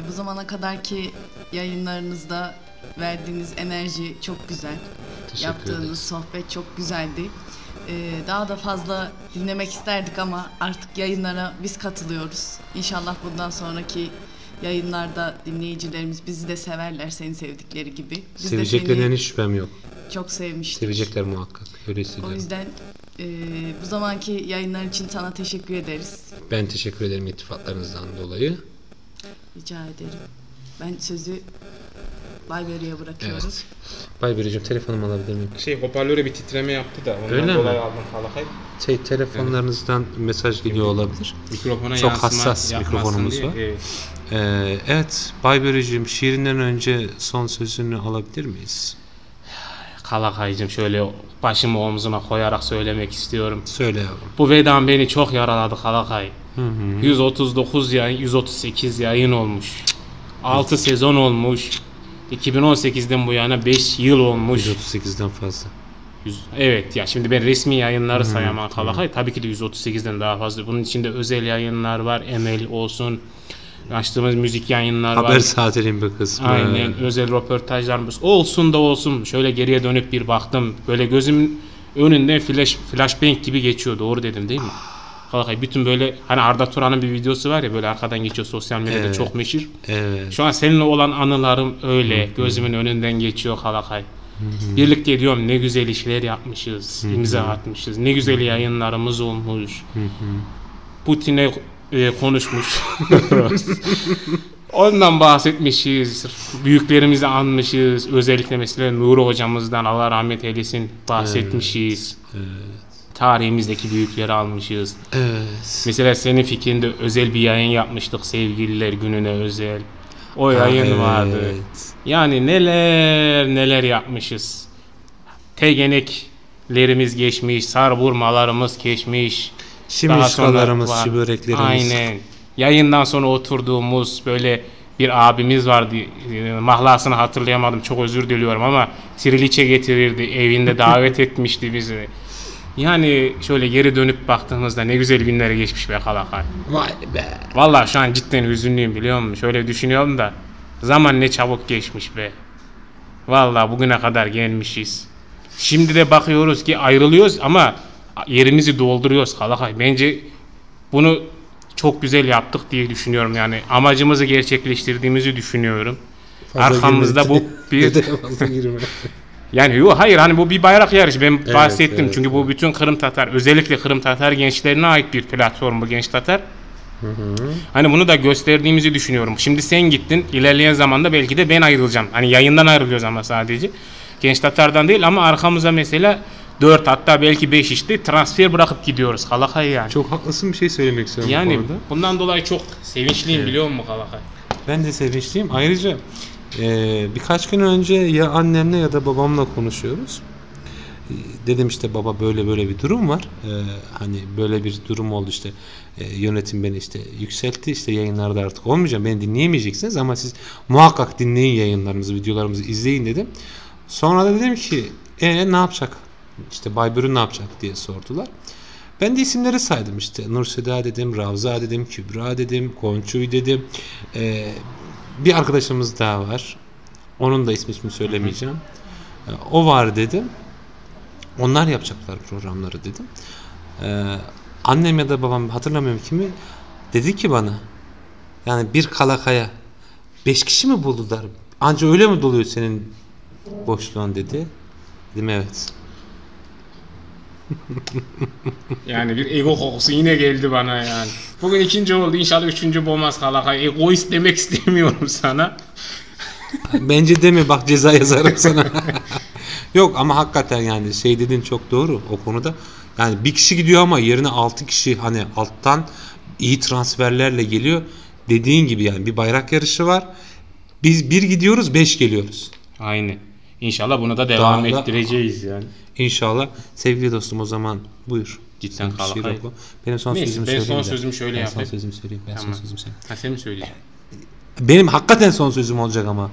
Bu zamana kadarki yayınlarınızda verdiğiniz enerji çok güzel. Yaptığınız sohbet çok güzeldi. Daha da fazla dinlemek isterdik ama artık yayınlara biz katılıyoruz. İnşallah bundan sonraki yayınlarda dinleyicilerimiz bizi de severler senin sevdikleri gibi. Biz seveceklerinden hiç şüphem yok. Çok sevmiştik. Sevecekler muhakkak. Öyle hissediyorum. O yüzden bu zamanki yayınlar için sana teşekkür ederiz. Ben teşekkür ederim iltifatlarınızdan dolayı. Rica ederim. Ben sözü Bayberi'ye bırakıyoruz. Evet. Bayberi'cim telefonumu alabilir miyim? Hoparlöre bir titreme yaptı da ondan öyle dolayı mi? aldım Kalakay. Telefonlarınızdan mesaj geliyor olabilir. Mikrofona çok hassas mikrofonumuz var. Evet. Bayberi'cim şiirinden önce son sözünü alabilir miyiz? Kalakay'cım şöyle başımı omzuna koyarak söylemek istiyorum. Söyle yavrum. Bu vedam beni çok yaraladı Kalakay. 139 yayın, 138 yayın olmuş. 6 sezon olmuş. 2018'den bu yana 5 yıl olmuş. 138'den fazla. Evet ya şimdi ben resmi yayınları sayamam Kalakay. Tabii ki de 138'den daha fazla. Bunun içinde özel yayınlar var. Emel olsun. Açtığımız müzik yayınlar var. Haber saatinin bir kısmı. Aynen. Özel röportajlarımız olsun da olsun. Şöyle geriye dönüp bir baktım. Böyle gözümün önünden flashbang gibi geçiyor. Doğru dedim değil mi? Kalkay bütün böyle hani Arda Turan'ın bir videosu var ya böyle arkadan geçiyor sosyal medyada çok meşhur. Evet. Şu an seninle olan anılarım öyle gözümün önünden geçiyor Kalakay. Birlikte diyorum ne güzel işler yapmışız, imza atmışız, ne güzel yayınlarımız olmuş. Putin'e konuşmuş. Ondan bahsetmişiz, büyüklerimizi anmışız, özellikle mesela Nuri hocamızdan Allah rahmet eylesin bahsetmişiz. Evet. Tarihimizdeki büyükleri almışız. Evet. Mesela senin fikrinde özel bir yayın yapmıştık sevgililer gününe özel. O yayın vardı. Yani neler yapmışız. Tegeneklerimiz geçmiş, sarburmalarımız geçmiş. Şimişkalarımız, böreklerimiz. Aynen. Yayından sonra oturduğumuz böyle bir abimiz vardı. Mahlasını hatırlayamadım. Çok özür diliyorum ama triliçe getirirdi. Evinde davet etmişti bizi. Yani şöyle geri dönüp baktığımızda ne güzel günlere geçmiş be Kalakay. Vay be. Vallahi şu an cidden hüzünlüyüm biliyor musun? Şöyle düşünüyorum da zaman ne çabuk geçmiş be. Vallahi bugüne kadar gelmişiz. Şimdi de bakıyoruz ki ayrılıyoruz ama yerimizi dolduruyoruz Kalakay. Bence bunu çok güzel yaptık diye düşünüyorum yani. Amacımızı gerçekleştirdiğimizi düşünüyorum. Arkamızda bu bir... Yani yok hayır hani bu bir bayrak yarışı ben bahsettim çünkü bu bütün Kırım Tatar özellikle Kırım Tatar gençlerine ait bir platform bu Genç Tatar. Hani bunu da gösterdiğimizi düşünüyorum. Şimdi sen gittin ilerleyen zamanda belki de ben ayrılacağım. Hani yayından ayrılıyoruz ama sadece. Genç Tatar'dan değil ama arkamıza mesela 4 hatta belki 5 işte transfer bırakıp gidiyoruz Kalakay yani. Çok haklısın bir şey söylemek istiyorum yani, bu konuda. Bundan dolayı çok sevinçliyim biliyor musun Kalakay? Ben de sevinçliyim. Ayrıca birkaç gün önce ya annemle ya da babamla konuşuyoruz. Dedim işte baba böyle bir durum var. Hani böyle bir durum oldu işte. Yönetim beni işte yükseltti. İşte yayınlarda artık olmayacağım. Beni dinleyemeyeceksiniz ama siz muhakkak dinleyin yayınlarımızı, videolarımızı izleyin dedim. Sonra da dedim ki ne yapacak? İşte Bayburun ne yapacak diye sordular. Ben de isimleri saydım işte. Nurseda dedim, Ravza dedim, Kübra dedim, Konçuy dedim. Bir arkadaşımız daha var. Onun da ismini söylemeyeceğim. O var dedim. Onlar yapacaklar programları dedim. Annem ya da babam hatırlamıyorum kimi dedi ki bana yani bir Kalakaya 5 kişi mi buldular? Anca öyle mi doluyor senin boşluğun dedi. Dedim evet. Yani bir ego kokusu yine geldi bana yani. Bugün 2. oldu inşallah 3. olmaz Kalakay. Egoist demek istemiyorum sana. Bence deme bak ceza yazarım sana. Yok ama hakikaten yani şey dediğin çok doğru o konuda. Yani bir kişi gidiyor ama yerine 6 kişi hani alttan iyi transferlerle geliyor. Dediğin gibi yani bir bayrak yarışı var. Biz bir gidiyoruz 5 geliyoruz. Aynen. İnşallah bunu da devam ettireceğiz yani. İnşallah. Sevgili dostum o zaman buyur. Cidden Kalakay. Benim son sözümü söyleyeyim. Ben son sözümü şöyle yapayım. Ben son sözümü söyleyeyim. Ha sen mi söyleyeceksin? Benim hakikaten son sözüm olacak ama.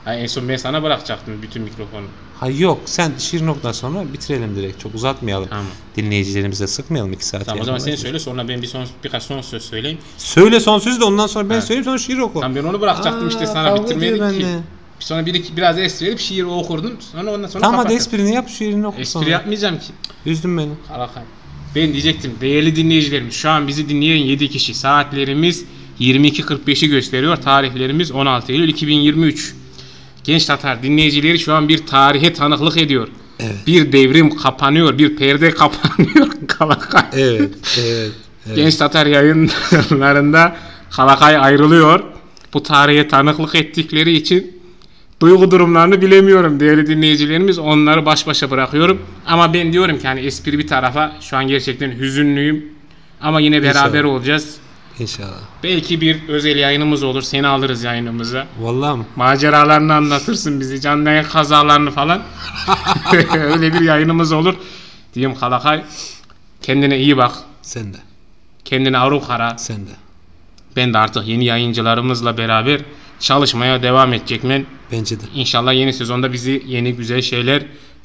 Ha, en son ben sana bırakacaktım bütün mikrofonu. Ha yok sen şiir noktadan sonra bitirelim direkt. Çok uzatmayalım. Tamam. Dinleyicilerimize sıkmayalım 2 saat. Tamam o zaman sen söyle sonra ben birkaç son söz söyleyeyim. Söyle son sözü de ondan sonra ben söyleyeyim sonra şiir oku. Tamam ben onu bırakacaktım işte sana bitirmeyelim ki. Sonra biraz espri verip şiir okurdun sonra ondan sonra tamam hadi esprini yap şiirini oku espri sonra. Yapmayacağım ki. Üzdün beni. Kalakay. Ben diyecektim değerli dinleyicilerimiz şu an bizi dinleyen 7 kişi saatlerimiz 22.45'i gösteriyor. Tarihlerimiz 16 Eylül 2023. Genç Tatar dinleyicileri şu an bir tarihe tanıklık ediyor. Evet. Bir devrim kapanıyor, bir perde kapanıyor Kalakay. Evet. Genç Tatar yayınlarında Kalakay ayrılıyor. Bu tarihe tanıklık ettikleri için duygu durumlarını bilemiyorum değerli dinleyicilerimiz. Onları baş başa bırakıyorum. Ama ben diyorum ki hani espri bir tarafa şu an gerçekten hüzünlüyüm. Ama yine beraber olacağız. İnşallah. Belki bir özel yayınımız olur. Seni alırız yayınımıza. Vallahi mi? Maceralarını anlatırsın bizi. Canlı yayın kazalarını falan. Öyle bir yayınımız olur. Diyeyim Kalakay. Kendine iyi bak. Sen de. Kendine Avrupa'ra. Sen de. Ben de artık yeni yayıncılarımızla beraber çalışmaya devam edecekmen. Bence de. İnşallah yeni sezonda bizi yeni güzel şeyler,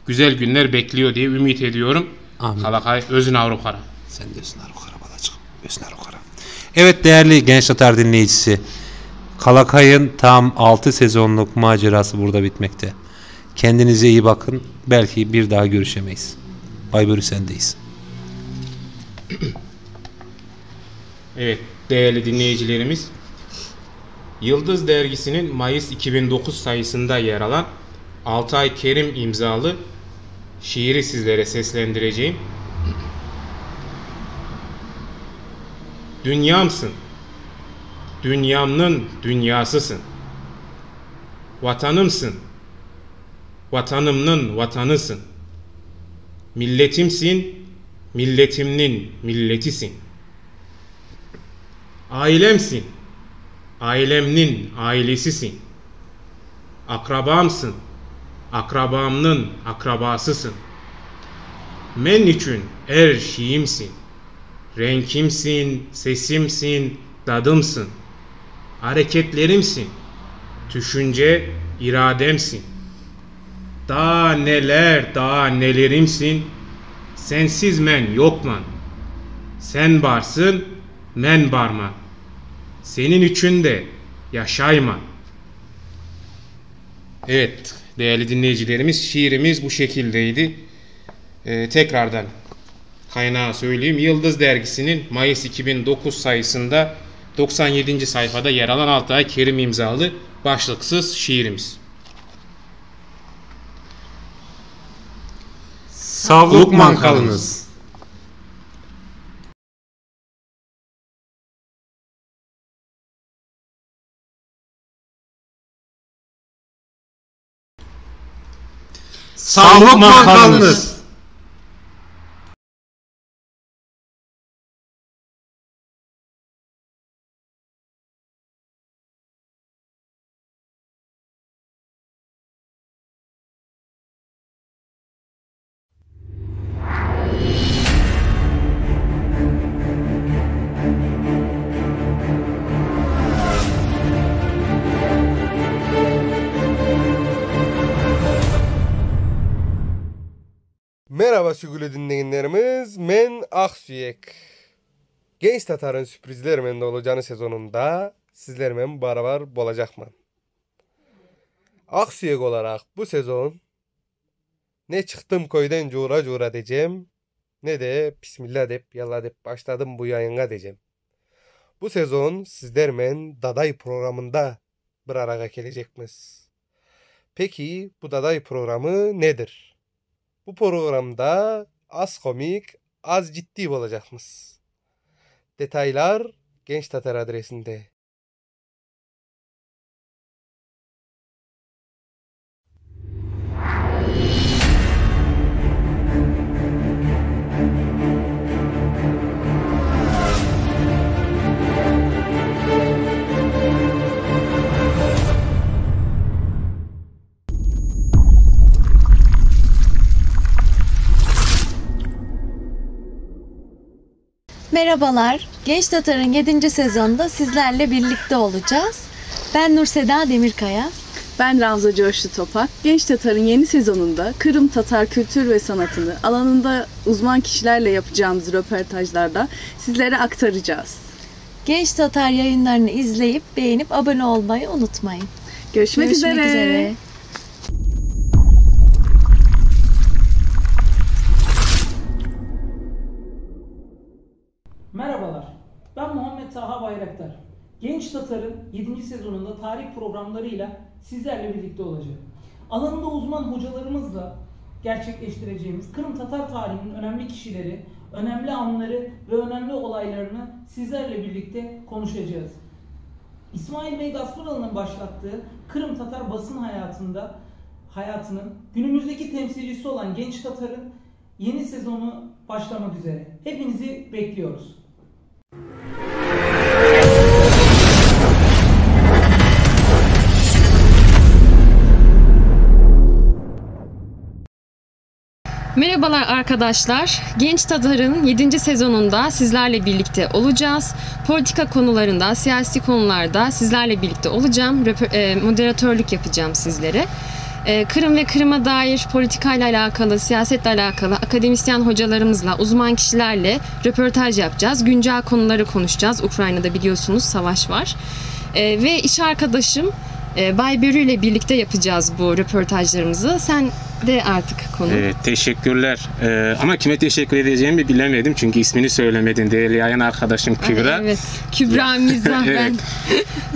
güzel günler bekliyor diye ümit ediyorum. Amin. Kalakay özün Avrupa'ra. Sen de özün Avrupa'ra balacığım. Özün Avrupa'ra. Evet değerli Genç Tatar dinleyicisi. Kalakay'ın tam 6 sezonluk macerası burada bitmekte. Kendinize iyi bakın. Belki bir daha görüşemeyiz. Bayburun sendeyiz. Evet değerli dinleyicilerimiz, Yıldız Dergisi'nin Mayıs 2009 sayısında yer alan Altay Kerim imzalı şiiri sizlere seslendireceğim. Dünyamsın, dünyamın dünyasısın. Vatanımsın, vatanımın vatanısın. Milletimsin, milletimnin milletisin. Ailemsin, ailemnin ailesisin. Akrabamsın, akrabamın akrabasısın. Men için her şeyimsin. Renkimsin, sesimsin, tadımsın. Hareketlerimsin, düşünce, irademsin. Daha neler, daha nelerimsin. Sensiz men yokman. Sen varsın, men barman. Senin için de yaşayman. Evet değerli dinleyicilerimiz, şiirimiz bu şekildeydi. Tekrardan kaynağı söyleyeyim. Yıldız Dergisi'nin Mayıs 2009 sayısında 97. sayfada yer alan Altay Kerim imzalı başlıksız şiirimiz. Sağlıkla kalınız. Sağlıkla kalınız. Merhaba sevgili dinleyenlerimiz, men Aksüyek. Genç Tatar'ın sürprizlerмен olacağını sezonunda sizlerle beraber olacakman. Aksüyek olarak bu sezon ne çıktım köyden cura cura diyeceğim, ne de bismillah deyip yallah deyip başladım bu yayına diyeceğim. Bu sezon sizlerle Daday programında bir araya gelecekmiz. Peki bu Daday programı nedir? Bu programda az komik, az ciddi olacakmız. Detaylar Genç Tatar adresinde. Merhabalar, Genç Tatar'ın 7. sezonda sizlerle birlikte olacağız. Ben Nurseda Demirkaya. Ben Ravza Coşlu Topak. Genç Tatar'ın yeni sezonunda Kırım Tatar kültür ve sanatını alanında uzman kişilerle yapacağımız röportajlarda sizlere aktaracağız. Genç Tatar yayınlarını izleyip beğenip abone olmayı unutmayın. Görüşmek üzere. Merhabalar, ben Muhammed Taha Bayraktar. Genç Tatar'ın 7. sezonunda tarih programlarıyla sizlerle birlikte olacağım. Alanında uzman hocalarımızla gerçekleştireceğimiz Kırım Tatar tarihinin önemli kişileri, önemli anları ve önemli olaylarını sizlerle birlikte konuşacağız. İsmail Bey Gasparalı'nın başlattığı Kırım Tatar basın hayatının günümüzdeki temsilcisi olan Genç Tatar'ın yeni sezonu başlamak üzere. Hepinizi bekliyoruz. Merhabalar arkadaşlar. Genç Tatar'ın 7. sezonunda sizlerle birlikte olacağız. Politika konularında, siyasi konularda sizlerle birlikte olacağım. Moderatörlük yapacağım sizlere. Kırım ve Kırım'a dair politikayla alakalı, siyasetle alakalı akademisyen hocalarımızla, uzman kişilerle röportaj yapacağız. Güncel konuları konuşacağız. Ukrayna'da biliyorsunuz savaş var. Ve iş arkadaşım Bay Börü ile birlikte yapacağız bu röportajlarımızı. Sen de artık konu. Evet, teşekkürler. Ama kime teşekkür edeceğimi bilemedim çünkü ismini söylemedin değerli yayın arkadaşım Kübra. Evet, Kübra Mirza evet. ben.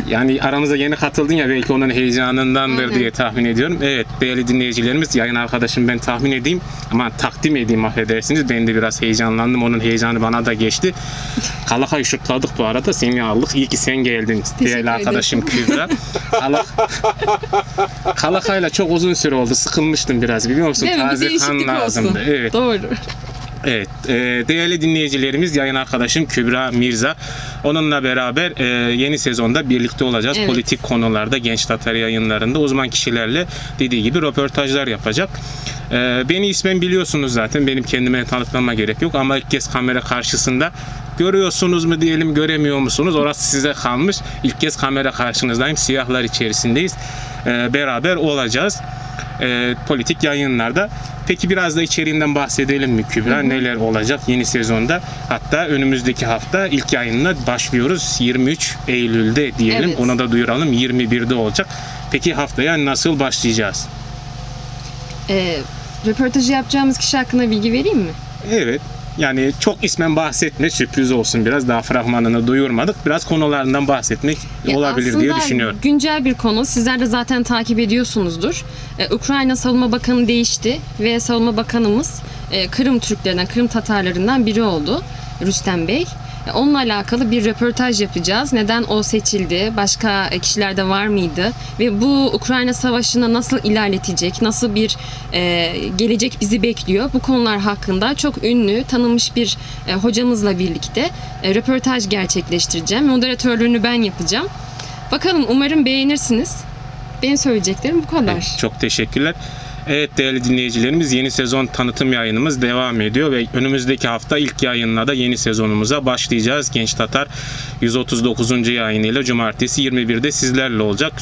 Yani aramıza yeni katıldın ya belki onun heyecanındandır Aynen. diye tahmin ediyorum. Evet değerli dinleyicilerimiz yayın arkadaşım ben tahmin edeyim ama takdim edeyim affedersiniz. Ben de biraz heyecanlandım. Onun heyecanı bana da geçti. Kalakayı şutladık bu arada. Seni aldık. İyi ki sen geldin değerli arkadaşım Kübra. Kalakayla çok uzun süre oldu. Sıkılmıştım biraz biliyor musun? Değil mi? Bir Taze kan değişiklik lazımdı. olsun. Evet. Doğru. Evet, değerli dinleyicilerimiz, yayın arkadaşım Kübra Mirza. Onunla beraber yeni sezonda birlikte olacağız. Evet. Politik konularda Genç Tatar yayınlarında uzman kişilerle dediği gibi röportajlar yapacak. Beni ismen biliyorsunuz zaten. Benim kendime tanıtmama gerek yok ama ilk kez kamera karşısında görüyorsunuz mu diyelim, göremiyor musunuz? Orası size kalmış. İlk kez kamera karşınızdayım. Siyahlar içerisindeyiz. Beraber olacağız. Politik yayınlarda. Peki biraz da içeriğinden bahsedelim mi Kübra? Neler olacak yeni sezonda? Hatta önümüzdeki hafta ilk yayınına başlıyoruz. 23 Eylül'de diyelim. Evet. Ona da duyuralım. 21'de olacak. Peki haftaya nasıl başlayacağız? Röportajı yapacağımız kişi hakkında bilgi vereyim mi? Evet. Yani çok ismen bahsetme, sürpriz olsun biraz. Daha fragmanını duyurmadık. Biraz konularından bahsetmek olabilir diye düşünüyorum. Aslında güncel bir konu. Sizler de zaten takip ediyorsunuzdur. Ukrayna Savunma Bakanı değişti ve Savunma Bakanımız Kırım Türklerinden, Kırım Tatarlarından biri oldu. Rüstem Bey. Onunla alakalı bir röportaj yapacağız. Neden o seçildi? Başka kişiler de var mıydı? Ve bu Ukrayna Savaşı'na nasıl ilerletecek? Nasıl bir gelecek bizi bekliyor? Bu konular hakkında çok ünlü, tanınmış bir hocamızla birlikte röportaj gerçekleştireceğim. Moderatörlüğünü ben yapacağım. Bakalım umarım beğenirsiniz. Benim söyleyeceklerim bu kadar. Evet, çok teşekkürler. Evet değerli dinleyicilerimiz yeni sezon tanıtım yayınımız devam ediyor ve önümüzdeki hafta ilk yayınla da yeni sezonumuza başlayacağız. Genç Tatar 139. yayınıyla cumartesi 21'de sizlerle olacak.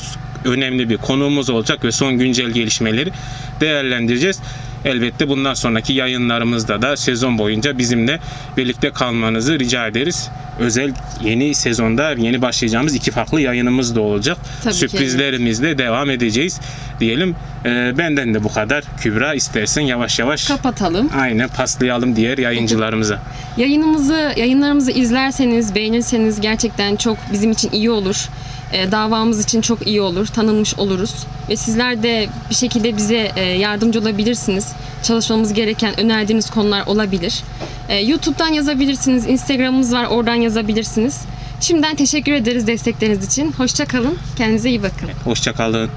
Önemli bir konuğumuz olacak ve son güncel gelişmeleri değerlendireceğiz. Elbette bundan sonraki yayınlarımızda da sezon boyunca bizimle birlikte kalmanızı rica ederiz. Özel yeni sezonda yeni başlayacağımız 2 farklı yayınımız da olacak. Tabii ki. Sürprizlerimizle devam edeceğiz diyelim. Benden de bu kadar. Kübra istersen yavaş yavaş kapatalım. Aynen paslayalım diğer yayıncılarımıza. Yayınlarımızı izlerseniz, beğenirseniz gerçekten çok bizim için iyi olur. Davamız için çok iyi olur. Tanınmış oluruz. Ve sizler de bir şekilde bize yardımcı olabilirsiniz. Çalışmamız gereken önerdiğiniz konular olabilir. YouTube'dan yazabilirsiniz. Instagram'ımız var. Oradan yazabilirsiniz. Şimdiden teşekkür ederiz destekleriniz için. Hoşça kalın. Kendinize iyi bakın. Hoşça kalın.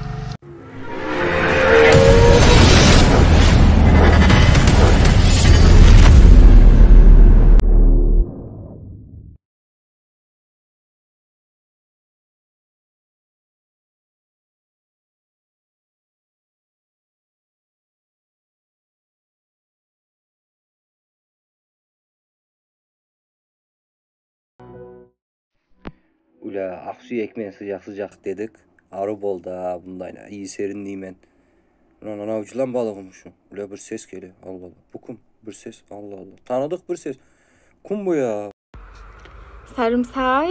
Ula aksuyu ekmeğin sıcak sıcak dedik. Arı bol da bundayla iyi serinliyim ben. Lan ana uculan balık olmuşum. Ula bir ses geliyor. Allah Allah. Bu kum. Bir ses. Allah Allah. Tanıdık bir ses. Kum bu ya. Sarımsağı.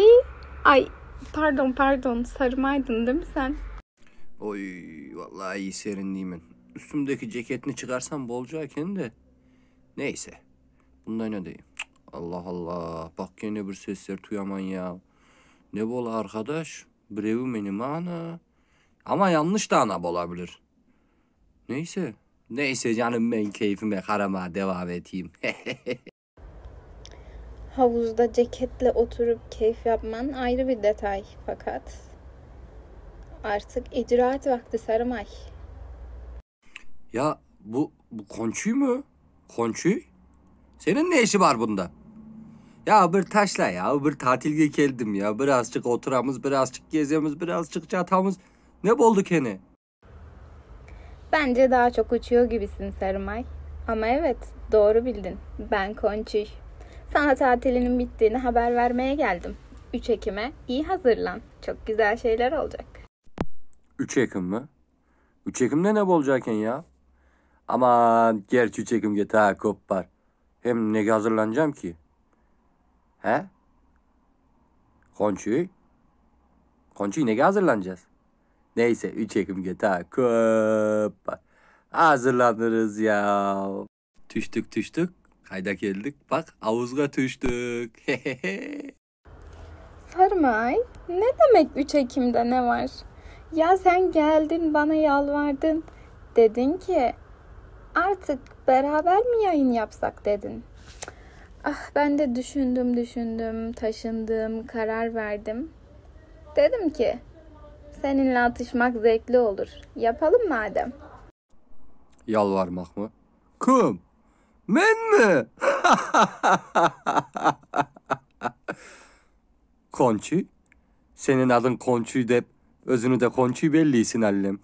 Ay pardon sarımaydın değil mi sen? Oy vallahi iyi serinliyim ben. Üstümdeki ceketini çıkarsam bolcayken de. Neyse. Bundan ne diyeyim. Allah Allah. Bak yine bir sesler duyaman ya. Ne bol arkadaş? Brevi benim ana. Ama yanlış da ana olabilir. Neyse canım ben keyfime karama devam edeyim. Havuzda ceketle oturup keyif yapman ayrı bir detay fakat artık icraat vakti Sarımay. Ya bu konçuy mu? Konçuy? Senin ne işi var bunda? Ya bir taşla ya bir tatilge geldim ya. Birazcık oturamız, birazcık gezemiz, birazcık çatamız. Ne boldu kene? Bence daha çok uçuyor gibisin Sarımay. Ama evet doğru bildin. Ben Konçuy. Sana tatilinin bittiğini haber vermeye geldim. 3 Ekim'e iyi hazırlan. Çok güzel şeyler olacak. 3 Ekim mi? 3 Ekim'de ne olacakken ya? Aman gerçi 3 Ekim'de ta kopar. Hem ne hazırlanacağım ki? He? Konçuy ne hazırlanacağız? Neyse 3 Ekim'de ta kopar. Hazırlanırız ya. Tüştük. Hayda geldik. Bak havuzga tüştük. Sarmay, ne demek 3 Ekim'de ne var? Ya sen geldin bana yalvardın. Dedin ki artık beraber mi yayın yapsak dedin. Ah ben de düşündüm, taşındım, karar verdim. Dedim ki seninle atışmak zevkli olur. Yapalım madem. Yalvarmak mı? Kim? Ben mi? Konçu? Senin adın Konçu'yu de özünü de Konçu'yu belliysin allem.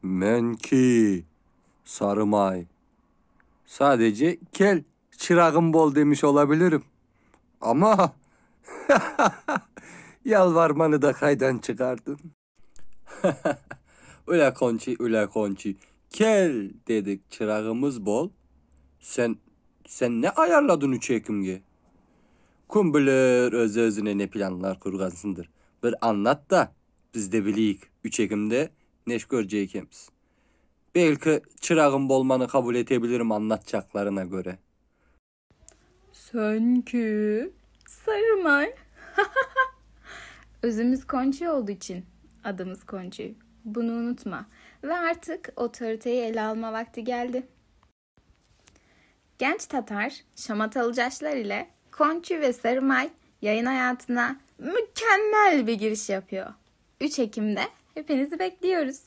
Men ki Sarımay. Sadece kel çırağım bol demiş olabilirim. Ama yalvarmanı da kaydan çıkardın. Ula konçi. Kel dedik çırağımız bol. Sen ne ayarladın 3 Ekim'ge? Kim bilir özüne ne planlar kurgansındır. Bir anlat da biz de biliyik 3 Ekim'de neş göreceğimiz. Belki çırağım bolmanı kabul edebilirim anlatacaklarına göre. Sanki Sarımay. Özümüz Konçu olduğu için adımız Konçu. Bunu unutma. Ve artık otoriteyi ele alma vakti geldi. Genç Tatar, şamatalı caşlar ile Konçu ve Sarımay yayın hayatına mükemmel bir giriş yapıyor. 3 Ekim'de hepinizi bekliyoruz.